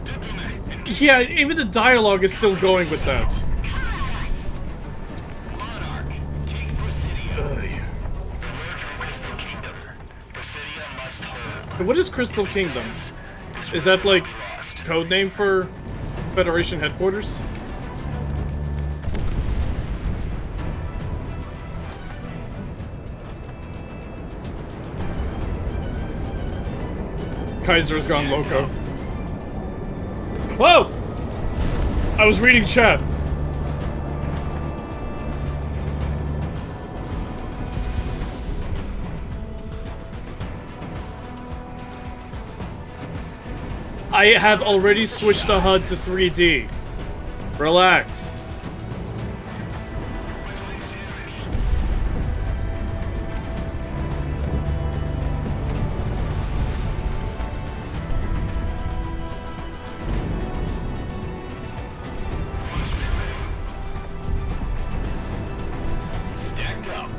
Diplomat. Yeah, even the dialogue is still going with that. Monarch, take Presidia. What is Crystal Kingdom? Is that like codename for Federation headquarters? Kaiser's gone loco. Whoa! I was reading chat. I have already switched the HUD to 3D. Relax. Stacked up.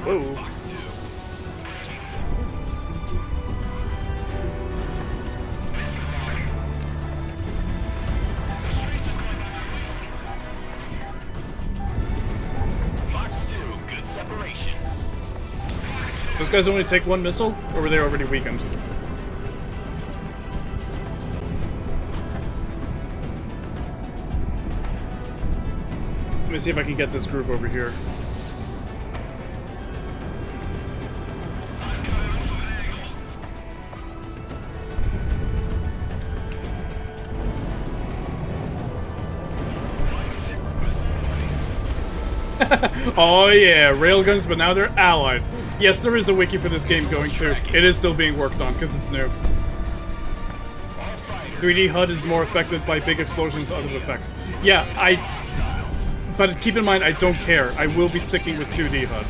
Whoa. Those guys only take one missile, or were they already weakened? Let me see if I can get this group over here. Oh yeah, railguns, but now they're allied. Yes, there is a wiki for this game going too. It is still being worked on because it's new. 3D HUD is more affected by big explosions and other effects. Yeah, but keep in mind, I don't care. I will be sticking with 2D HUD.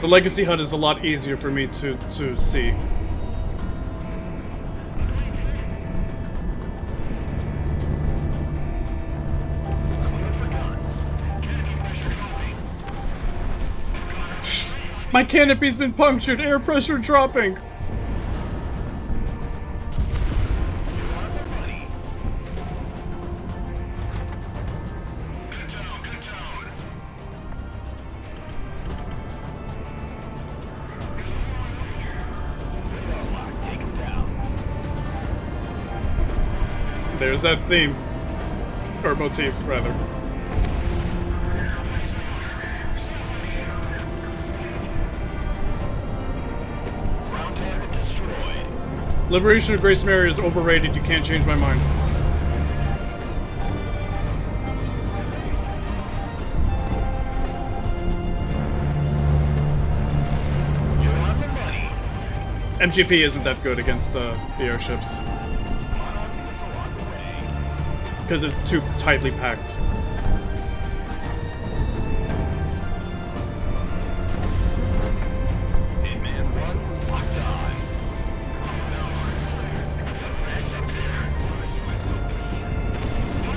The Legacy HUD is a lot easier for me to see. My canopy's been punctured, air pressure dropping. There's that theme. Or motif, rather. Liberation of Grace Mary is overrated. You can't change my mind. MGP isn't that good against the airships. Because it's too tightly packed.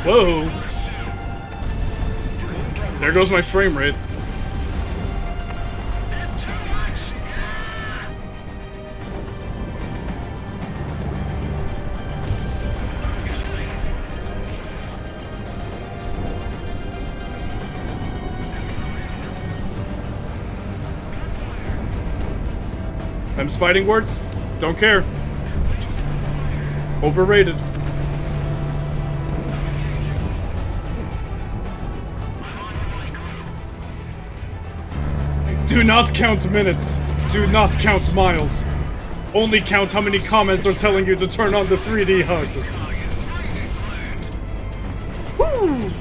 Whoa! There goes my frame rate. Them's fighting words? Don't care. Overrated. Do not count minutes. Do not count miles. Only count how many comments are telling you to turn on the 3D HUD. Woo!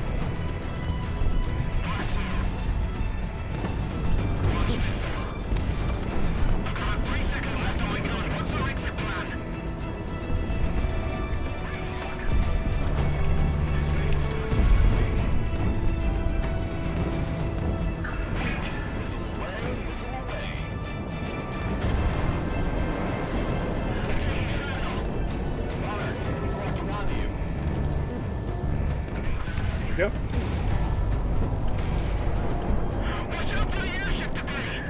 Yep. Watch out for the airship debris!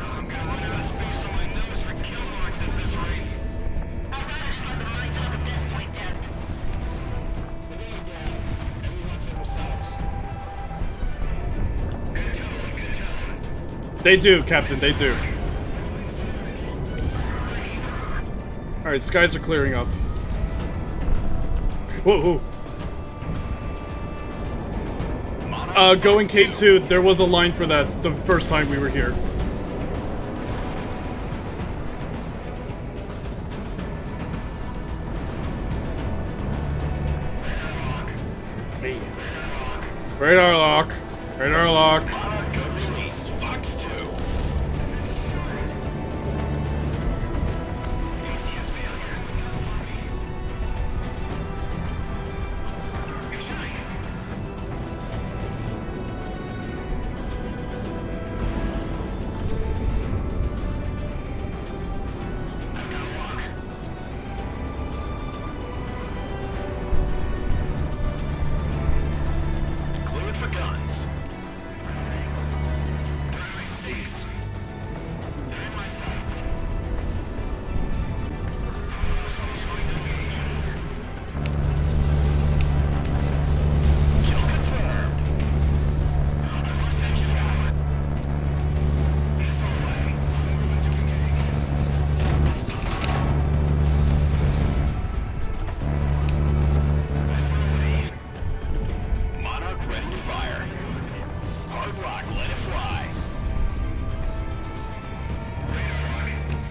I'm gonna run out of space on my nose for kill marks at this rate. I'd rather just let the mines off at this point, Dad. They're going down. Everyone for themselves. Good tone, good tone. They do, Captain, they do. Alright, skies are clearing up. Whoa, whoa. Going K2, there was a line for that the first time we were here. Hey. Radar lock. Radar lock.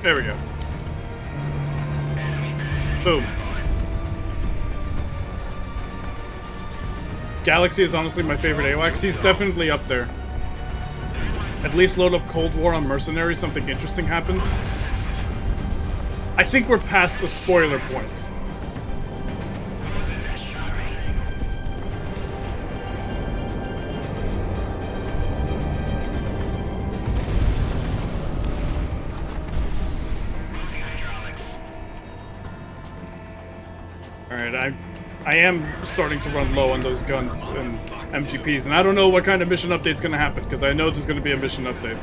There we go. Boom. Galaxy is honestly my favorite AWACS. He's definitely up there. At least load up Cold War on Mercenaries, something interesting happens. I think we're past the spoiler point. Alright, I am starting to run low on those guns and MGPs, and I don't know what kind of mission update's gonna happen, because I know there's gonna be a mission update.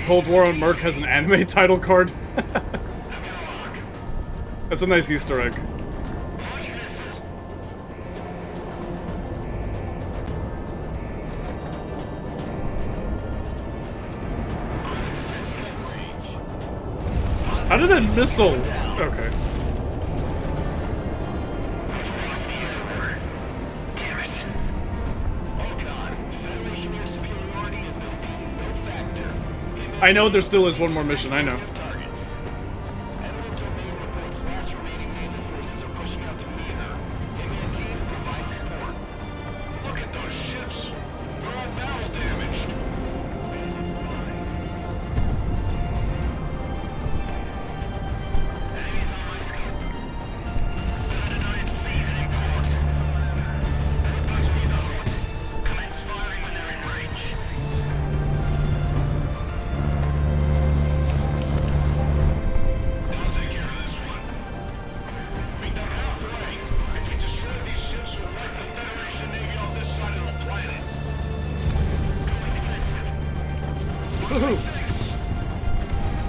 Cold War on Merc has an anime title card. That's a nice Easter egg. How did a missile... Okay. I know there still is one more mission, I know.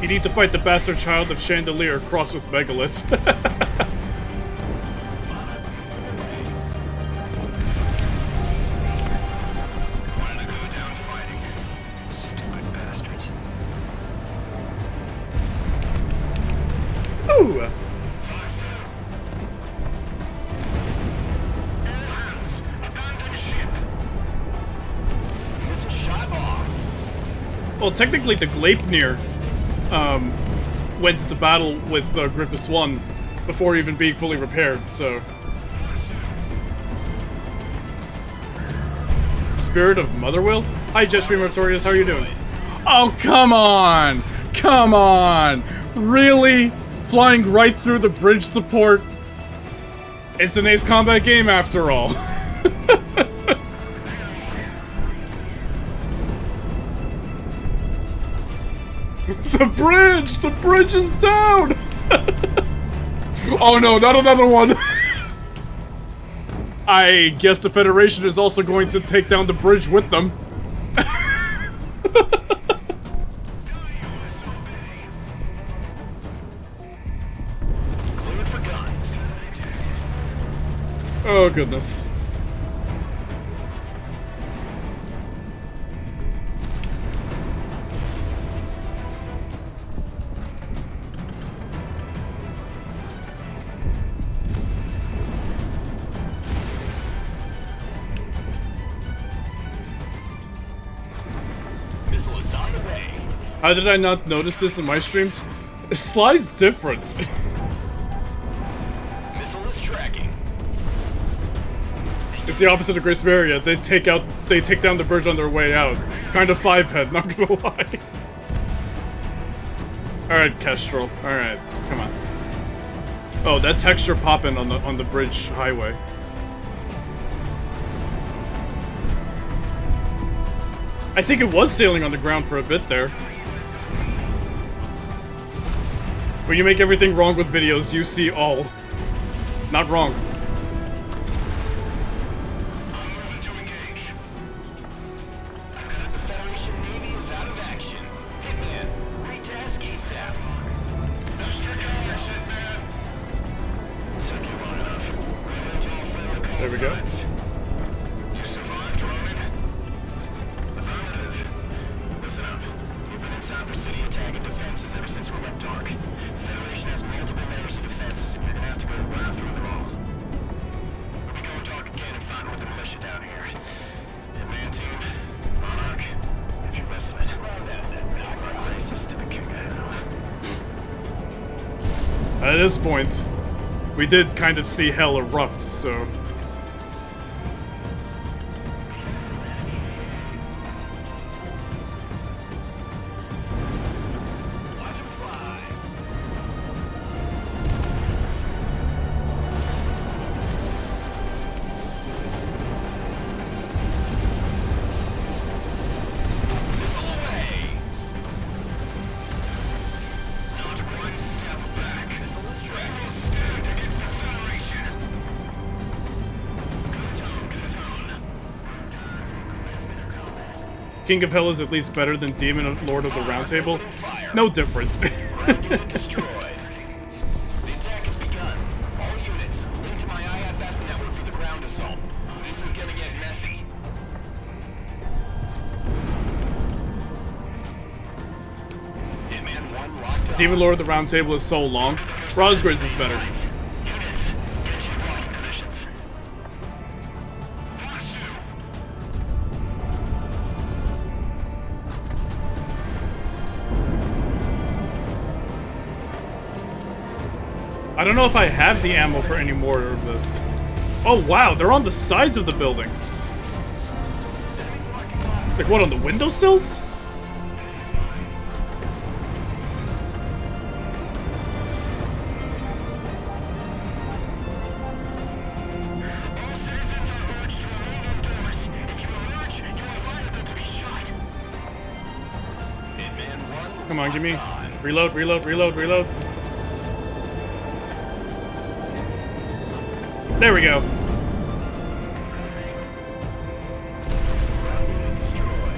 You need to fight the bastard child of Chandelier crossed with Megalith. Ooh! Well, technically the Gleipnir went into battle with Grievous 1 before even being fully repaired, so... Spirit of Motherwill? Hi, Jetstream Artorius, how are you doing? Oh, come on! Come on! Really? Flying right through the bridge support? It's an Ace Combat game after all. The bridge! The bridge is down! Oh no, not another one! I guess the Federation is also going to take down the bridge with them. Oh goodness. How did I not notice this in my streams? Sly's different. Missile is tracking. It's the opposite of Grace Maria. They take down the bridge on their way out. Kind of five-head, not gonna lie. Alright, Kestrel. Alright, come on. Oh, that texture popping on the bridge highway. I think it was sailing on the ground for a bit there. When you make everything wrong with videos, you see all. Not wrong. There we go. You survived, Roman? Affirmative. Listen up. You've been inside Presidia tagging defenses ever since we went dark. The Federation has multiple layers of defenses, and you're gonna have to go around through them all. At this point, we did kind of see hell erupt, so... King of Hell is at least better than Demon Lord of the Round Table. No different. Destroyed. The attack has begun. All units, link to my IFF network for the ground assault. This is gonna get messy. Hitman 1 locked up. Demon Lord of the Round Table is so long. Rosgriz is better. Units, get to your blocking positions. I don't know if I have the ammo for any more of this. Oh wow, they're on the sides of the buildings. Like what, on the windowsills? Come on, give me. Reload, reload, reload, reload. There we go.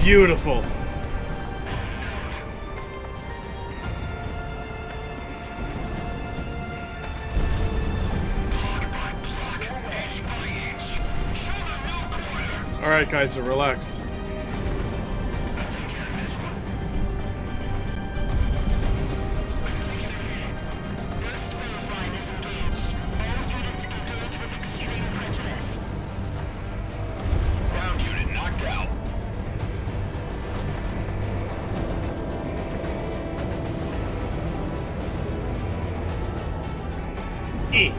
Beautiful. Alright, guys, so relax. Ground unit knocked out. E.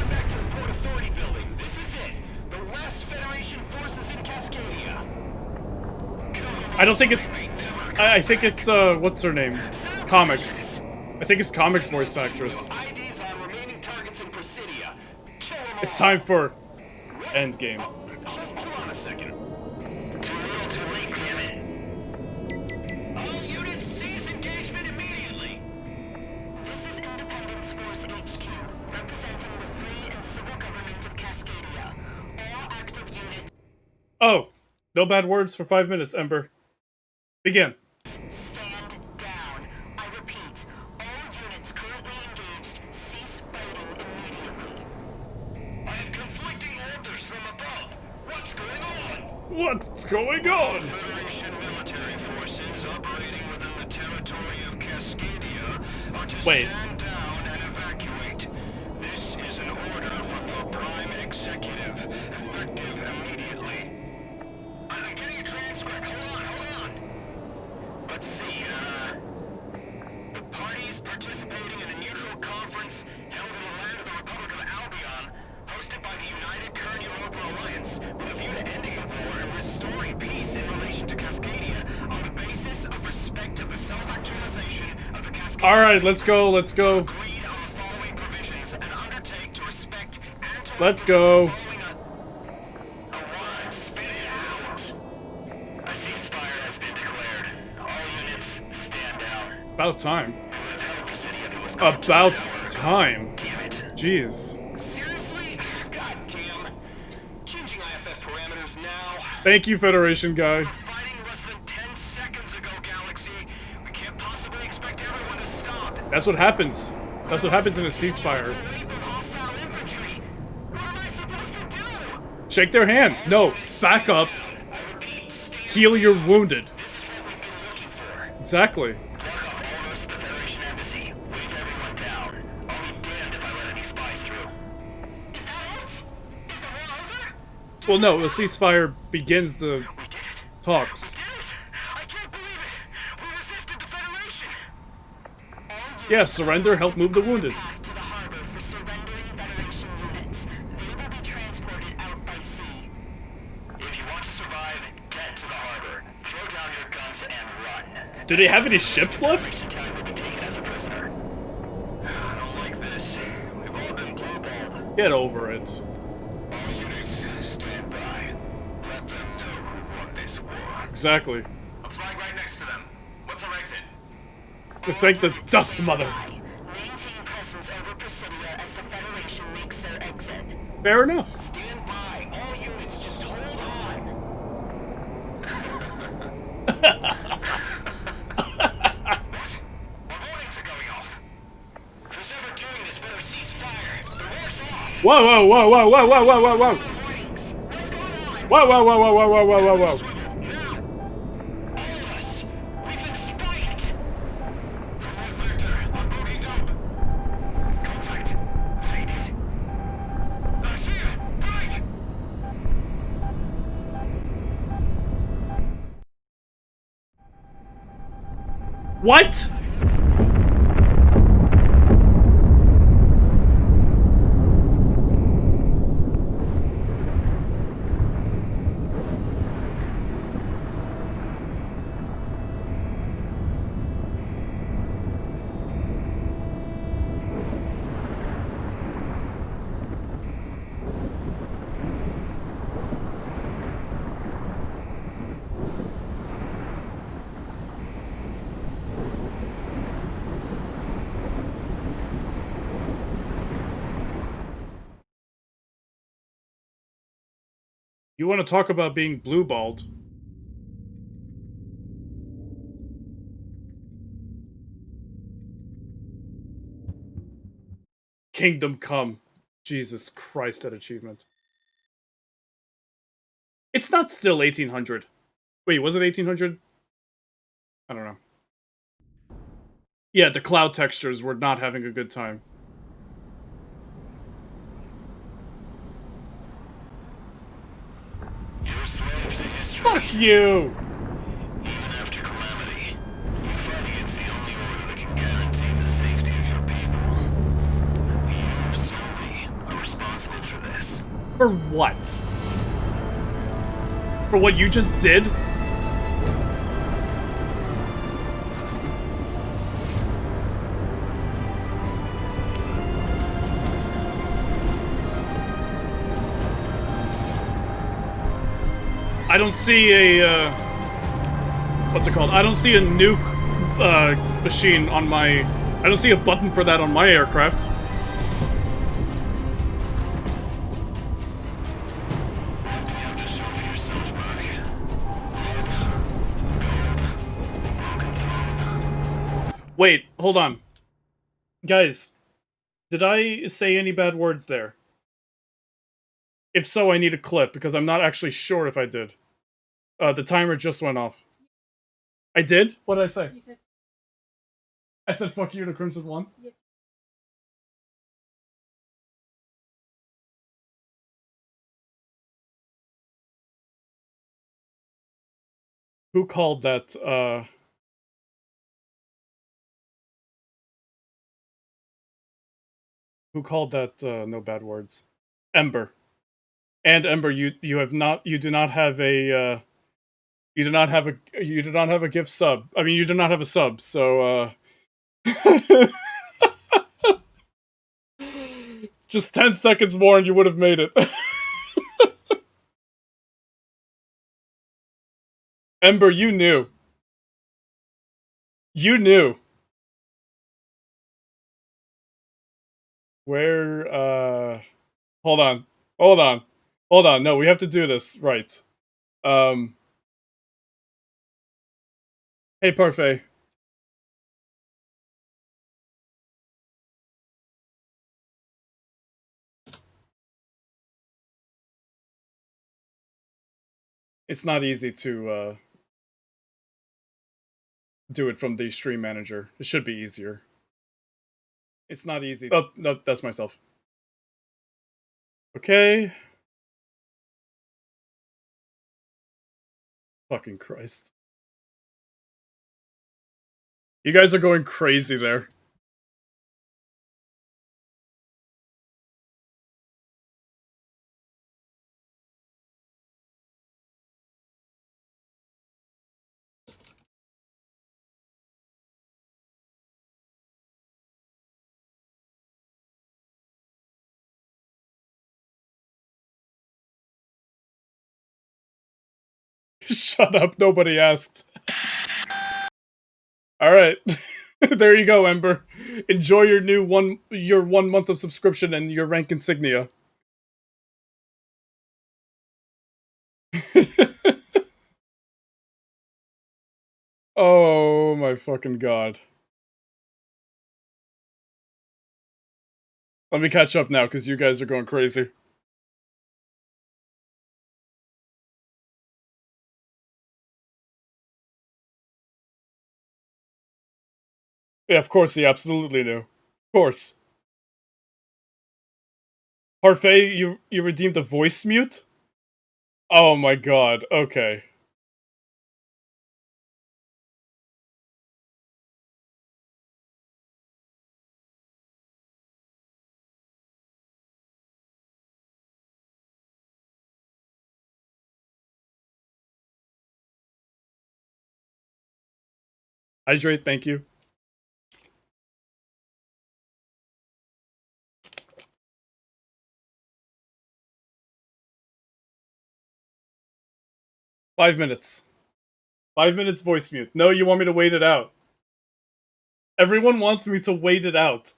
Back to the Port Authority building. This is it. The last Federation forces in Cascadia. I don't think it's... I think it's, what's her name? Comics. I think it's Comics voice actress. IDs on remaining targets in Presidia. Kill them all. It's time for Endgame. Hold on a second. Too little, too late, damn it. All units cease engagement immediately. This is Independence Force HQ, representing the free and civil government of Cascadia. All active units Oh, no bad words for 5 minutes, Ember. Begin. stand down. I repeat, all units currently engaged cease fighting immediately. I have conflicting orders from above. What's going on? What's going on? Federation military forces operating within the territory of Cascadia are to Wait. stand down and evacuate. This is an order from your prime executive, effective immediately. I'm getting a transcript. Hold on. Let's see, the parties participating in a neutral conference held in the land of the Republic of Albion, hosted by the United Kern Europa Alliance, with a view to ending the war and restoring peace in relation to Cascadia on the basis of respect to the self-actualization of the Cascadia. Alright, let's go, let's go. Agreed on the following provisions and undertake to respect and to Let's go. following a what? Spit it out. A ceasefire has been declared. All units stand down. About time. Who held Presidia who was About time. Damn it. Jeez. Seriously? God damn. Changing IFF parameters now. Thank you, Federation guy. Fighting less than 10 seconds ago, Galaxy. We can't possibly expect everyone to stop. That's what happens. That's what happens in a ceasefire. Lethal hostile infantry. What am I supposed to do? Shake their hand. No, back up. I repeat, stay. Heal your wounded. This is what we've been looking for. Exactly. Block off all roads to the Federation Embassy. Wave everyone down. I'll be damned if I let any spies through. Is that it? Is the war over? Well, no, a ceasefire begins the We did it. talks. Did it! I can't believe it! We resisted the Federation! All Yeah, surrender, help move the wounded. Path to the harbor for surrendering Federation units. They will be transported out by sea. If you want to survive, get to the harbor. Throw down your guns and run. Do they have any ships left? Your time will be taken as a prisoner. I don't like this. We've all been blue-balled. Get over it. All units, stand by. Let them know who won this war. Exactly. A flag right next to them. What's our exit? We thank the Dust Mother. Maintain presence over Presidia as the Federation makes their exit. Fair enough. Stand by. All units, just hold on. What? Our warnings are going off. Who's ever doing this better cease fire. The war's off. Whoa, whoa, whoa, whoa, whoa, whoa, whoa, whoa, whoa. Warnings. What's going on? Whoa, whoa, whoa, whoa, whoa, whoa, whoa, whoa, whoa. Now. All of us. We've been spiked. From what vector? On bogey dump. Contact. Faded. I see it. Break. What? You want to talk about being blue-balled? Kingdom Come. Jesus Christ, that achievement. It's not still 1800. Wait, was it 1800? I don't know. Yeah, the cloud textures were not having a good time. You're a slave to history. Fuck you! Even after calamity, you fight against the only order that can guarantee the safety of your people. You solely are responsible for this. For what? For what you just did? I don't see a, what's it called? I don't see a nuke, machine on my... I don't see a button for that on my aircraft. Wait, hold on. Guys, did I say any bad words there? If so, I need a clip, because I'm not actually sure if I did. The timer just went off. I did? What did I say? You said I said fuck you to Crimson One? yes. Who called that, Who called that, no bad words? Ember. And Ember, you do not have a, you do not have a gift sub. I mean, you do not have a sub, so, just 10 seconds more and you would have made it. Ember, you knew. You knew. Where, hold on. Hold on. Hold on. No, we have to do this. Right. Hey, Parfait. It's not easy to, do it from the stream manager. It should be easier. It's not easy. Oh, no, that's myself. Okay. Fucking Christ. You guys are going crazy there. Shut up, nobody asked. Alright. There you go, Ember. Enjoy your new 1 month of subscription and your rank insignia. Oh my fucking god. Let me catch up now, because you guys are going crazy. Yeah, of course he absolutely knew. Of course. Parfait, you redeemed a voice mute? Oh my god, okay. Hydrate, thank you. Five minutes. 5 minutes voice mute. No, you want me to wait it out. Everyone wants me to wait it out.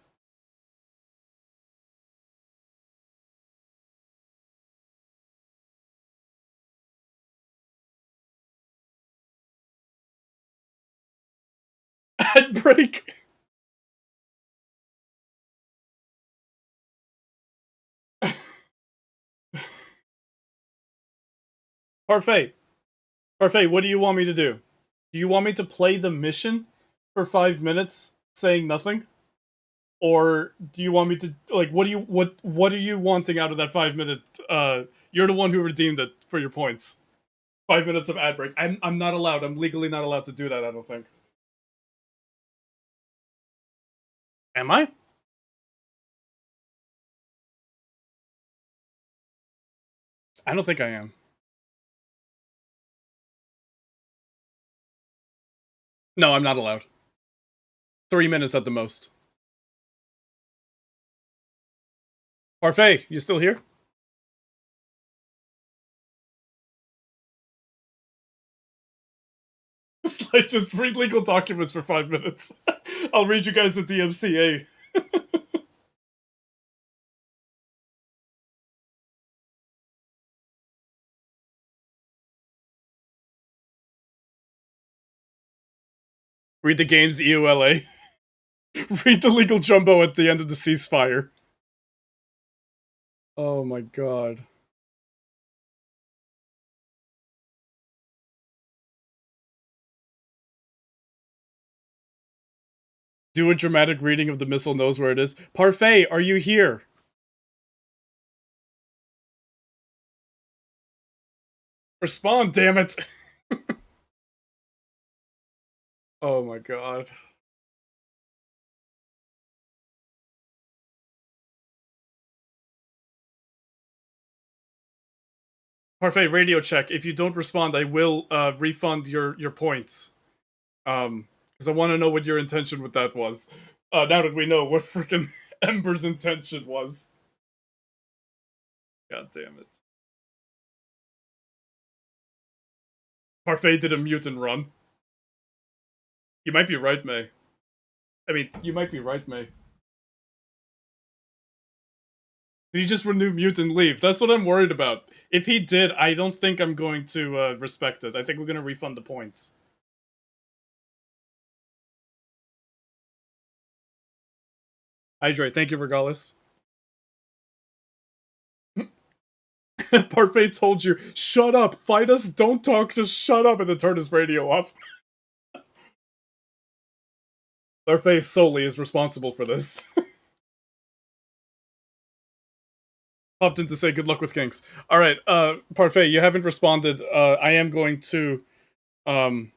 Ad break. Parfait. Parfait, what do you want me to do? Do you want me to play the mission for 5 minutes saying nothing? Or do you want me to, like, what are you wanting out of that 5 minute, you're the one who redeemed it for your points. 5 minutes of ad break. I'm not allowed. I'm legally not allowed to do that, I don't think. Am I? I don't think I am. No, I'm not allowed. 3 minutes at the most. Parfait, you still here? Like, just read legal documents for 5 minutes. I'll read you guys the DMCA. Read the game's EULA. Read the legal jumbo at the end of the ceasefire. Oh my god. Do a dramatic reading of the missile knows where it is. Parfait, are you here? Respond, damn it. Oh my god. Parfait, radio check. If you don't respond, I will refund your points. Because I want to know what your intention with that was. Now that we know what freaking Ember's intention was. God damn it. Parfait did a mute and run. You might be right, May. I mean, you might be right, May. Did he just renew mute and leave? That's what I'm worried about. If he did, I don't think I'm going to respect it. I think we're going to refund the points. Hydrate, thank you, regardless. Parfait told you, shut up, fight us, don't talk, just shut up, and then turn his radio off. Parfait solely is responsible for this. Popped in to say good luck with Kings. Alright, Parfait, you haven't responded. I am going to... I'm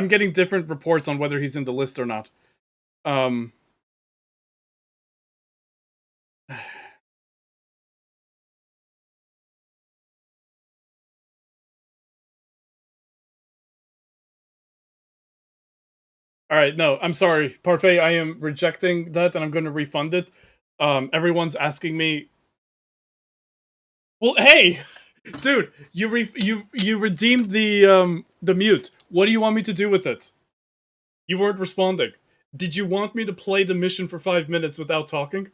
getting different reports on whether he's in the list or not. Alright, no, I'm sorry. Parfait, I am rejecting that and I'm going to refund it. Everyone's asking me... Well, hey! Dude, you redeemed the mute. What do you want me to do with it? You weren't responding. Did you want me to play the mission for 5 minutes without talking?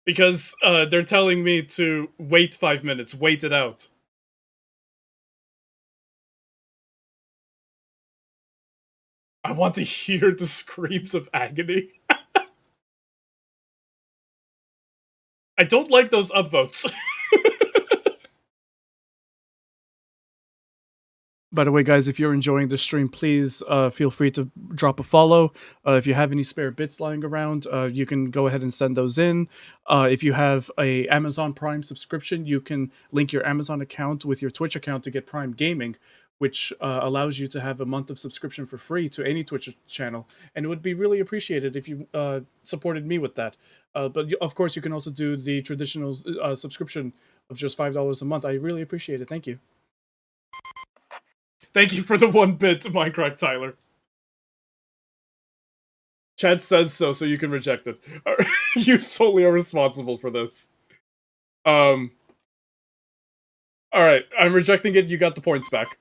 Because they're telling me to wait 5 minutes, wait it out. I want to hear the screams of agony. I don't like those upvotes. By the way, guys, if you're enjoying the stream, please feel free to drop a follow. If you have any spare bits lying around, you can go ahead and send those in. If you have a Amazon Prime subscription, you can link your Amazon account with your Twitch account to get Prime Gaming, which allows you to have a month of subscription for free to any Twitch channel. And it would be really appreciated if you supported me with that. But of course, you can also do the traditional subscription of just $5 a month. I really appreciate it. Thank you. Thank you for the 1 bit, Minecraft Tyler. Chad says so you can reject it. You solely are responsible for this. Alright, I'm rejecting it, you got the points back.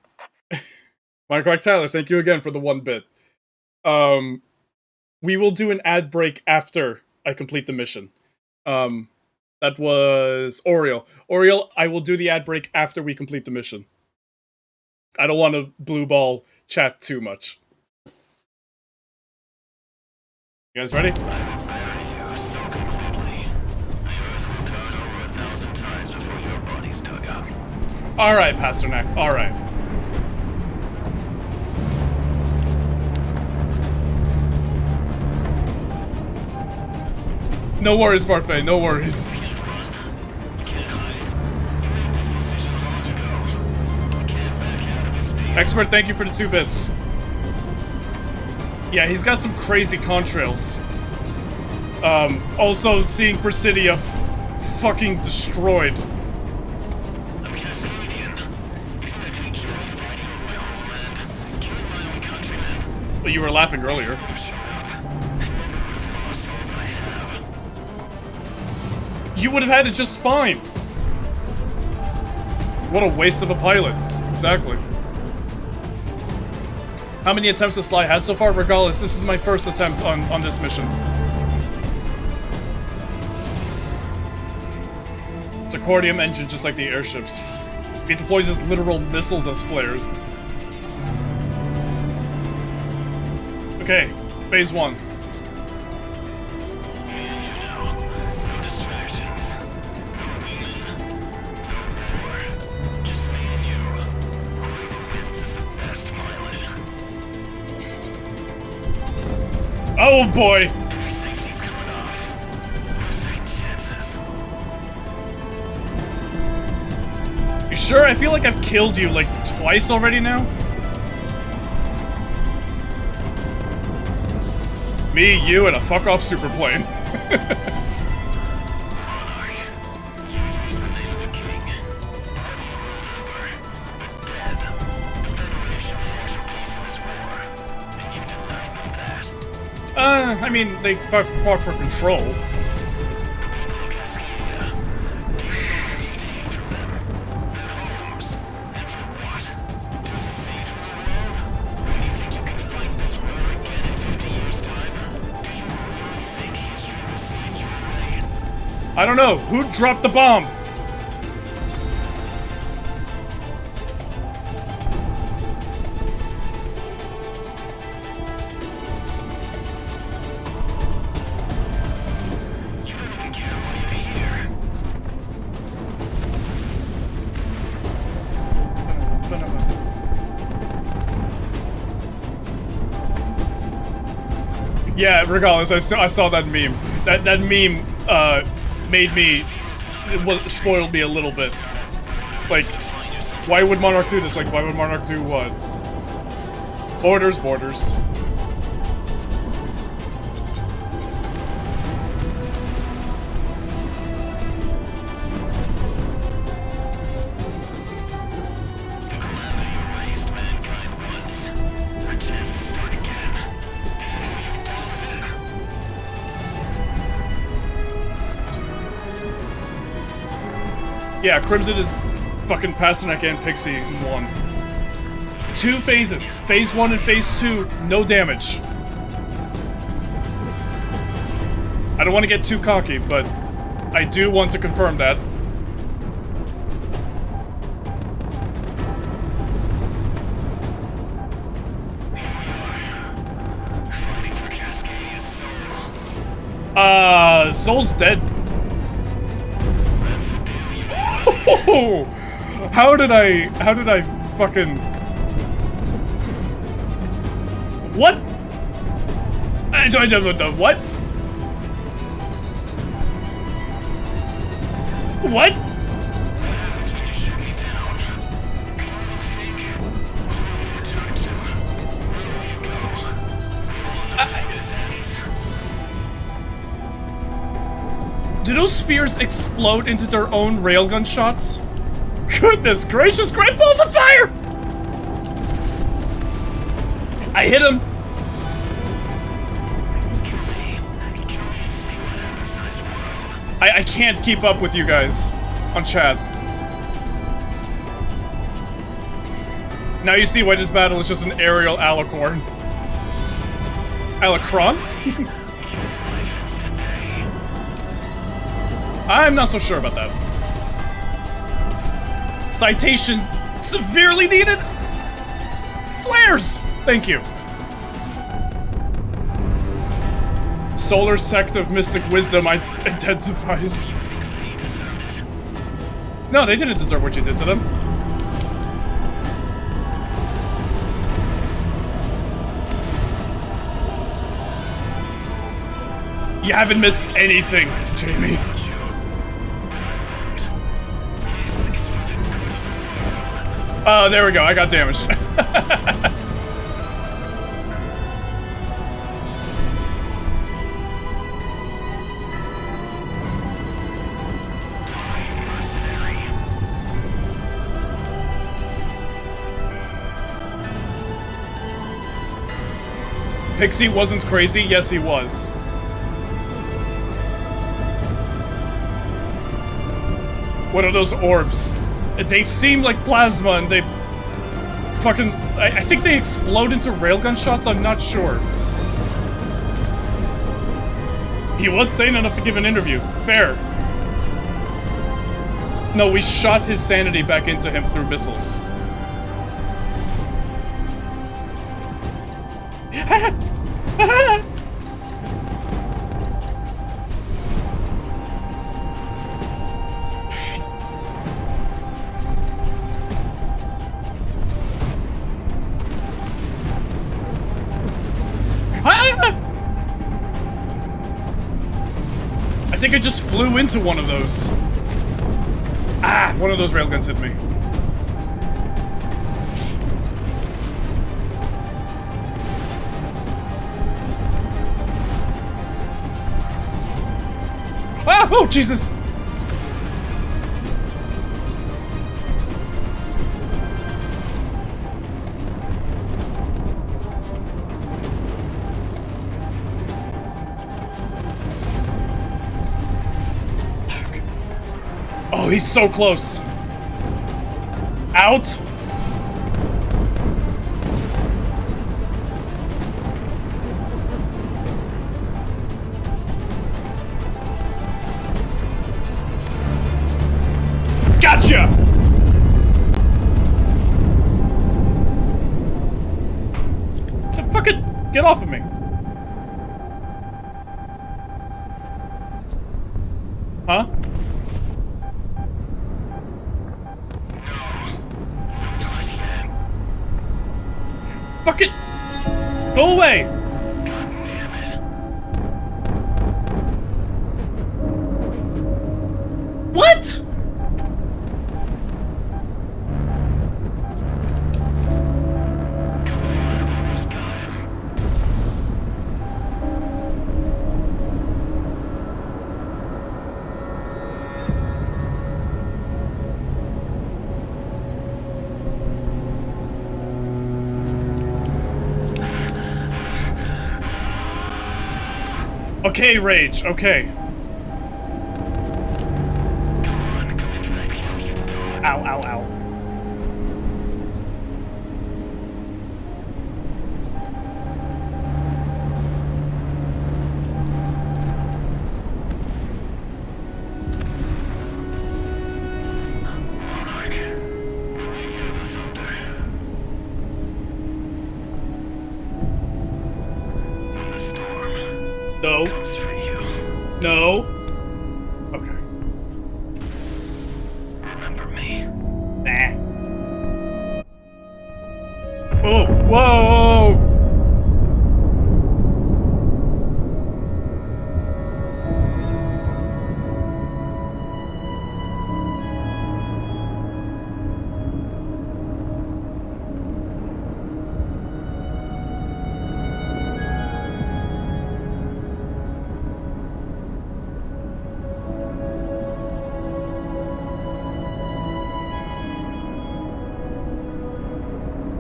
Minecraft Tyler, thank you again for the 1 bit. We will do an ad break after I complete the mission. That was Oriel. Oriel, I will do the ad break after we complete the mission. I don't want to blue ball chat too much. You guys ready? Alright, Pasternak, alright. No worries, Parfait, no worries. Expert, thank you for the 2 bits. Yeah, he's got some crazy contrails. Also, seeing Presidia fucking destroyed. But you were laughing earlier. You would have had it just fine. What a waste of a pilot. Exactly. How many attempts has Sly had so far? Regardless, this is my first attempt on this mission. It's a Cordium engine just like the airships. He deploys his literal missiles as flares. Okay, phase 1. Oh boy! You sure? I feel like I've killed you like twice already now. Me, you, and a fuck off super plane. I mean, they fought for control. I don't know. Who dropped the bomb? Yeah, regardless, I saw that meme. That meme made me, spoiled me a little bit. Like, why would Monarch do this? Like, why would Monarch do what? Borders, borders. Yeah, Crimson is fucking Pasternak and Pixie in one. 2 phases. Phase 1 and Phase 2, no damage. I don't want to get too cocky, but I do want to confirm that. Soul's dead. How did I fucking... What? I don't know, what? What? Do those spheres explode into their own railgun shots? Goodness gracious, great balls of fire! I hit him! I can't keep up with you guys on chat. Now you see why this battle is just an aerial alicorn. Alacron? I'm not so sure about that. Citation severely needed? Flares! Thank you. Solar sect of mystic wisdom intensifies. No, they didn't deserve what you did to them. You haven't missed anything, Jamie. Oh, there we go. I got damaged. Pixie wasn't crazy. Yes, he was. What are those orbs? They seem like plasma and they fucking... I think they explode into railgun shots, I'm not sure. He was sane enough to give an interview. Fair. No, we shot his sanity back into him through missiles. I think I just flew into one of those. Ah, one of those railguns hit me. Ah, oh, Jesus! Oh, he's so close. Out. Gotcha! To fucking get off of me. Huh? Fucking go away! God damn it. What? Almost got him. Okay, Rage, okay. Come on, go into that cube. Ow, ow, ow. No. No. Okay. Remember me. Nah. Oh, whoa!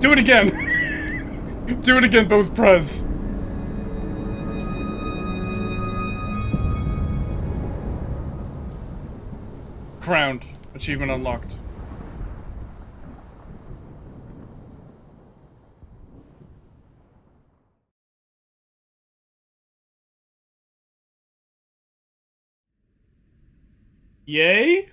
Do it again! Do it again, both Prez. Crowned. Achievement unlocked. Yay?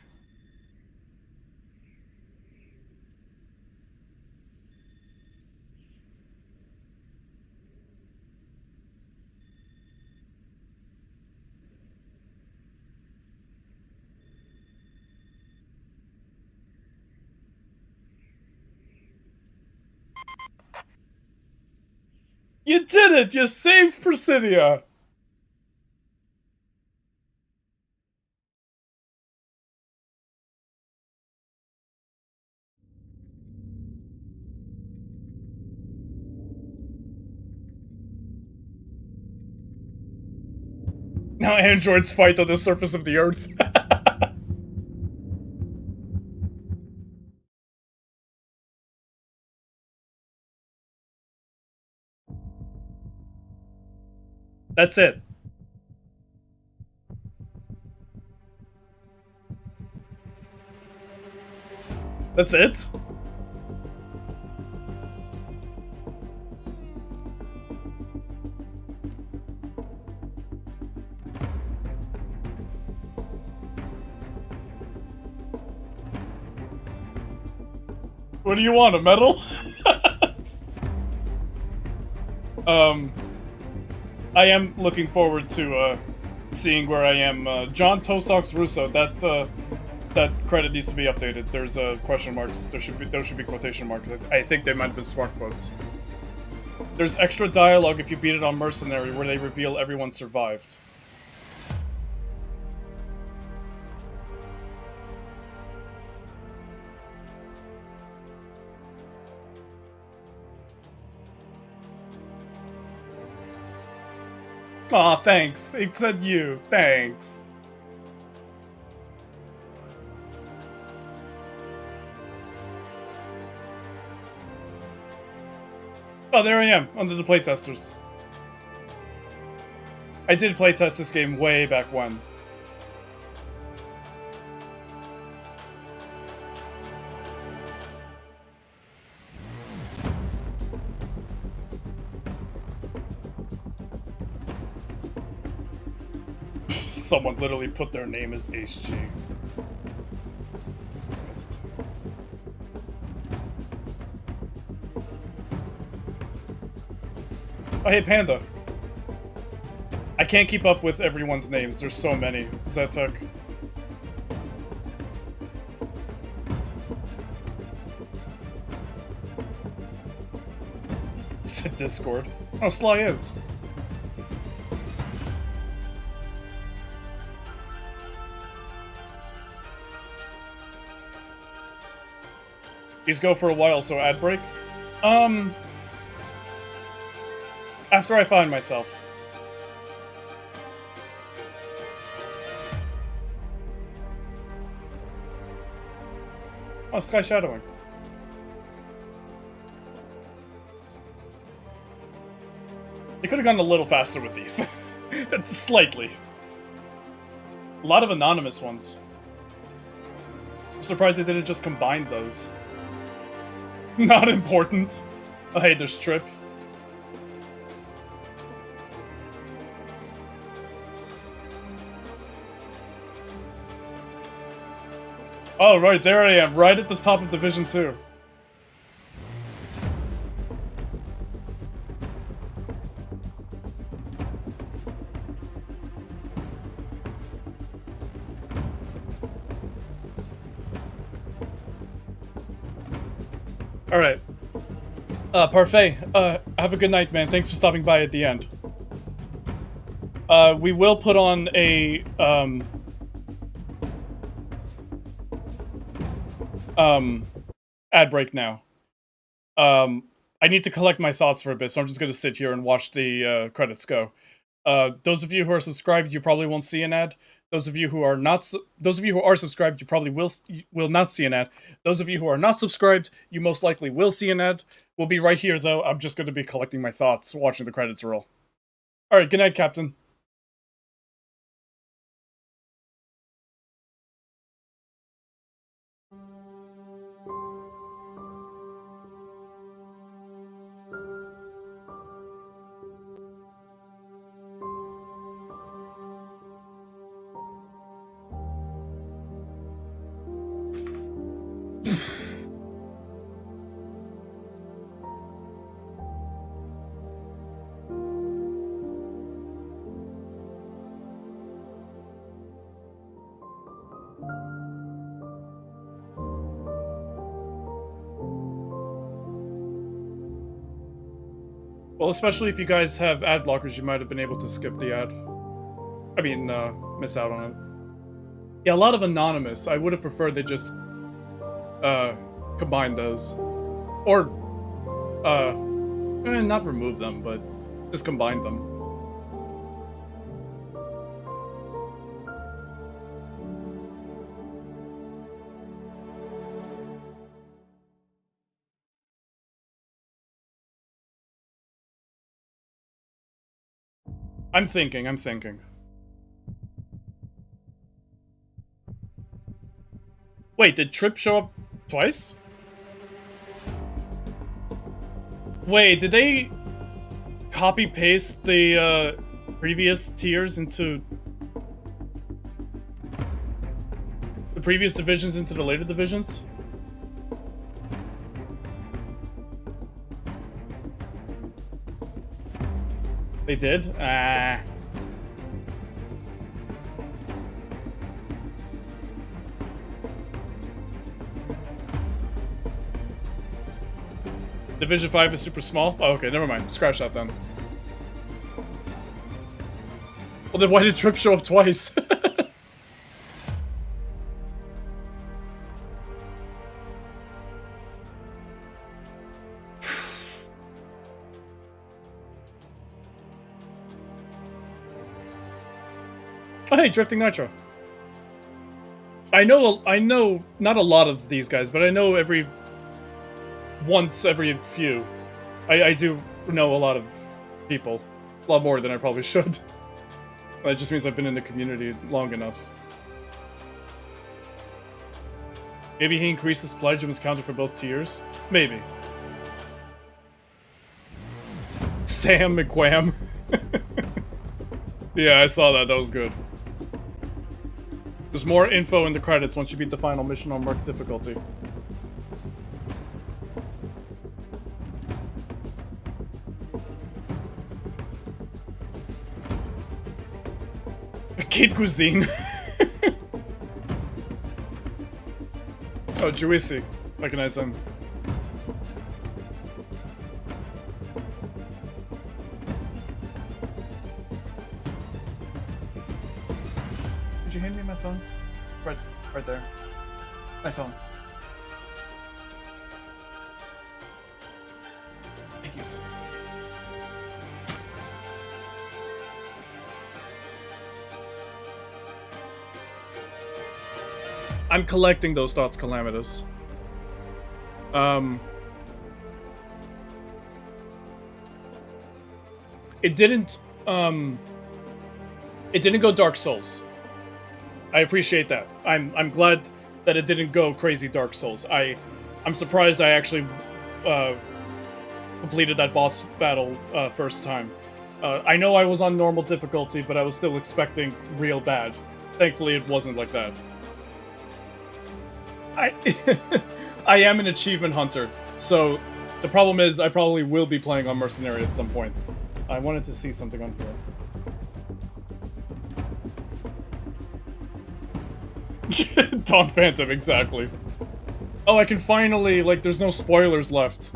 You did it! You saved Presidia! Now androids fight on the surface of the Earth. That's it. That's it? What do you want, a medal? I am looking forward to, seeing where I am. John Tosox Russo, that credit needs to be updated. There's, question marks. There should be quotation marks. I think they might have been smart quotes. There's extra dialogue if you beat it on Mercenary, where they reveal everyone survived. Aw, thanks. It said you. Thanks. Oh, there I am, under the playtesters. I did playtest this game way back when. Someone literally put their name as HG. Jesus Christ. Oh, hey, Panda. I can't keep up with everyone's names. There's so many. Zetuk. Discord. Oh, Sly is. These go for a while, so ad break? After I find myself. Oh, Sky Shadowing. They could have gone a little faster with these. Slightly. A lot of anonymous ones. I'm surprised they didn't just combine those. Not important. Oh, hey, there's Trip. Oh, right, there I am, right at the top of Division 2. Alright. Parfait, have a good night, man. Thanks for stopping by at the end. We will put on a, ad break now. I need to collect my thoughts for a bit, so I'm just gonna sit here and watch the, credits go. Those of you who are subscribed, you probably won't see an ad. Those of you who are not, those of you who are subscribed, you probably will not see an ad. Those of you who are not subscribed, you most likely will see an ad. We'll be right here, though. I'm just gonna be collecting my thoughts, watching the credits roll. Alright, good night, Captain. Well, especially if you guys have ad blockers, you might have been able to skip the ad. I mean, miss out on it. Yeah, a lot of anonymous. I would have preferred they just, combine those. Or, not remove them, but just combine them. I'm thinking. Wait, did Trip show up twice? Wait, did they copy-paste the, previous tiers into... the previous divisions into the later divisions? They did? Division 5 is super small? Oh, okay, never mind. Scratch that then. Well, then why did Trip show up twice? Oh, hey, Drifting Nitro. I know not a lot of these guys, but I know every few. I do know a lot of people. A lot more than I probably should. That just means I've been in the community long enough. Maybe he increased his pledge and was counted for both tiers? Maybe. Sam McQuam. Yeah, I saw that. That was good. There's more info in the credits once you beat the final mission on marked difficulty. Kid Cuisine. Oh, Juicy. Recognize him. Did you hand me my phone? Right there. My phone. Thank you. I'm collecting those thoughts, Calamitous. It didn't go Dark Souls. I appreciate that. I'm glad that it didn't go crazy Dark Souls. I'm surprised I actually completed that boss battle first time. I know I was on normal difficulty, but I was still expecting real bad. Thankfully, it wasn't like that. I am an achievement hunter, so the problem is I probably will be playing on Mercenary at some point. I wanted to see something on here. Dawn Phantom, exactly. Oh, I can finally, like, there's no spoilers left.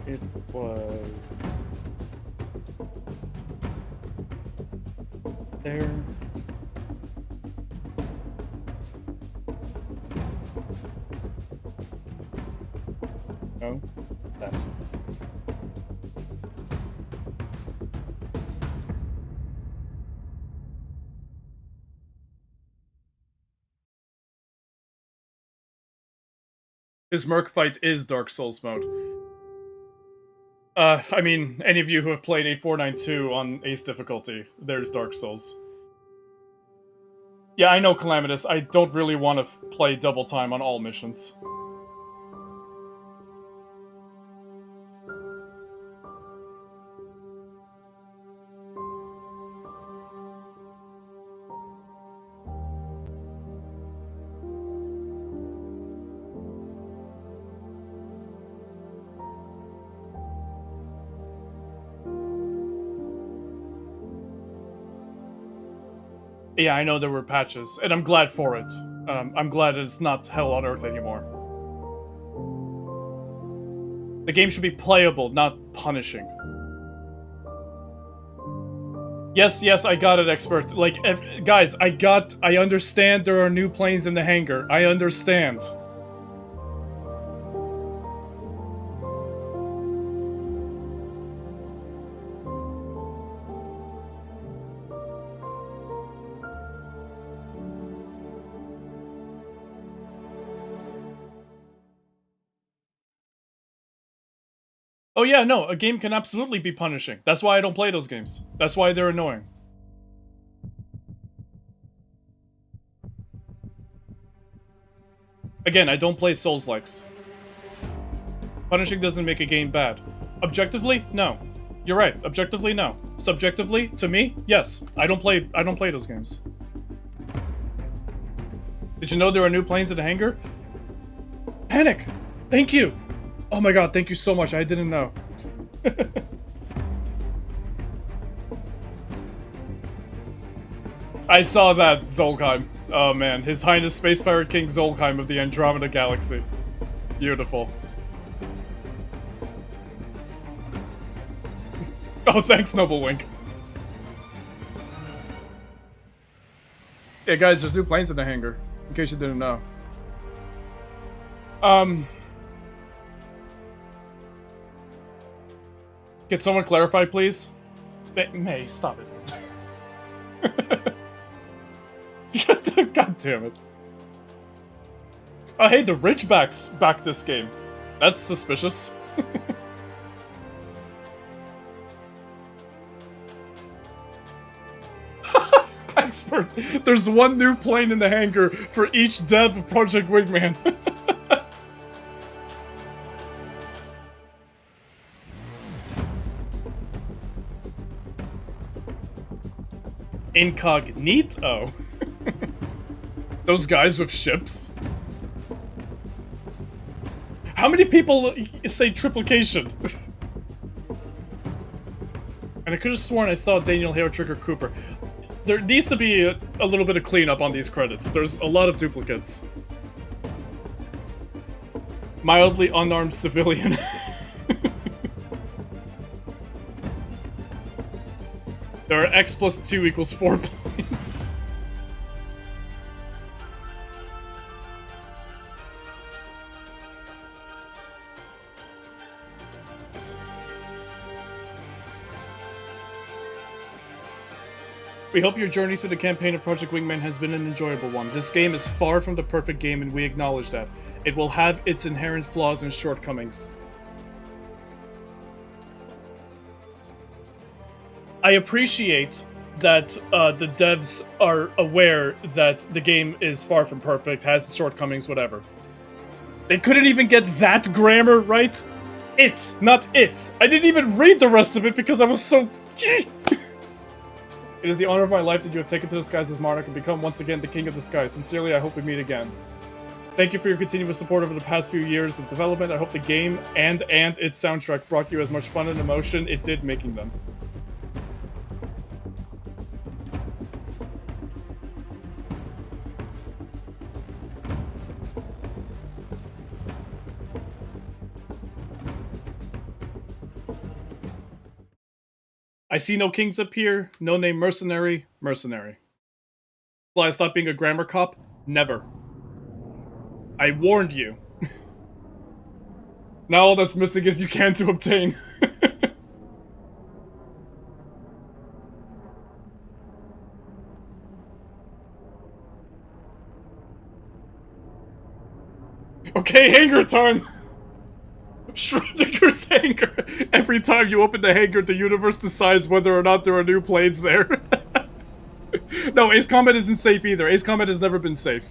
It was... there. No, that. His Merc fight is Dark Souls mode. I mean, any of you who have played 8492 on Ace difficulty, there's Dark Souls. Yeah, I know, Calamitous. I don't really want to play double time on all missions. Yeah, I know there were patches, and I'm glad for it. I'm glad it's not Hell on Earth anymore. The game should be playable, not punishing. Yes, I got it, expert. Like, guys, I understand there are new planes in the hangar. I understand. Oh yeah, no, a game can absolutely be punishing. That's why I don't play those games. That's why they're annoying. Again, I don't play Souls-likes. Punishing doesn't make a game bad. Objectively, no. You're right, objectively, no. Subjectively, to me, yes. I don't play those games. Did you know there are new planes in the hangar? Panic! Thank you! Oh my god, thank you so much, I didn't know. I saw that, Zolkheim. Oh man, His Highness Space Pirate King Zolkheim of the Andromeda Galaxy. Beautiful. Oh, thanks, Noble Wink. Yeah, guys, there's new planes in the hangar, in case you didn't know. Can someone clarify, please? May, stop it. God damn it. Oh, hey, the Ridgebacks back this game. That's suspicious. Expert, there's one new plane in the hangar for each dev of Project Wingman. Incognito? Those guys with ships? How many people say triplication? And I could have sworn I saw Daniel Hale Trigger Cooper. There needs to be a little bit of cleanup on these credits. There's a lot of duplicates. Mildly unarmed civilian. There are X plus 2 equals 4 planes. We hope your journey through the campaign of Project Wingman has been an enjoyable one. This game is far from the perfect game, and we acknowledge that. It will have its inherent flaws and shortcomings. I appreciate that the devs are aware that the game is far from perfect, has shortcomings, whatever. They couldn't even get that grammar right. It's, not it's. I didn't even read the rest of it because I was so... It is the honor of my life that you have taken to the skies as monarch and become once again the king of the skies. Sincerely, I hope we meet again. Thank you for your continuous support over the past few years of development. I hope the game and its soundtrack brought you as much fun and emotion it did making them. I see no kings up here, no name mercenary, mercenary. Will I stop being a grammar cop? Never. I warned you. Now all that's missing is you can to obtain. Okay, hangar time! Schrodinger's hangar! Every time you open the hangar, the universe decides whether or not there are new planes there. No, Ace Combat isn't safe either. Ace Combat has never been safe.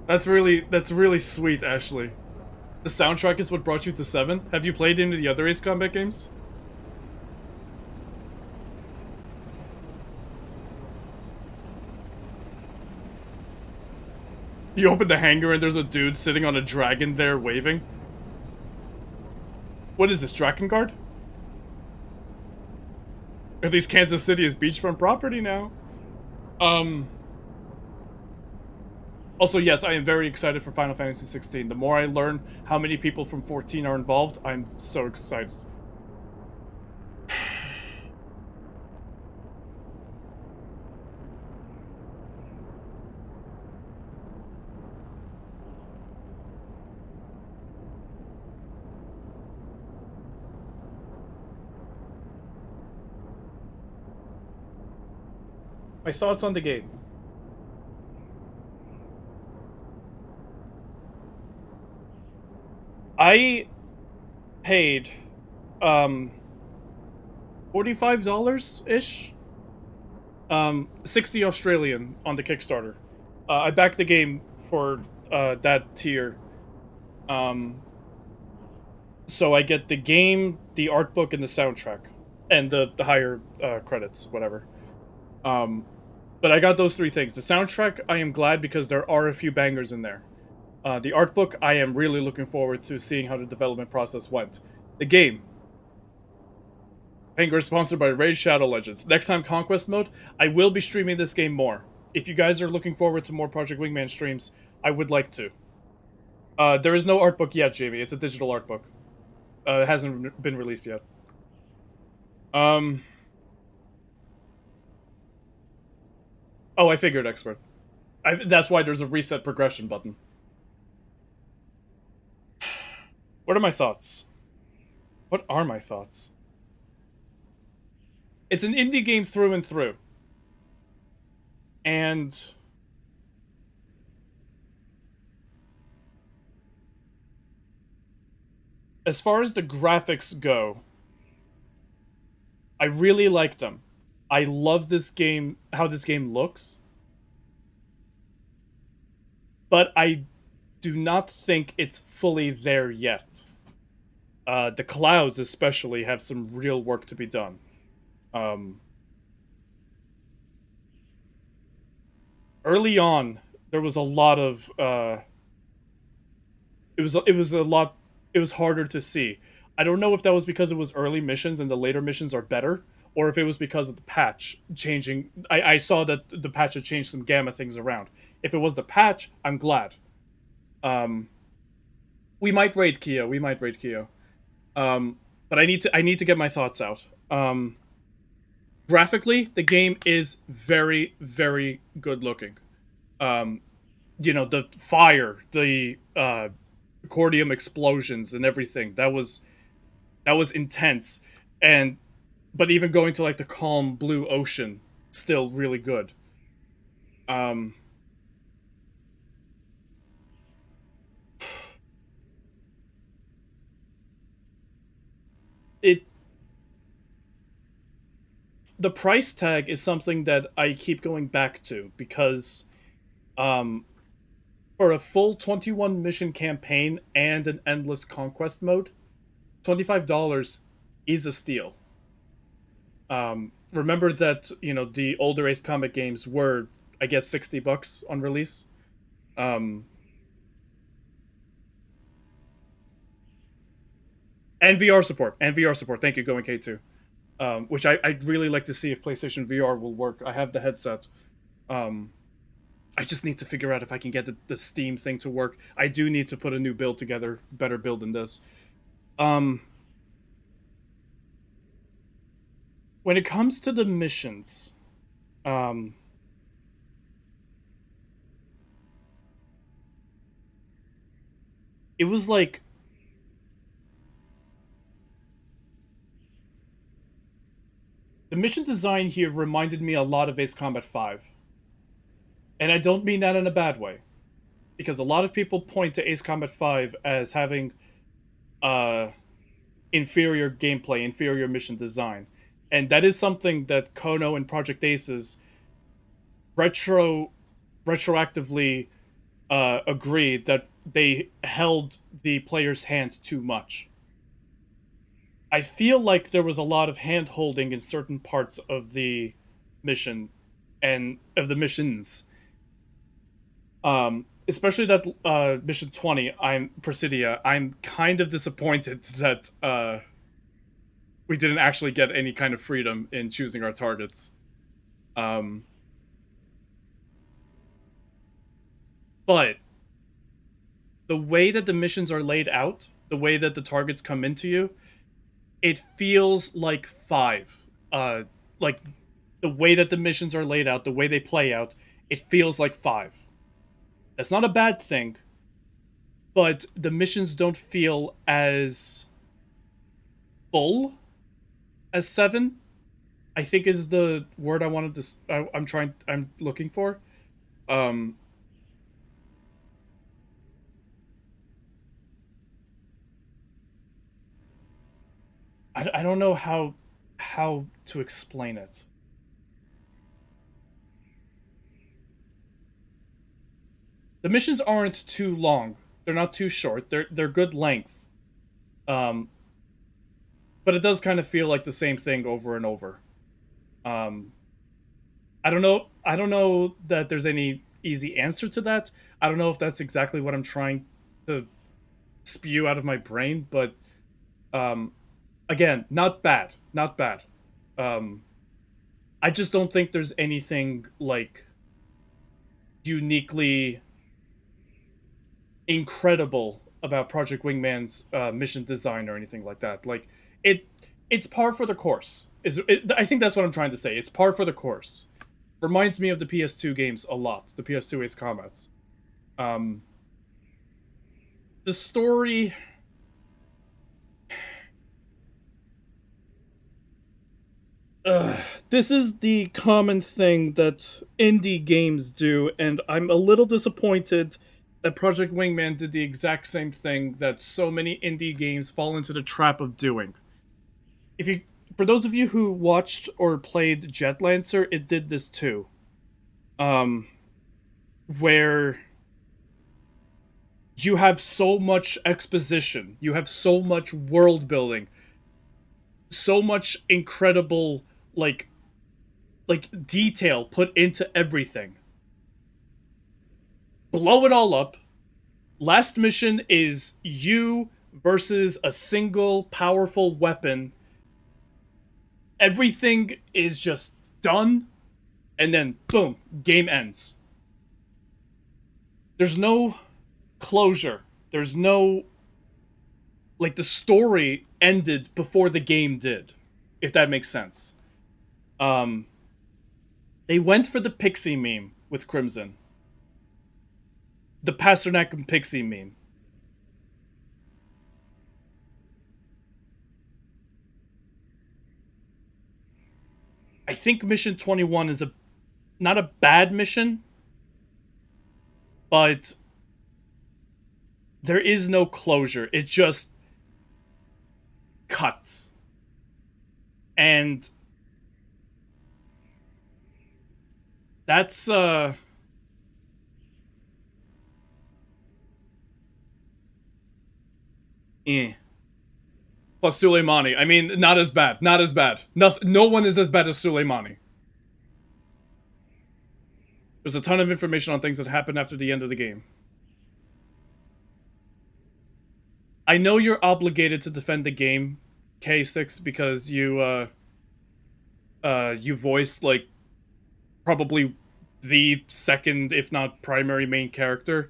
That's really sweet, Ashley. The soundtrack is what brought you to 7? Have you played any of the other Ace Combat games? You open the hangar and there's a dude sitting on a dragon there waving. What is this, Drakengard? At least Kansas City is beachfront property now. Also, yes, I am very excited for Final Fantasy 16. The more I learn how many people from 14 are involved, I'm so excited. My thoughts on the game. I paid $45-ish? 60 Australian on the Kickstarter. I backed the game for that tier. So I get the game, the art book, and the soundtrack. And the higher credits, whatever. But I got those three things. The soundtrack, I am glad because there are a few bangers in there. The art book, I am really looking forward to seeing how the development process went. The game. Hangar is sponsored by Raid Shadow Legends. Next time Conquest Mode, I will be streaming this game more. If you guys are looking forward to more Project Wingman streams, I would like to. There is no art book yet, Jamie. It's a digital art book. It hasn't been released yet. Oh, I figured, expert. That's why there's a reset progression button. What are my thoughts? What are my thoughts? It's an indie game through and through. And as far as the graphics go, I really like them. I love this game, how this game looks. But I do not think it's fully there yet. The clouds especially have some real work to be done. Early on, there was a lot of it was harder to see. I don't know if that was because it was early missions and the later missions are better, or if it was because of the patch changing. I saw that the patch had changed some gamma things around. If it was the patch, I'm glad. We might raid Kyo. But I need to get my thoughts out. Graphically, the game is very, very good looking. You know, the fire, the accordion explosions and everything. That was intense. But even going to like the calm blue ocean, still really good. the price tag is something that I keep going back to because for a full 21 mission campaign and an endless conquest mode, $25 is a steal. Remember that, the older Ace Combat games were, I guess, $60 on release. And VR support. Thank you, Going K2. Which I'd really like to see if PlayStation VR will work. I have the headset. I just need to figure out if I can get the Steam thing to work. I do need to put a new build together, better build than this. When it comes to the missions, it was like the mission design here reminded me a lot of Ace Combat 5. And I don't mean that in a bad way. Because a lot of people point to Ace Combat 5 as having inferior gameplay, inferior mission design. And that is something that Kono and Project Aces retroactively agreed that they held the player's hand too much. I feel like there was a lot of hand-holding in certain parts of the mission and of the missions. Especially that mission 20, Presidia. I'm kind of disappointed that we didn't actually get any kind of freedom in choosing our targets. But the way that the missions are laid out, the way that the targets come into you, it feels like 5. Like the way that the missions are laid out, the way they play out, it feels like 5. That's not a bad thing, but the missions don't feel as full as 7. I think is the word I wanted to. I'm looking for. I don't know how to explain it. The missions aren't too long. They're not too short. They're good length. But it does kind of feel like the same thing over and over. I don't know that there's any easy answer to that. I don't know if that's exactly what I'm trying to spew out of my brain, but again, not bad. I just don't think there's anything like uniquely incredible about Project Wingman's mission design or anything like that. Like it's par for the course. I think that's what I'm trying to say. It's par for the course. Reminds me of the PS2 games a lot. The PS2 Ace Combats. The story. This is the common thing that indie games do, and I'm a little disappointed that Project Wingman did the exact same thing that so many indie games fall into the trap of doing. For those of you who watched or played Jetlancer, it did this too. Where you have so much exposition, you have so much world building, so much incredible like detail put into everything. Blow it all up. Last mission is you versus a single powerful weapon. Everything is just done, and then boom, game ends. There's no closure. There's no the story ended before the game did, if that makes sense. They went for the Pixie meme with Crimson. The Pasternak and Pixie meme. I think mission 21 is not a bad mission, but there is no closure. It just cuts. And that's plus Soleimani. I mean, not as bad. Not as bad. No one is as bad as Soleimani. There's a ton of information on things that happened after the end of the game. I know you're obligated to defend the game, K6, because you voiced, like, probably the second, if not primary, main character.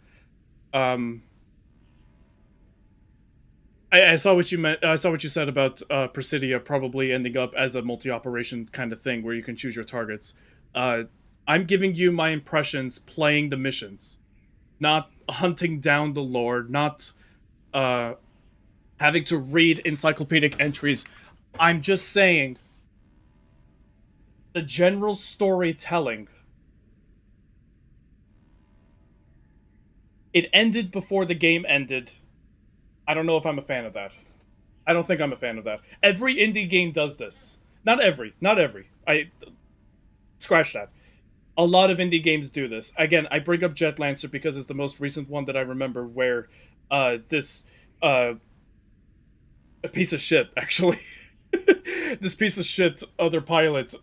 I saw what you meant. I saw what you said about Presidia probably ending up as a multi-operation kind of thing where you can choose your targets. I'm giving you my impressions playing the missions, not hunting down the lore, not having to read encyclopedic entries. I'm just saying the general storytelling. It ended before the game ended. I don't know if I'm a fan of that. I don't think I'm a fan of that. Every indie game does this. Not every. I scratch that. A lot of indie games do this. Again, I bring up Jet Lancer because it's the most recent one that I remember where this a piece of shit, actually. This piece of shit other pilot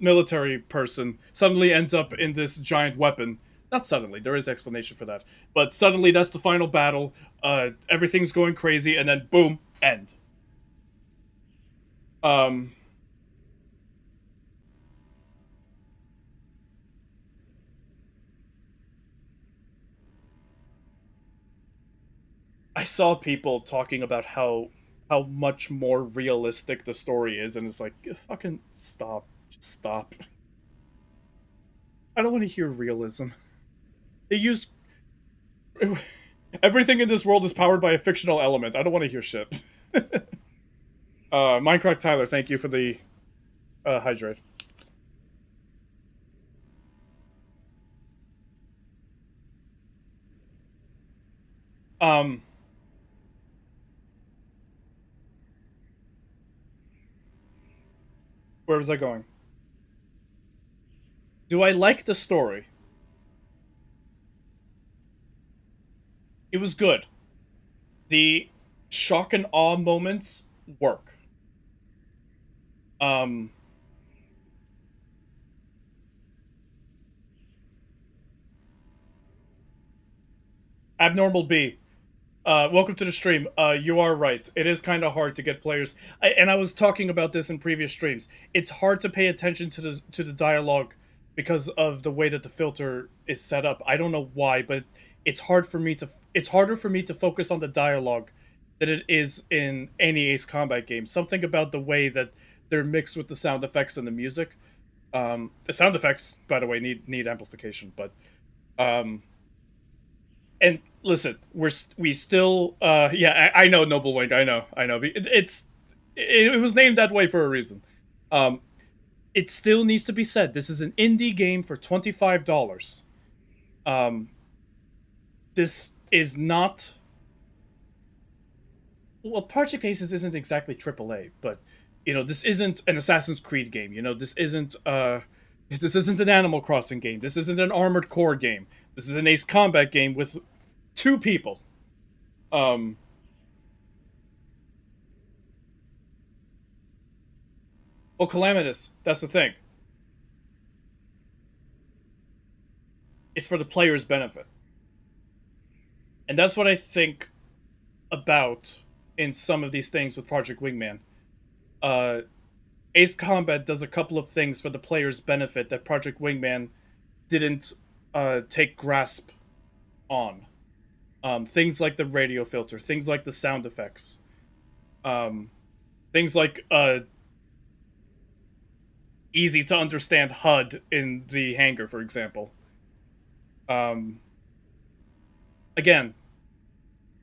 military person suddenly ends up in this giant weapon. Not suddenly, there is explanation for that. But suddenly that's the final battle, everything's going crazy, and then boom, end. I saw people talking about how much more realistic the story is, and it's like, fucking stop. Just stop. I don't want to hear realism. They use everything in this world is powered by a fictional element. I don't want to hear shit. Minecraft Tyler, thank you for the hydrate. Where was I going? Do I like the story? It was good. The shock and awe moments work. Abnormal B. Welcome to the stream. You are right. It is kind of hard to get players, and I was talking about this in previous streams. It's hard to pay attention to the dialogue because of the way that the filter is set up. I don't know why, but it's harder for me to focus on the dialogue than it is in any Ace Combat game. Something about the way that they're mixed with the sound effects and the music. The sound effects, by the way, need amplification, but and listen, we still I know Noble Wing, I know it was named that way for a reason. It still needs to be said, this is an indie game for $25. This is not, well, Project Aces isn't exactly AAA, but this isn't an Assassin's Creed game. This isn't an Animal Crossing game. This isn't an Armored Core game. This is an Ace Combat game with 2 people. Well, Calamitous, that's the thing. It's for the player's benefit. And that's what I think about in some of these things with Project Wingman. Ace Combat does a couple of things for the player's benefit that Project Wingman didn't take grasp on. Things like the radio filter, things like the sound effects, things like easy to understand HUD in the Hangar, for example. Again,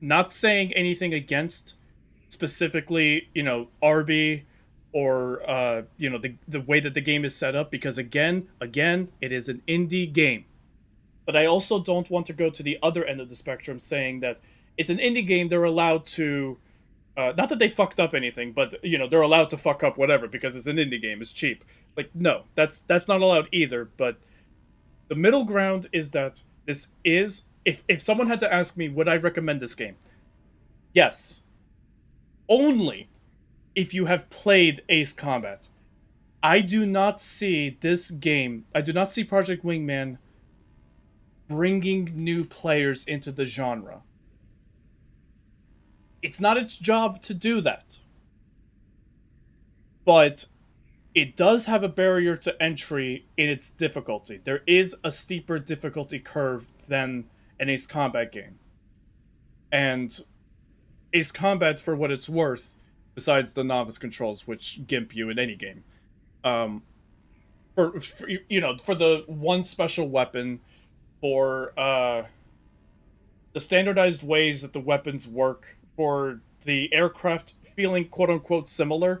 not saying anything against specifically, RB or the way that the game is set up, because again, it is an indie game. But I also don't want to go to the other end of the spectrum saying that it's an indie game, they're allowed to Not that they fucked up anything, but you know they're allowed to fuck up whatever because it's an indie game, it's cheap. Like no, that's not allowed either. But the middle ground is that this is if someone had to ask me would I recommend this game, yes, only if you have played Ace Combat. I do not see this game. I do not see Project Wingman bringing new players into the genre. It's not its job to do that. But it does have a barrier to entry in its difficulty. There is a steeper difficulty curve than an Ace Combat game. And Ace Combat, for what it's worth, besides the novice controls, which gimp you in any game, for for the one special weapon, for the standardized ways that the weapons work, for the aircraft feeling quote unquote similar,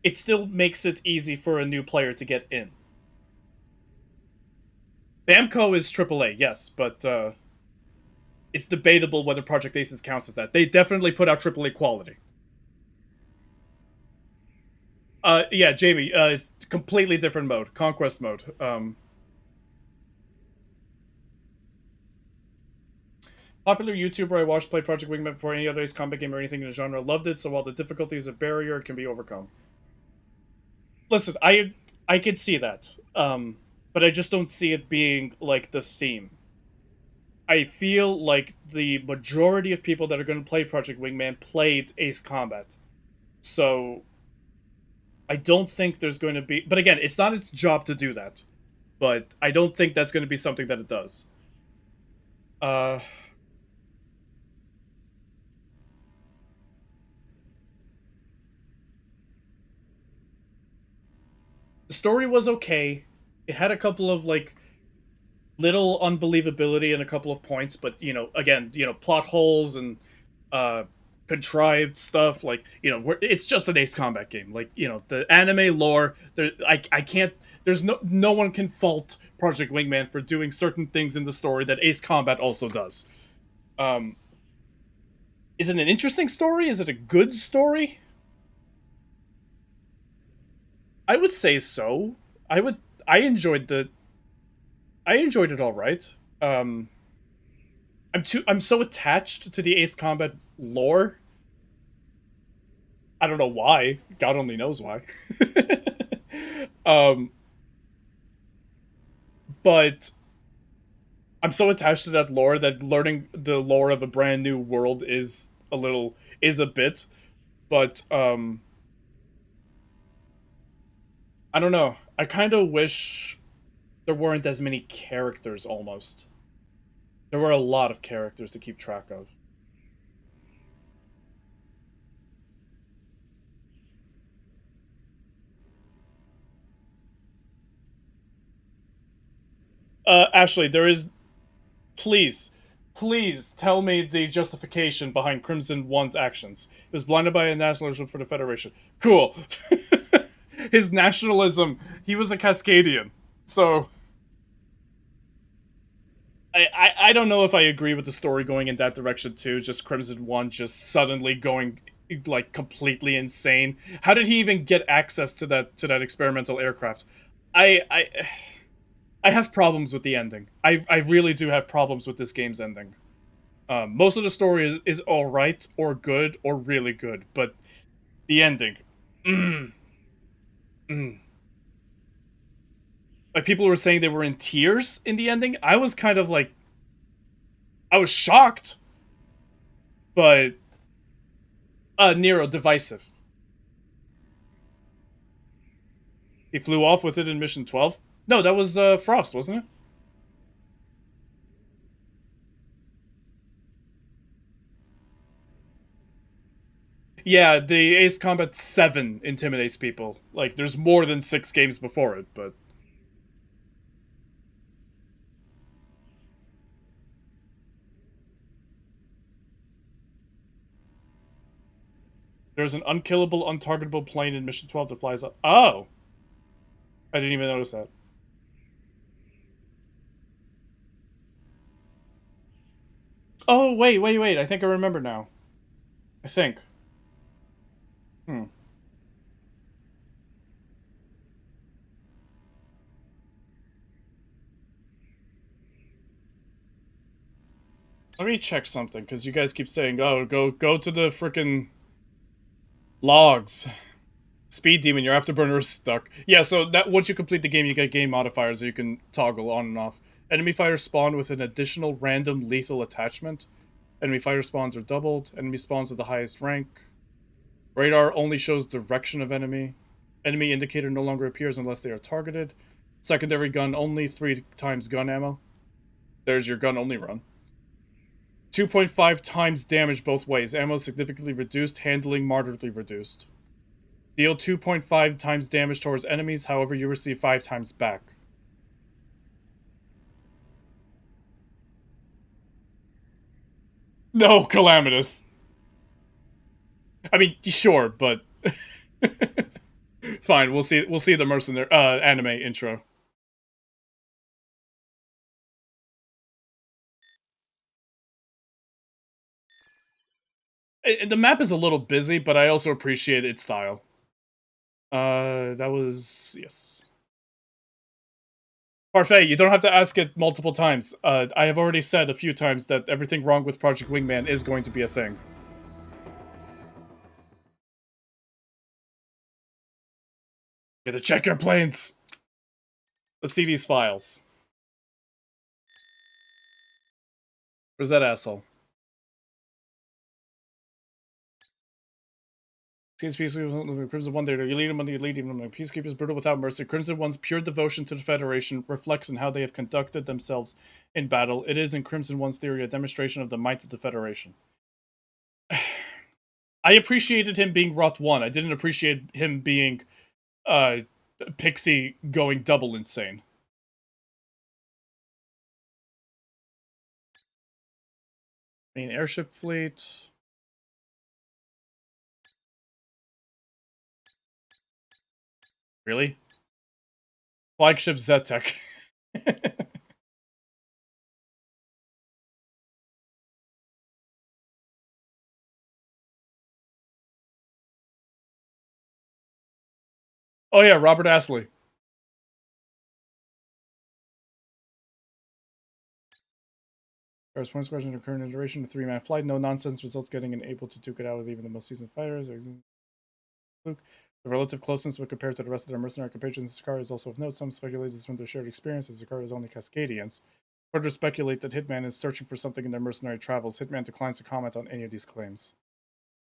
it still makes it easy for a new player to get in. Bamco is AAA, yes, but it's debatable whether Project Aces counts as that. They definitely put out AAA quality. Yeah, Jamie, it's completely different mode, Conquest mode. Popular YouTuber I watched play Project Wingman before any other Ace Combat game or anything in the genre. Loved it, so while the difficulty is a barrier, it can be overcome. Listen, I could see that, but I just don't see it being like the theme. I feel like the majority of people that are going to play Project Wingman played Ace Combat, so I don't think there's going to be. But again, it's not its job to do that, but I don't think that's going to be something that it does. The story was okay. It had a couple of like little unbelievability and a couple of points, but again, plot holes and contrived stuff. Like it's just an Ace Combat game. Like the anime lore. I can't. There's no one can fault Project Wingman for doing certain things in the story that Ace Combat also does. Is it an interesting story? Is it a good story? I would say so. I enjoyed it all right. I'm so attached to the Ace Combat lore. I don't know why. God only knows why. But I'm so attached to that lore that learning the lore of a brand new world is a bit. But I don't know. I kind of wish there weren't as many characters, almost. There were a lot of characters to keep track of. Ashley, there is... Please tell me the justification behind Crimson One's actions. He was blinded by a nationalism for the Federation. Cool. His nationalism, he was a Cascadian. So... I don't know if I agree with the story going in that direction too. Just Crimson One just suddenly going like completely insane. How did he even get access to that experimental aircraft? I have problems with the ending. I really do have problems with this game's ending. Most of the story is all right or good or really good, but the ending, like people were saying they were in tears in the ending. I was kind of like, I was shocked, but Nero divisive. He flew off with it in Mission 12. No, that was Frost, wasn't it? Yeah, the Ace Combat 7 intimidates people. Like, there's more than 6 games before it, but... There's an unkillable, untargetable plane in Mission 12 that flies up. Oh! I didn't even notice that. Oh, wait. I think I remember now. I think. Let me check something, because you guys keep saying, oh, go to the frickin' logs. Speed Demon, your afterburner is stuck. Yeah, so that once you complete the game, you get game modifiers that you can toggle on and off. Enemy fighters spawn with an additional random lethal attachment. Enemy fighter spawns are doubled. Enemy spawns with the highest rank. Radar only shows direction of enemy. Enemy indicator no longer appears unless they are targeted. Secondary gun only, 3 times gun ammo. There's your gun only run. 2.5 times damage both ways. Ammo significantly reduced, handling moderately reduced. Deal 2.5 times damage towards enemies, however you receive 5 times back. No, Calamitous. I mean, sure, but fine. We'll see the mercenary anime intro. The map is a little busy, but I also appreciate its style. That was yes. Parfait, you don't have to ask it multiple times. I have already said a few times that everything wrong with Project Wingman is going to be a thing. You gotta check your planes. Let's see these files. Where's that asshole? Peacekeepers, Crimson One there. You lead him, Peacekeepers brutal without mercy. Crimson One's pure devotion to the Federation reflects in how they have conducted themselves in battle. It is, in Crimson One's theory, a demonstration of the might of the Federation. I appreciated him being Roth 1. I didn't appreciate him being Pixie going double insane. Main airship fleet. Really? Flagship Zetek. Oh yeah, Robert Astley. Corresponds question to current iteration of 3-man flight. No nonsense results getting and able to duke it out with even the most seasoned fighters. The relative closeness when compared to the rest of their mercenary compatriots in Zakar is also of note. Some speculate this from their shared experience as Zakar is only Cascadians. Further speculate that Hitman is searching for something in their mercenary travels. Hitman declines to comment on any of these claims.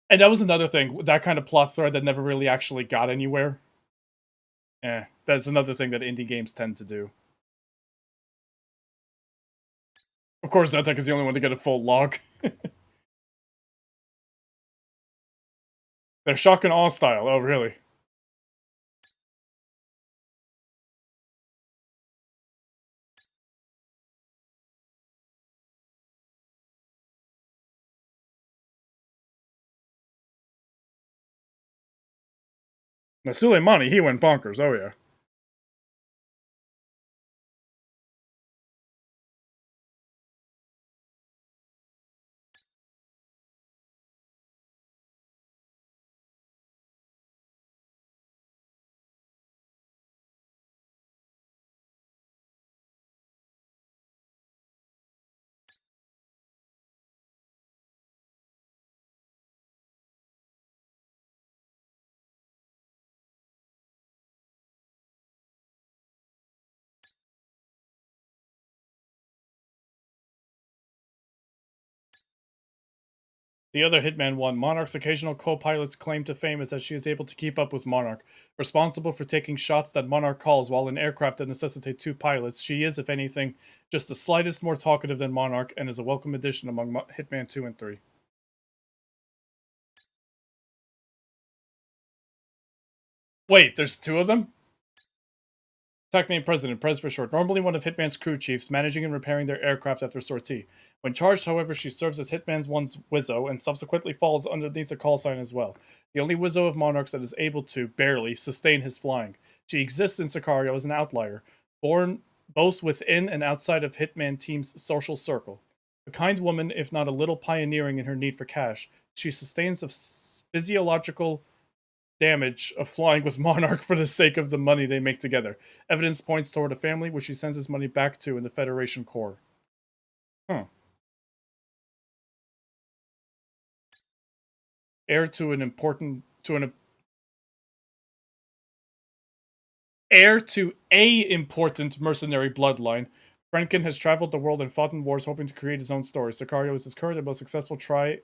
And that was another thing, that kind of plot thread that never really actually got anywhere. That's another thing that indie games tend to do. Of course, Zetek is the only one to get a full log. They're shock and awe style. Oh, really? Now, Soleimani, he went bonkers. Oh, yeah. The other Hitman 1, Monarch's occasional co-pilot's claim to fame is that she is able to keep up with Monarch. Responsible for taking shots that Monarch calls while in aircraft that necessitate 2 pilots, she is, if anything, just the slightest more talkative than Monarch and is a welcome addition among Hitman 2 and 3. Wait, there's 2 of them? Tech name President, Prez for short. Normally one of Hitman's crew chiefs, managing and repairing their aircraft after sortie. When charged, however, she serves as Hitman's one's Wizzo, and subsequently falls underneath the call sign as well. The only Wizzo of Monarchs that is able to, barely, sustain his flying. She exists in Sicario as an outlier, born both within and outside of Hitman Team's social circle. A kind woman, if not a little pioneering in her need for cash, she sustains the physiological damage of flying with Monarch for the sake of the money they make together. Evidence points toward a family which she sends his money back to in the Federation core. Huh. Heir to an important heir to a important mercenary bloodline, Frenken has traveled the world and fought in wars hoping to create his own story. Sicario is his current and most successful try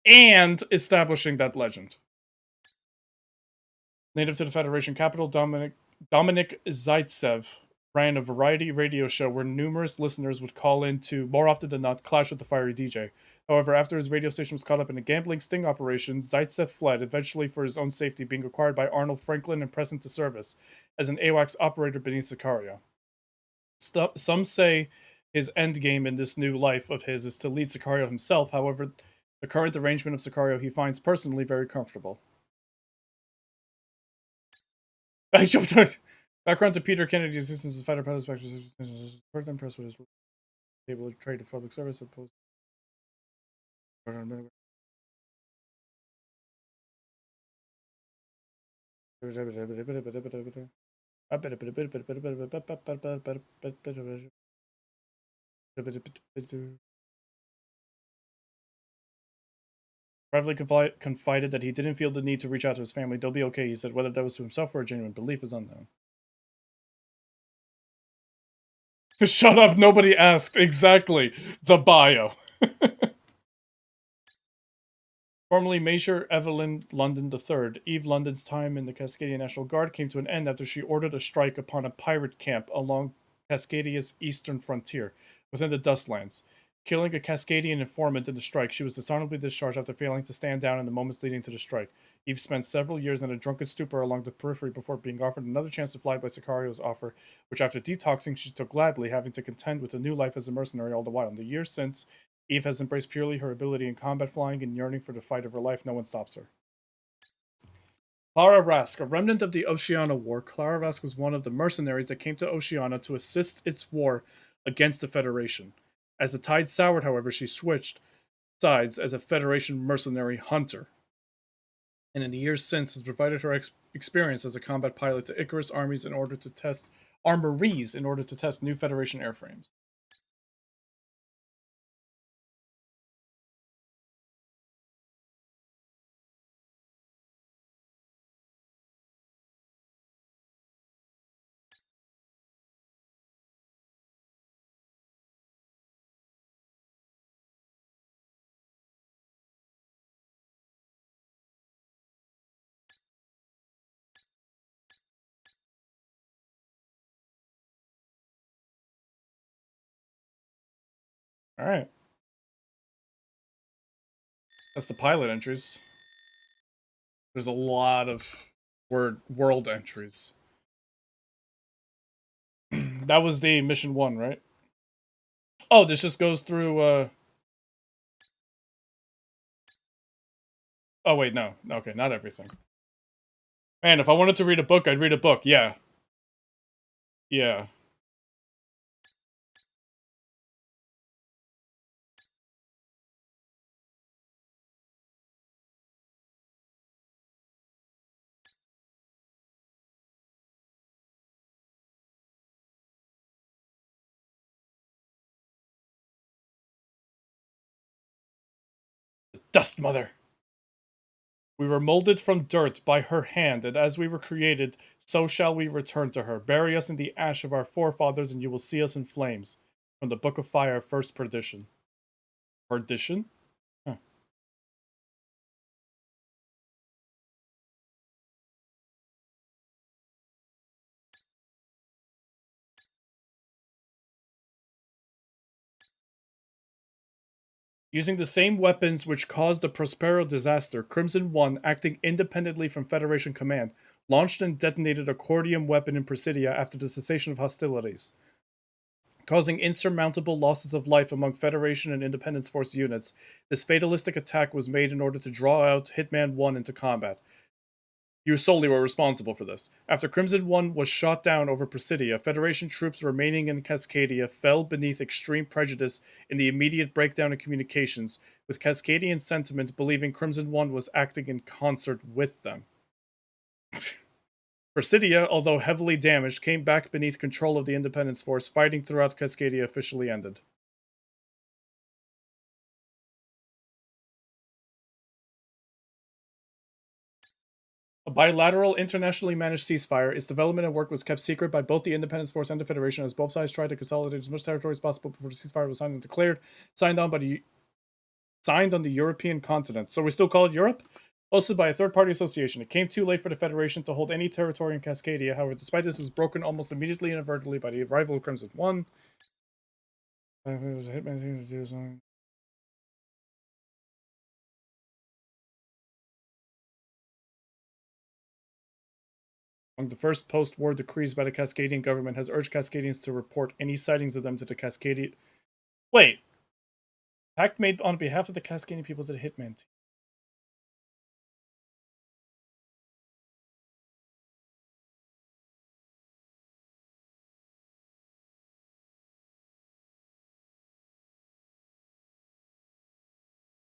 and establishing that legend. Native to the Federation capital, Dominic Zaitsev ran a variety radio show where numerous listeners would call in to, more often than not, clash with the fiery DJ. However, after his radio station was caught up in a gambling sting operation, Zaitsev fled, eventually for his own safety, being acquired by Arnold Franklin and pressed into service as an AWACS operator beneath Sicario. Some say his endgame in this new life of his is to lead Sicario himself. However, the current arrangement of Sicario he finds personally very comfortable. Background to Peter Kennedy's assistance with fighter pilots. First impressed with his able to trade to public service opposed. Privately confided that he didn't feel the need to reach out to his family. They'll be okay, he said. Whether that was to himself or a genuine belief is unknown. Shut up, nobody asked. Exactly. The bio. Formerly Major Evelyn London III, Eve London's time in the Cascadia National Guard came to an end after she ordered a strike upon a pirate camp along Cascadia's eastern frontier, within the Dustlands. Killing a Cascadian informant in the strike, she was dishonorably discharged after failing to stand down in the moments leading to the strike. Eve spent several years in a drunken stupor along the periphery before being offered another chance to fly by Sicario's offer, which after detoxing she took gladly, having to contend with a new life as a mercenary all the while. In the years since, Eve has embraced purely her ability in combat flying and yearning for the fight of her life. No one stops her. Clara Rask, a remnant of the Oceania War, Clara Rask was one of the mercenaries that came to Oceania to assist its war against the Federation. As the tide soured, however, she switched sides as a Federation mercenary hunter, and in the years since has provided her experience as a combat pilot to Icarus armories in order to test new Federation airframes. All right. That's the pilot entries. There's a lot of world entries. That was the mission 1, right? Oh, this just goes through oh wait, no. Okay, not everything. Man, if I wanted to read a book, I'd read a book. Yeah. Yeah. Dust Mother. We were molded from dirt by her hand, and as we were created, so shall we return to her. Bury us in the ash of our forefathers, and you will see us in flames. From the Book of Fire, First Perdition. Perdition? Huh. Using the same weapons which caused the Prospero disaster, Crimson One, acting independently from Federation Command, launched and detonated a cordium weapon in Presidia after the cessation of hostilities, causing insurmountable losses of life among Federation and Independence Force units. This fatalistic attack was made in order to draw out Hitman 1 into combat. You solely were responsible for this. After Crimson One was shot down over Presidia, Federation troops remaining in Cascadia fell beneath extreme prejudice in the immediate breakdown of communications, with Cascadian sentiment believing Crimson One was acting in concert with them. Presidia, although heavily damaged, came back beneath control of the Independence Force. Fighting throughout Cascadia officially ended. A bilateral, internationally managed ceasefire. Its development and work was kept secret by both the Independence Force and the Federation, as both sides tried to consolidate as much territory as possible before the ceasefire was signed and declared. Signed on the European continent. So we still call it Europe? Hosted by a third-party association. It came too late for the Federation to hold any territory in Cascadia. However, despite this, it was broken almost immediately and inadvertently by the arrival of Crimson One. Hitman seems to do something. Among the first post-war decrees by the Cascadian government has urged Cascadians to report any sightings of them to the Cascadian... Wait. Pact made on behalf of the Cascadian people to the Hitman team.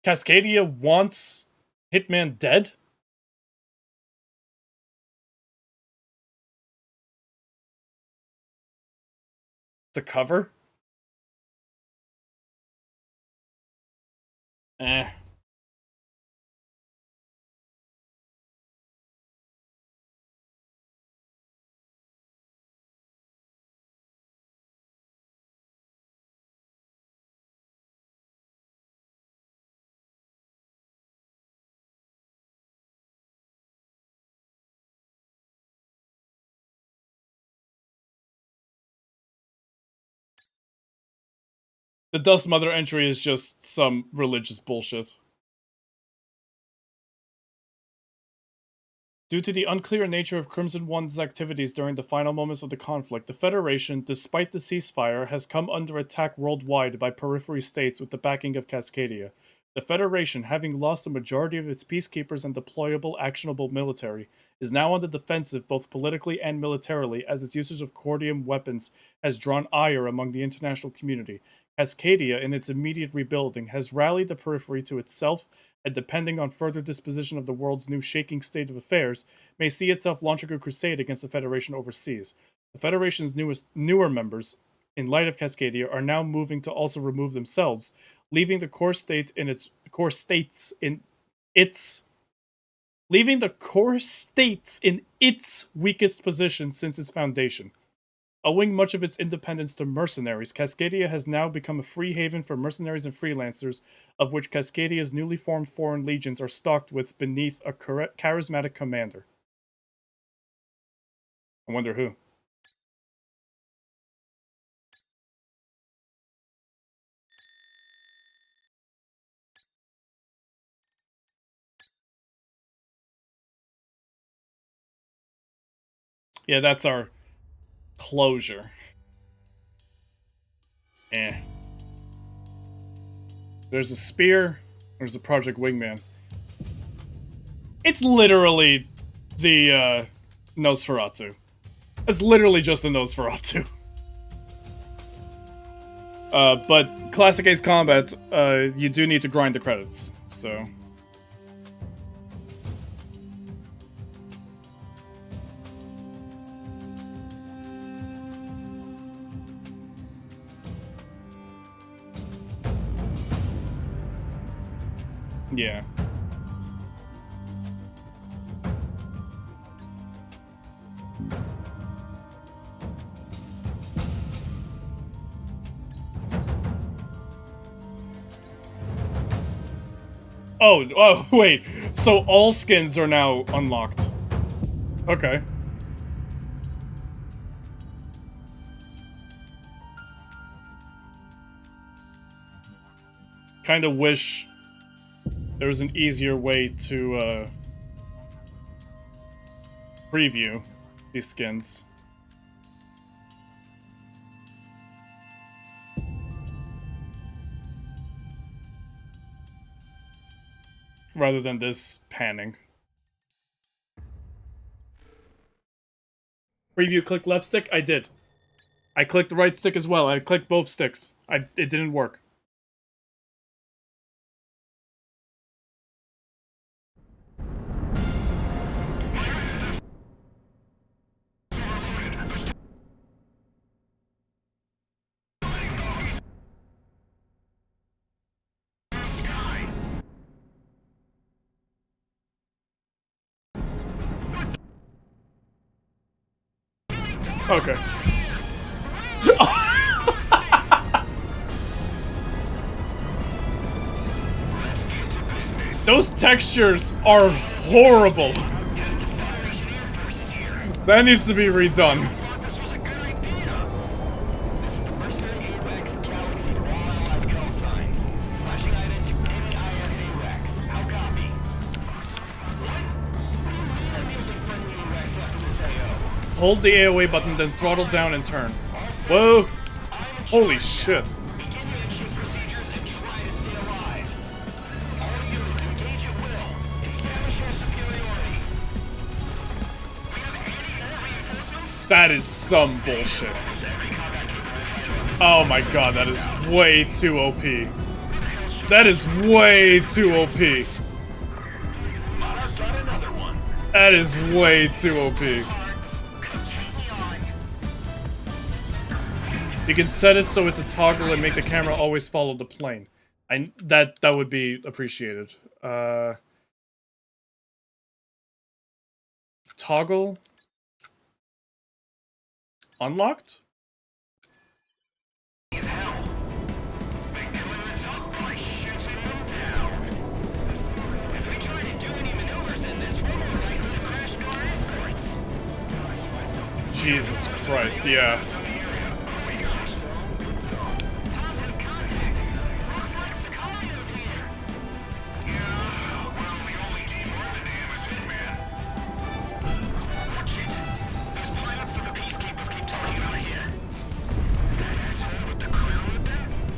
Cascadia wants Hitman dead? To cover? Eh. The Dust Mother entry is just some religious bullshit. Due to the unclear nature of Crimson One's activities during the final moments of the conflict, the Federation, despite the ceasefire, has come under attack worldwide by periphery states with the backing of Cascadia. The Federation, having lost the majority of its peacekeepers and deployable, actionable military, is now on the defensive both politically and militarily, as its usage of cordium weapons has drawn ire among the international community. Cascadia, in its immediate rebuilding, has rallied the periphery to itself, and depending on further disposition of the world's new shaking state of affairs, may see itself launching a crusade against the Federation overseas. The Federation's newer members, in light of Cascadia, are now moving to also remove themselves, leaving the core states in its weakest position since its foundation. Owing much of its independence to mercenaries, Cascadia has now become a free haven for mercenaries and freelancers, of which Cascadia's newly formed foreign legions are stocked with beneath a charismatic commander. I wonder who. Yeah, that's our closure. There's a spear. There's a Project Wingman. It's literally the Nosferatu. It's literally just a Nosferatu. But Classic Ace Combat, you do need to grind the credits, so... Yeah. Oh, wait. So all skins are now unlocked. Okay. Kind of wish there was an easier way to preview these skins. Rather than this panning. Preview click left stick? I did. I clicked the right stick as well. I clicked both sticks. It didn't work. Okay. Those textures are horrible. That needs to be redone. Hold the AOA button, then throttle down and turn. Whoa! Holy shit. That is some bullshit. Oh my god, that is way too OP. That is way too OP. That is way too OP. You can set it so it's a toggle and make the camera always follow the plane. That would be appreciated. Toggle unlocked? Jesus Christ, yeah.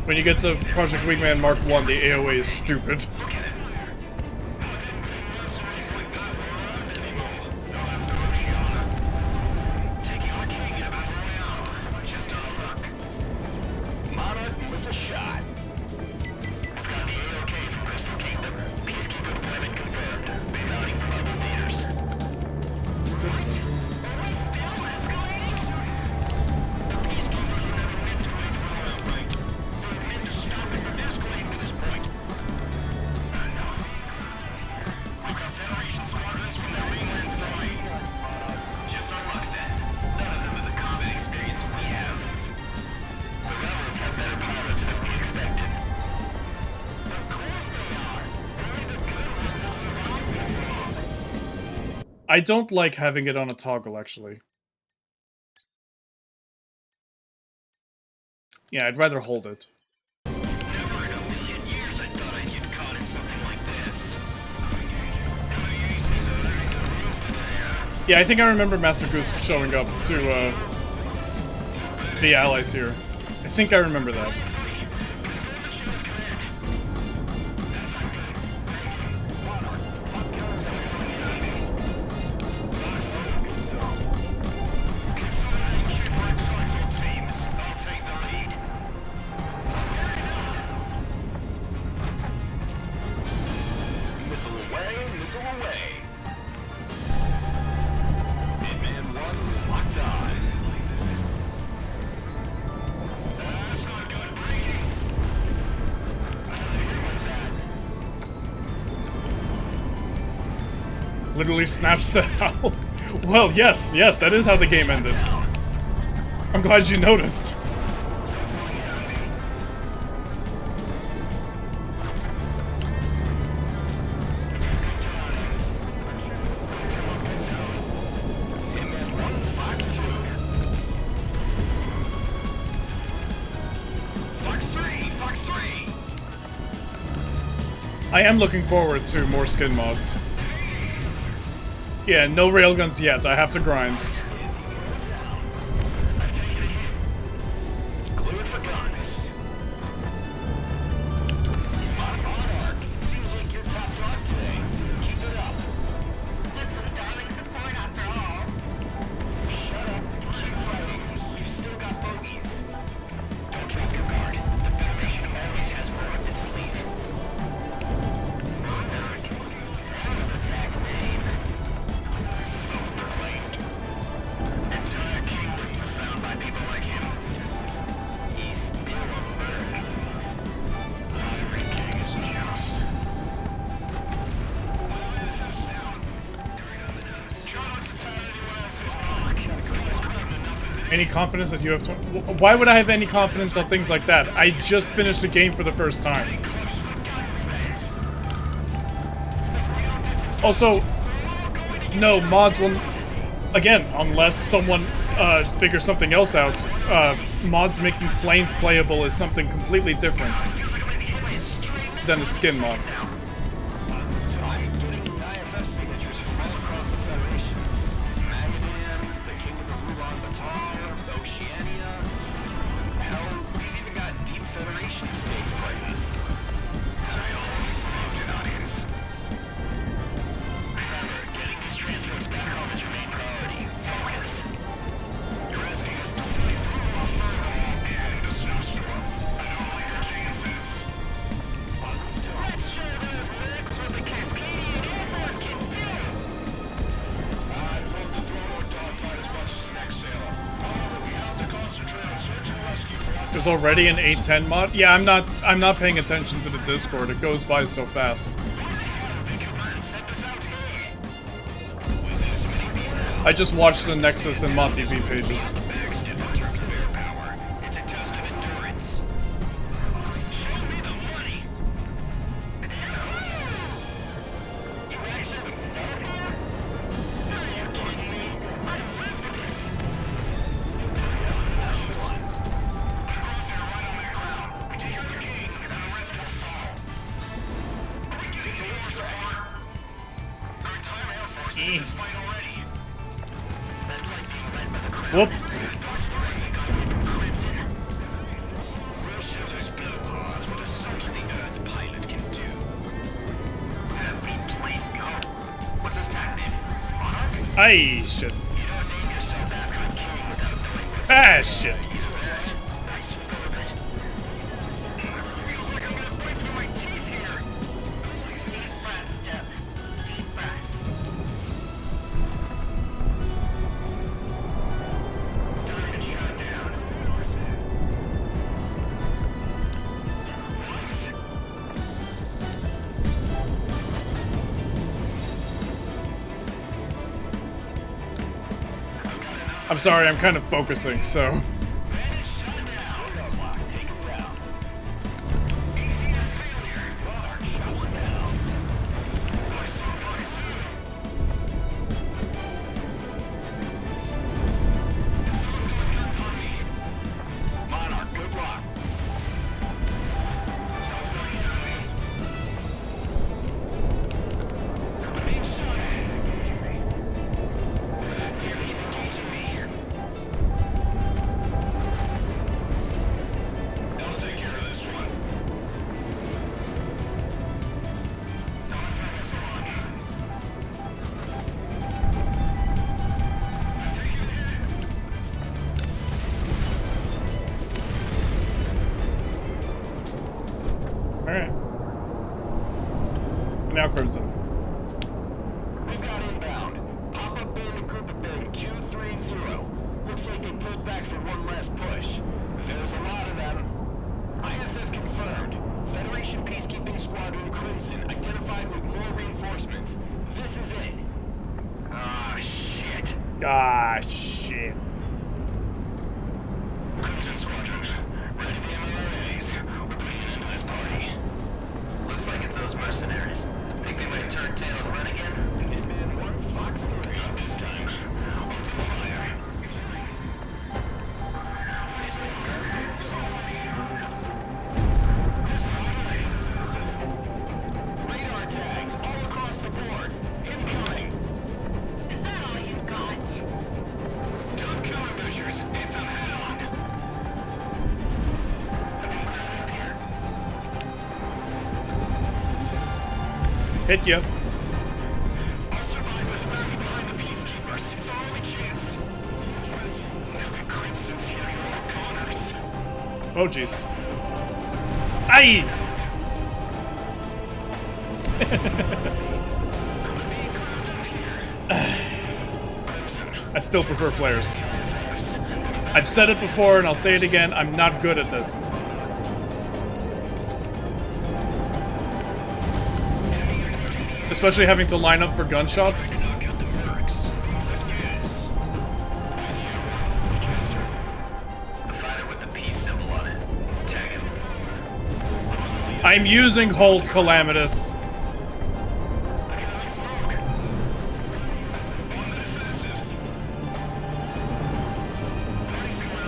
When you get the Project Wingman Mark 1, the AOA is stupid. I don't like having it on a toggle, actually. Yeah, I'd rather hold it. Yeah, I think I remember Master Goose showing up to, the allies here. I think I remember that. Literally snaps to hell. Well, yes, that is how the game ended. I'm glad you noticed. I am looking forward to more skin mods. Yeah, no railguns yet. I have to grind. Any confidence that you have to... Why would I have any confidence on things like that? I just finished the game for the first time. Also, no, mods will... Again, unless someone figures something else out, mods making planes playable is something completely different than a skin mod. There's already an 810 mod? Yeah, I'm not paying attention to the Discord. It goes by so fast. I just watched the Nexus and Mod TV pages. Whoop. Aye, shit. Ah, shit. I'm sorry, I'm kind of focusing, so... Alright. Now Crimson. We've got inbound. Pop-up bandit group of band 230. Looks like they pulled back for one last push. There's a lot of them. IFF confirmed. Federation Peacekeeping Squadron Crimson identified with more reinforcements. This is it. Ah, shit. Ah, shit. Crimson Squadron, ready to be MLAs. We're putting an end to this party. Looks like it's those mercenaries. Think they might turn tail and run again? Hitman 1 Fox 3. Not this time. Open fire. Radar tags all across the board. Incoming. Is that all you got? Done countermeasures. It's a head-on. Hit ya. Our survivors left behind the peacekeepers. It's our only chance. Now that Crimson's here in all corners. Oh, jeez. Aye! I still prefer flares. I've said it before and I'll say it again, I'm not good at this. Especially having to line up for gunshots. Knock out the mercs. Good news. I'm using Hold Calamitous.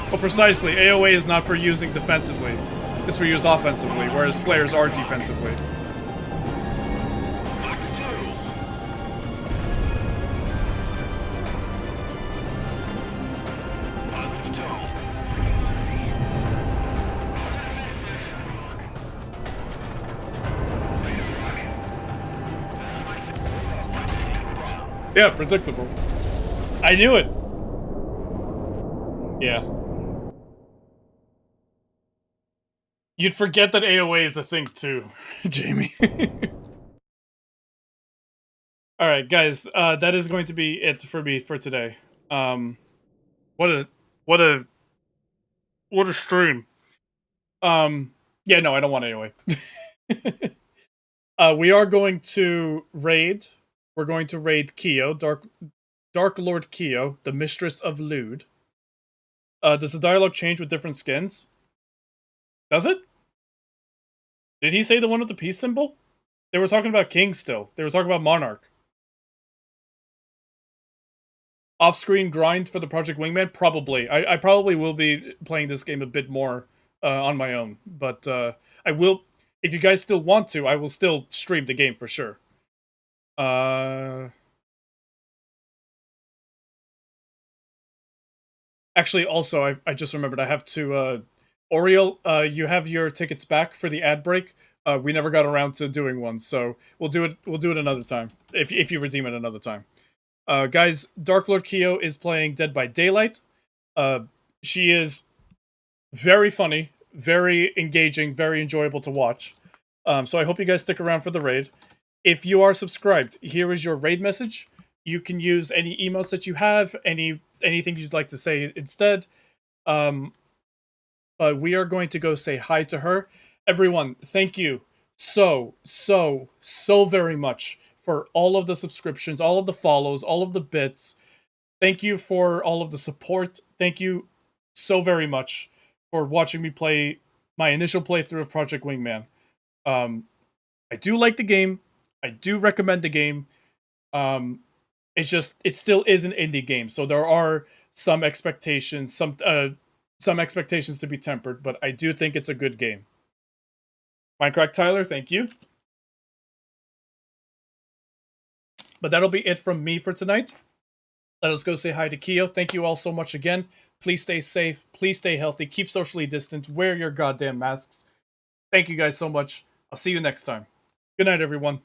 Well, precisely. AOA is not for using defensively. It's for used offensively, whereas flares are defensively. Yeah, predictable. I knew it. Yeah. You'd forget that AOA is a thing too, Jamie. Alright, guys, that is going to be it for me for today. What a stream. Yeah, no, I don't want AOA. We are going to raid. We're going to raid Kyo, Dark Lord Kyo, the Mistress of Lude. Does the dialogue change with different skins? Does it? Did he say the one with the peace symbol? They were talking about King still. They were talking about Monarch. Off-screen grind for the Project Wingman? Probably. I probably will be playing this game a bit more on my own. But I will... If you guys still want to, I will still stream the game for sure. Actually, also, I just remembered I have to... Oriel, you have your tickets back for the ad break. We never got around to doing one, so we'll do it another time. If you redeem it another time. Guys, Dark Lord Kyo is playing Dead by Daylight. She is very funny, very engaging, very enjoyable to watch. So I hope you guys stick around for the raid. If you are subscribed, here is your raid message. You can use any emotes that you have, anything you'd like to say instead. But we are going to go say hi to her. Everyone, thank you so very much for all of the subscriptions, all of the follows, all of the bits. Thank you for all of the support. Thank you so very much for watching me play my initial playthrough of Project Wingman. I do like the game. I do recommend the game. It still is an indie game, so there are some expectations, some expectations to be tempered, but I do think it's a good game. Minecraft Tyler, thank you. But that'll be it from me for tonight. Let us go say hi to Kyo. Thank you all so much again. Please stay safe. Please stay healthy. Keep socially distant. Wear your goddamn masks. Thank you guys so much. I'll see you next time. Good night, everyone.